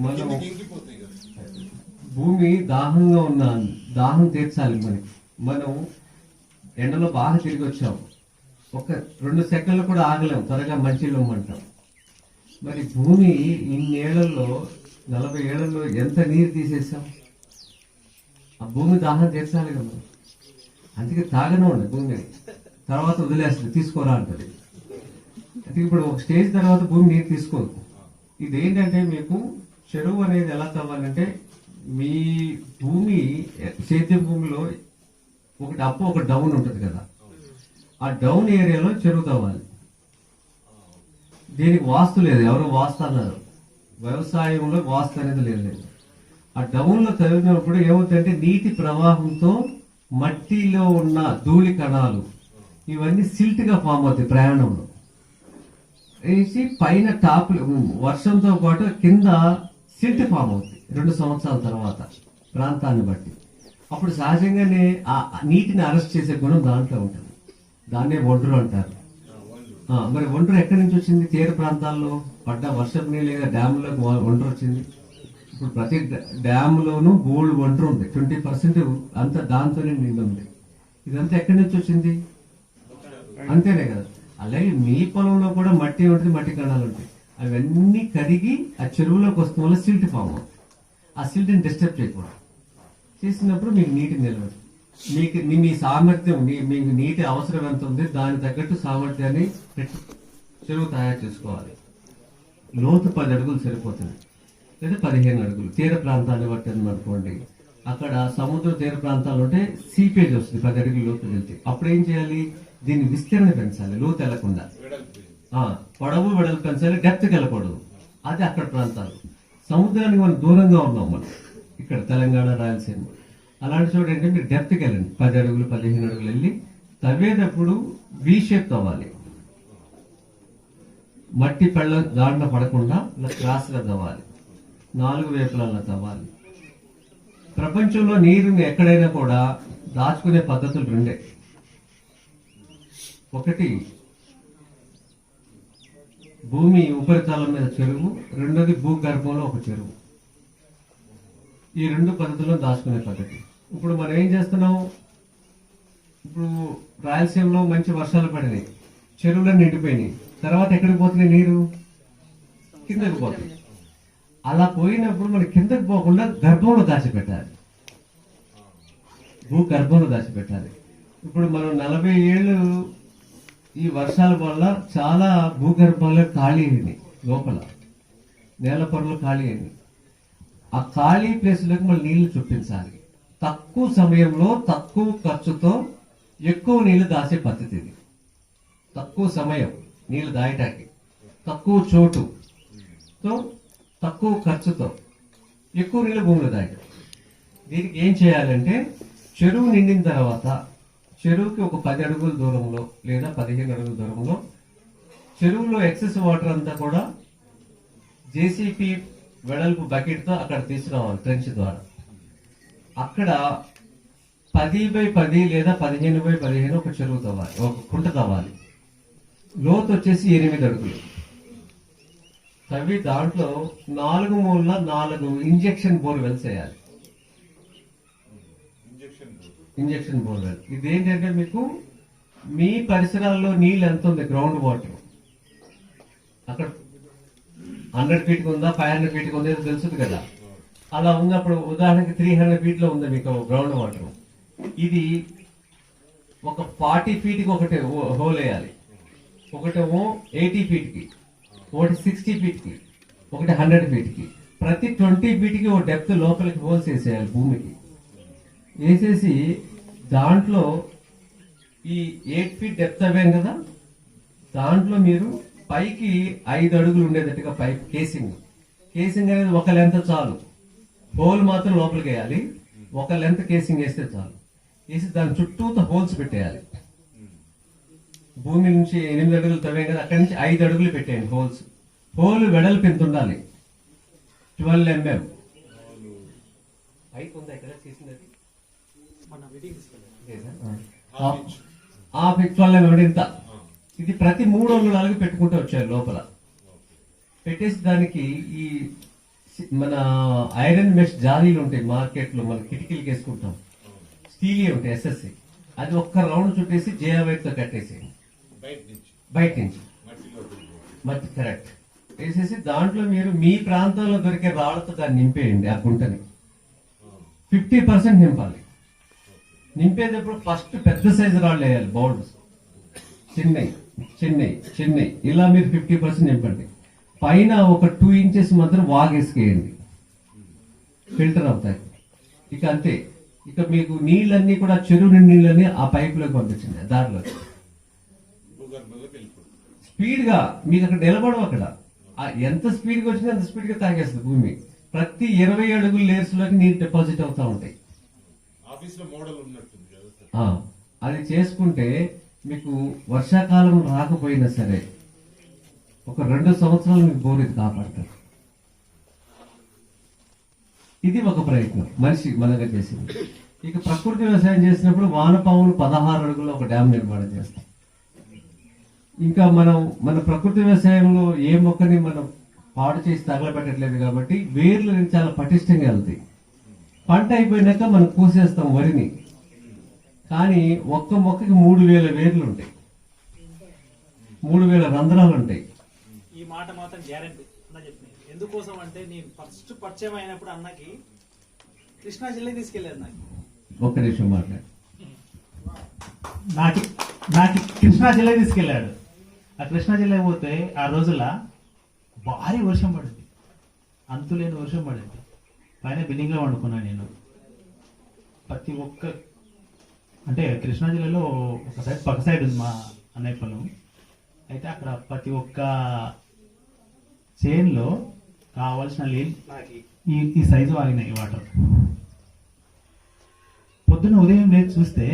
మనం భూమి దాహంగా ఉన్న దాహం తీర్చాలి మనకి. మనం ఎండలో బాగా తిరిగి వచ్చాం, ఒక 2 సెకండ్లు కూడా ఆగలేము, త్వరగా మంచిలో ఇమ్మంటాం. మరి భూమి ఇన్ని ఏళ్లలో 40 ఏళ్లలో ఎంత నీరు తీసేసాం. ఆ భూమి దాహం తీర్చాలి కదా. అందుకే తాగనే ఉండే భూమిని, తర్వాత వదిలేస్తుంది, తీసుకోరా అంటది. అంటే ఇప్పుడు ఒక స్టేజ్ తర్వాత భూమి నీరు తీసుకోదు. ఇదేంటంటే మీకు చెరువు అనేది ఎలా తవ్వాలంటే, మీ భూమి సేద్యం భూమిలో ఒకటి అప్ ఒక డౌన్ ఉంటుంది కదా, ఆ డౌన్ ఏరియాలో చెరువు తవ్వాలి. దీనికి వాస్తు లేదు, ఎవరో వాస్తు అన్నారు. వ్యవసాయంలో వాస్తు అనేది లేదు. ఆ డౌన్ లో తవ్వినప్పుడు ఏమవుతుందంటే నీటి ప్రవాహంతో మట్టిలో ఉన్న ధూళి కణాలు ఇవన్నీ సిల్ట్ గా ఫామ్ అవుతాయి ప్రయాణంలో. వేసి పైన టాప్ వర్షంతో పాటు కింద సిల్ట్ ఫామ్ అవుతుంది 2 సంవత్సరాల తర్వాత ప్రాంతాన్ని బట్టి. అప్పుడు సహజంగానే ఆ నీటిని అరెస్ట్ చేసే గుణం దాంట్లో ఉంటుంది. దాన్నే ఒండ్రు అంటారు. మరి ఒండ్రు ఎక్కడి నుంచి వచ్చింది? తీర ప్రాంతాల్లో పడ్డ వర్షపు నీళ్ళు డ్యాములోకి ఒండ్రు వచ్చింది. ఇప్పుడు ప్రతి డ్యాములోనూ బోల్డ్ ఒండ్రు ఉంది, 20% అంతా దాంతోనే నిండి ఉంది. ఇదంతా ఎక్కడి నుంచి వచ్చింది? అంతేనే కదా. అలాగే మీ పొలంలో కూడా మట్టి ఉంటుంది, మట్టి కణాలు ఉంటాయి. అవన్నీ కరిగి ఆ చెరువులోకి వస్తున్న వల్ల సిల్ట్ ఫామ్ అవుతుంది. ఆ సిల్ట్ని డిస్టర్బ్ చేయకూడదు. చేసినప్పుడు మీకు నీటి నిల్వ. మీ సామర్థ్యం మీకు నీటి అవసరం ఎంత ఉంది దాని తగ్గట్టు సామర్థ్యాన్ని చెరువు తయారు చేసుకోవాలి. లోతు 10 అడుగులు సరిపోతుంది, లేదా 15 అడుగులు. తీర ప్రాంతాన్ని బట్టి అనుకోండి, అక్కడ సముద్ర తీర ప్రాంతాలు ఉంటే సీపేజ్ వస్తుంది 10 అడుగులు లోతు వెళ్తే. అప్పుడు ఏం చేయాలి, దీన్ని విస్తరణ పెంచాలి, లోతు వెళ్లకుండా. పొడవు వెడల్పు పెంచాలి, డెప్త్కి వెళ్ళకూడదు. అది అక్కడ ప్రాంతాలు. సముద్రానికి మనం దూరంగా ఉన్నాం, మనం ఇక్కడ తెలంగాణ, రాయలసీమ అలాంటి చోట ఏంటంటే మీరు డెప్త్కి వెళ్ళండి, 10 అడుగులు 15 అడుగులు వెళ్ళి తవ్వేటప్పుడు వి షేప్ తవ్వాలి. మట్టి పళ్ళ దాంట్లో పడకుండా ఇలా క్రాస్ గా తవ్వాలి, 4 వైపులా తవ్వాలి. ప్రపంచంలో నీరుని ఎక్కడైనా కూడా దాచుకునే పద్ధతులు 2. ఒకటి భూమి ఉపరితలం మీద చెరువు, రెండోది భూగర్భంలో ఒక చెరువు. ఈ 2 పద్ధతుల్లో దాచుకునే పద్ధతి. ఇప్పుడు మనం ఏం చేస్తున్నాం, ఇప్పుడు రాయలసీమలో మంచి వర్షాలు పడినాయి, చెరువులను నిండిపోయినాయి. తర్వాత ఎక్కడికి పోతున్నాయి నీరు, కిందకి పోతుంది. అలా పోయినప్పుడు మనం కిందకి పోకుండా గర్భంలో దాచిపెట్టాలి, భూగర్భంలో దాచిపెట్టాలి. ఇప్పుడు మనం 40 ఏళ్ళు ఈ వర్షాల వల్ల చాలా భూగర్భంలో ఖాళీ అయింది, లోపల నేల పొరలు ఖాళీ అయింది. ఆ ఖాళీ ప్లేస్లోకి మళ్ళీ నీళ్లు చూపించాలి. తక్కువ సమయంలో తక్కువ ఖర్చుతో ఎక్కువ నీళ్లు దాచే పద్ధతి ఇది. తక్కువ సమయం నీళ్లు దాయటానికి, తక్కువ చోటుతో తక్కువ ఖర్చుతో ఎక్కువ నీళ్లు భూమిలో దాయటం. దీనికి ఏం చేయాలంటే, చెరువు నిండిన తర్వాత చెరువుకి ఒక 10 అడుగుల దూరంలో లేదా 15 అడుగుల దూరంలో చెరువులో ఎక్సెస్ వాటర్ అంతా కూడా జేసీపీ వెడల్పు బకెట్ తో అక్కడ తీసుకురావాలి, ట్రెంచ్ ద్వారా. అక్కడ 10x10 లేదా 15x15 ఒక చెరువు తవ్వాలి, ఒక కుంట తవ్వాలి. లోతు వచ్చేసి 8 అడుగులు తవ్వి దాంట్లో 4 మూలల 4 ఇంజెక్షన్ బోర్వెల్స్ వేయాలి. ఇంజెక్షన్ బోర్వెల్ ఇదేంటంటే, మీకు మీ పరిసరాల్లో నీళ్ళు ఎంత ఉంది, గ్రౌండ్ వాటర్ అక్కడ 100 ఫీట్కి ఉందా 500 ఫీట్కి ఉందా తెలుస్తుంది కదా. అలా ఉన్నప్పుడు ఉదాహరణకి 300 ఫీట్లో ఉంది మీకు గ్రౌండ్ వాటర్. ఇది ఒక 40 ఫీట్కి ఒకటి హోల్ వేయాలి, ఒకటేమో 80 ఫీట్కి, ఒకటి 60 ఫీట్కి, ఒకటి 100 ఫీట్కి. ప్రతి 20 ఫీట్కి ఒక డెప్త్ లోపలికి హోల్స్ వేసేయాలి భూమికి. వేసేసి దాంట్లో ఈ 8 ఫీట్ డెప్త్ అవ్వాం కదా, దాంట్లో మీరు పైకి 5 అడుగులు ఉండేటట్టుగా పైప్ కేసింగ్ అనేది ఒక లెంత్ చాలు. హోల్ మాత్రం లోపలికి వేయాలి, ఒక లెంత్ కేసింగ్ వేస్తే చాలు. వేసి దాని చుట్టూతో హోల్స్ పెట్టేయాలి. భూమి నుంచి 8 అడుగులు తవ్వాం కదా, అక్కడి నుంచి 5 అడుగులు పెట్టేయండి హోల్స్. హోల్ వెడల్పు ఎంత ఉండాలి, 12 mm. పైకి ఉందా ఇక్కడ చేసినది, 12 mm ఇంత. ఇది ప్రతి 3 అంగుళాలకు పెట్టుకుంటూ వచ్చారు లోపల. పెట్టేసి దానికి ఈ మన ఐరన్ మెష్ జాలీలు ఉంటాయి మార్కెట్ లో, మన కిటికీలు వేసుకుంటాం, స్టీల్ ఉంటాయి ఎస్ఎస్సి. అది ఒక్క రౌండ్ చుట్టేసి జేఆర్వైట్ తో కట్టేసి బయట నుంచి మట్టి కరెక్ట్ వేసేసి దాంట్లో మీరు మీ ప్రాంతంలో దొరికే రాళ్లతో దాన్ని నింపేయండి. ఆ గుంటని 50% నింపాలి. నింపేటప్పుడు ఫస్ట్ పెద్ద సైజు రాళ్ళు వేయాలి, బౌల్స్ చిన్నవి ఇలా మీరు 50% నింపండి. పైన ఒక 2 ఇంచెస్ మాత్రం వాగేసుకేయండి, ఫిల్టర్ అవుతాయి. ఇక అంతే. ఇక మీకు నీళ్ళన్నీ కూడా చెరువు నీళ్ళని ఆ పైపులోకి పంపించండి, దారిలో స్పీడ్ గా. మీకు అక్కడ నిలబడవు, అక్కడ ఎంత స్పీడ్ గా వచ్చినా అంత స్పీడ్ గా తాగేస్తుంది భూమి. ప్రతి 20 అడుగుల లేయర్స్ లోకి నీరు డిపాజిట్ అవుతా ఉంటాయి. అది చేసుకుంటే మీకు వర్షాకాలం రాకపోయినా సరే ఒక 2 సంవత్సరాలు మీకు బోర్ ఇది కాపాడతారు. ఇది ఒక ప్రయత్నం మనిషి మనగా చేసింది. ఇక ప్రకృతి వ్యవసాయం చేసినప్పుడు వానపాములు 16 అడుగుల్లో ఒక డ్యామ్ నిర్మాణం చేస్తాం. ఇంకా మన ప్రకృతి వ్యవసాయంలో ఏ మొక్కని మనం పాడు చేసి తగలబెట్టట్లేదు కాబట్టి వేర్లు చాలా పటిష్టంగా వెళ్తాయి. పంట అయిపోయినాక మనం కోసేస్తాం వరిని, కానీ ఒక్క మొక్కకి 3000 వేర్లు ఉంటాయి, 3000 రంధ్రాలు ఉంటాయి. ఈ మాట మాత్రం గ్యారెంటీ అన్న చెప్పింది. ఎందుకోసం అంటే నేను ఫస్ట్ పరిచయం అయినప్పుడు అన్నకి కృష్ణా జిల్లా తీసుకెళ్లేదు నాకు. ఒక్క నిమిషం మాట్లాడు. నాకు నాకు కృష్ణా జిల్లా తీసుకెళ్ళాడు. ఆ కృష్ణా జిల్లా పోతే ఆ రోజుల భారీ వర్షం పడింది, అంతులేని వర్షం పడింది. పైన బిల్డింగ్లో వండుకున్నాను నేను. ప్రతి ఒక్క అంటే కృష్ణా జిల్లాలో ఒక సైడ్ పక్క సైడ్ ఉంది మా అన్నయ్య పొలం. అయితే అక్కడ ప్రతి ఒక్క చేన్లో కావాల్సిన నీళ్ళు ఈ సైజు ఆగినాయి వాటర్. పొద్దున్న ఉదయం లేచి చూస్తే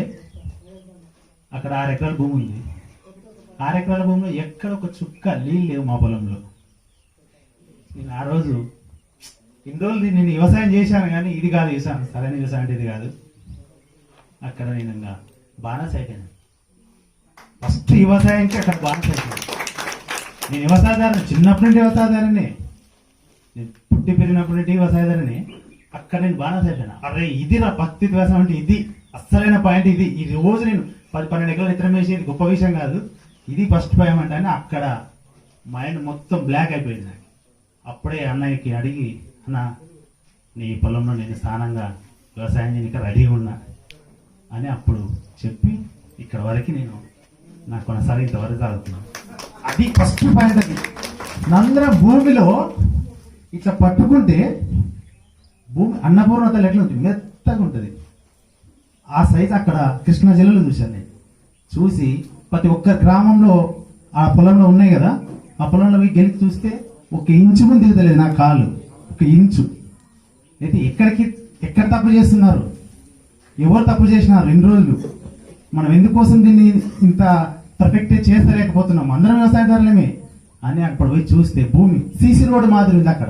అక్కడ 6 ఎకరాల భూమి ఉంది. 6 ఎకరాల భూమిలో ఎక్కడ ఒక చుక్క నీళ్ళు లేవు మా పొలంలో. నేను ఆ రోజు ఇన్ని రోజులు నేను వ్యవసాయం చేశాను, కానీ ఇది కాదు వ్యవసాయం, సరైన వ్యవసాయం అంటే ఇది కాదు. అక్కడ నేను ఇంకా బానస్ అయిపోయాను. ఫస్ట్ వ్యవసాయానికి అక్కడ బానస్ అయిపోయాను. నేను వ్యవసాయదారుని, చిన్నప్పటి నుండి వ్యవసాయదారుని, నేను పుట్టి పెరిగినప్పటి నుండి వ్యవసాయదారుని. అక్కడ నేను బానస్ అయిపోయాను. అరే ఇది నా భక్తి వ్యవసాయం అంటే ఇది అస్సలైన పాయింట్. ఇది ఈ రోజు నేను 10-12 ఎకరాలు ఇతరం వేసేది గొప్ప విషయం కాదు, ఇది ఫస్ట్ పాయింట్ అంటే. అని అక్కడ మైండ్ మొత్తం బ్లాక్ అయిపోయింది నాకు. అప్పుడే అన్నయ్యకి అడిగి, అన్న నీ పొలంలో నేను స్థానంగా వ్యవసాయం చేయడానికి రెడీగా ఉన్నా అని అప్పుడు చెప్పి ఇక్కడ వరకు నేను నాకు కొనసాగింత వరకు సాగుతున్నాను. అది ఫస్ట్ పాయింట్. అది నంద్ర భూమిలో ఇట్లా పట్టుకుంటే భూమి అన్నపూర్ణతలు ఎట్లా ఉంటుంది, మెత్తగా ఉంటుంది. ఆ సైజ్ అక్కడ కృష్ణా జిల్లాలో చూశాను నేను. చూసి ప్రతి ఒక్క గ్రామంలో ఆ పొలంలో ఉన్నాయి కదా, ఆ పొలంలో పోయి గెలికి చూస్తే 1 ఇంచు ముందు దిగుతలేదు నా కాలు, 1 ఇంచు. అయితే ఎక్కడ తప్పు చేస్తున్నారు, ఎవరు తప్పు చేసినారు, 2 రోజులు మనం ఎందుకోసం దీన్ని ఇంత పర్ఫెక్ట్ చేస్తలేకపోతున్నాం, అందరం వ్యవసాయదారులమే అని అక్కడ పోయి చూస్తే భూమి సీసీ రోడ్డు మాదిరి ఉంది. అక్కడ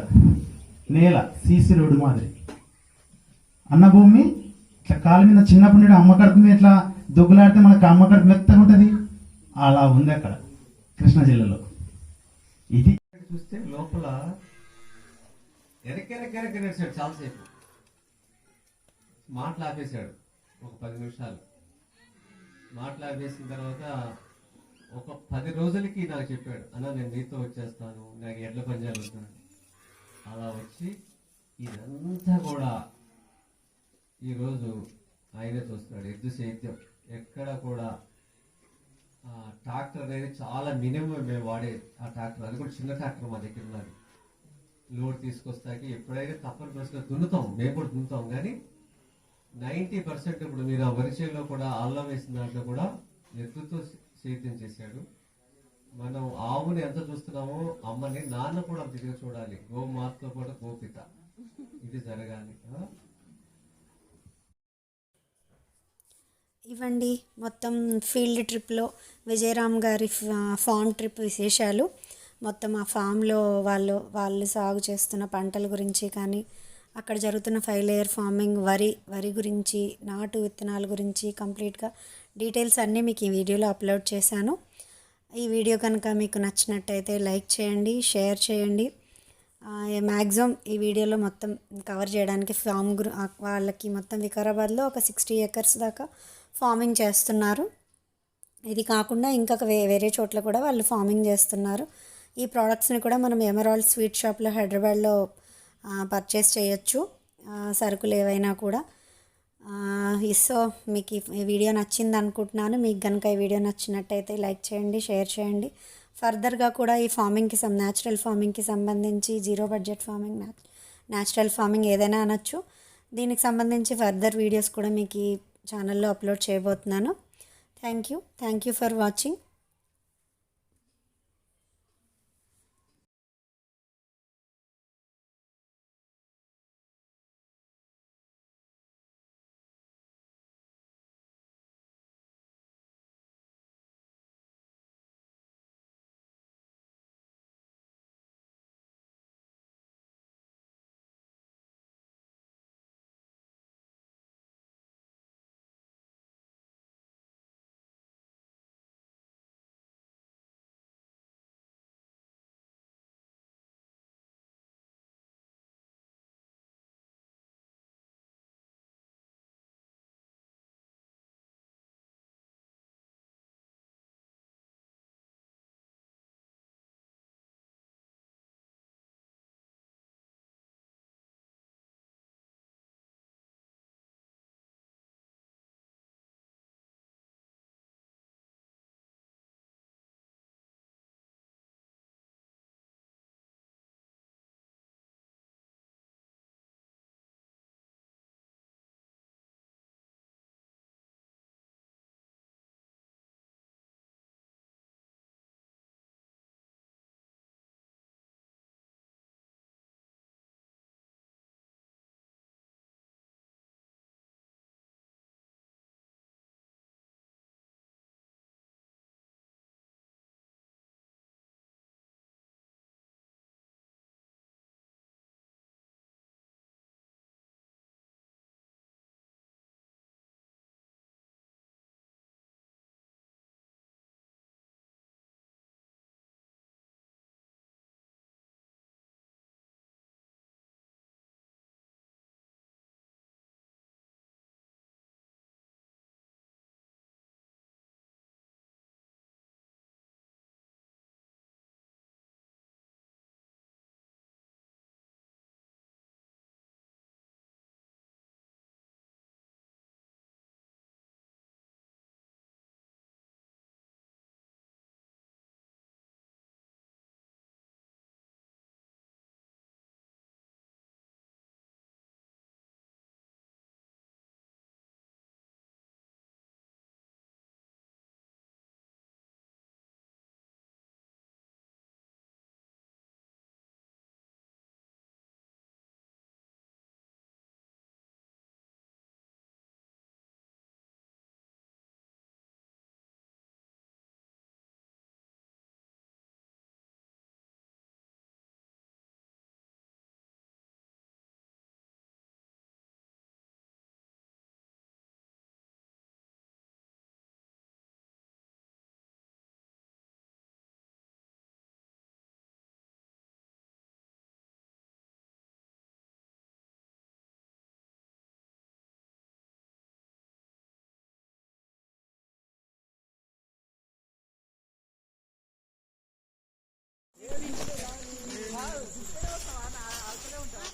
నేల సీసీ రోడ్డు మాదిరి అన్న భూమి. ఇట్లా కాలు మీద చిన్నప్పటి నుండి అమ్మ కడుపు మీద ఇట్లా దొగ్గులాడితే మనకు అమ్మ కడుపు మెత్తగా ఉంటుంది, అలా ఉంది అక్కడ కృష్ణా జిల్లాలో. ఇది చూస్తే లోపల ఎరకెరకెరకెరేసాడు చాలాసేపు. మాటలు ఆపేశాడు ఒక 10 నిమిషాలు. మాటలు ఆపేసిన తర్వాత ఒక 10 రోజులకి నాకు చెప్పాడు, అన్న నేను నీతో వచ్చేస్తాను, నాకు ఎడ్ల పంజాలు వస్తాను. అలా వచ్చి ఇదంతా కూడా ఈరోజు ఆయనే చూస్తున్నాడు. ఎద్దు సేద్యం ఎక్కడ కూడా ట్రాక్టర్ అనేది చాలా మినిమం మేము వాడే ఆ ట్రాక్టర్, అది కూడా చిన్న ట్రాక్టర్ మా దగ్గర ఉన్నది. లోడ్ తీసుకొస్తాకి ఎప్పుడైనా తప్పని పరిస్థితిలో దున్నుతాం, మేము కూడా దున్నుతాం. కానీ 90% ఇప్పుడు మీరు ఆ వరిచేలో కూడా అల్లం వేసిన దాంట్లో కూడా ఎద్దుతో సేద్యం చేశాడు. మనం ఆవుని ఎంత చూస్తున్నామో అమ్మని నాన్న కూడా అంతగా చూడాలి. గోమాతతో పాటు గోపిత, ఇది జరగాలి. ఇవ్వండి మొత్తం ఫీల్డ్ ట్రిప్లో విజయరామ్ గారి ఫామ్ ట్రిప్ విశేషాలు. మొత్తం ఆ ఫామ్లో వాళ్ళు సాగు చేస్తున్న పంటల గురించి కానీ, అక్కడ జరుగుతున్న 5 లేయర్ ఫార్మింగ్, వరి గురించి, నాటు విత్తనాల గురించి కంప్లీట్గా డీటెయిల్స్ అన్నీ మీకు ఈ వీడియోలో అప్లోడ్ చేశాను. ఈ వీడియో కనుక మీకు నచ్చినట్టయితే లైక్ చేయండి, షేర్ చేయండి. మ్యాక్సిమం ఈ వీడియోలో మొత్తం కవర్ చేయడానికి వాళ్ళకి మొత్తం వికారాబాద్లో ఒక 60 acres దాకా ఫార్మింగ్ చేస్తున్నారు. ఇది కాకుండా ఇంకా వేరే చోట్ల కూడా వాళ్ళు ఫార్మింగ్ చేస్తున్నారు. ఈ ప్రోడక్ట్స్ని కూడా మనం ఎమరాల్డ్ స్వీట్ షాప్లో హైదరాబాద్లో పర్చేస్ చేయొచ్చు, సరుకులు ఏవైనా కూడా. సో మీకు ఈ వీడియో నచ్చింది అనుకుంటున్నాను. మీకు కనుక ఈ వీడియో నచ్చినట్టయితే లైక్ చేయండి, షేర్ చేయండి. ఫర్దర్గా కూడా ఈ న్యాచురల్ ఫార్మింగ్కి సంబంధించి, zero budget farming, natural farming ఏదైనా అనొచ్చు, దీనికి సంబంధించి ఫర్దర్ వీడియోస్ కూడా మీకు ఈ ఛానల్లో అప్లోడ్ చేయబోతున్నాను. Thank you for watching.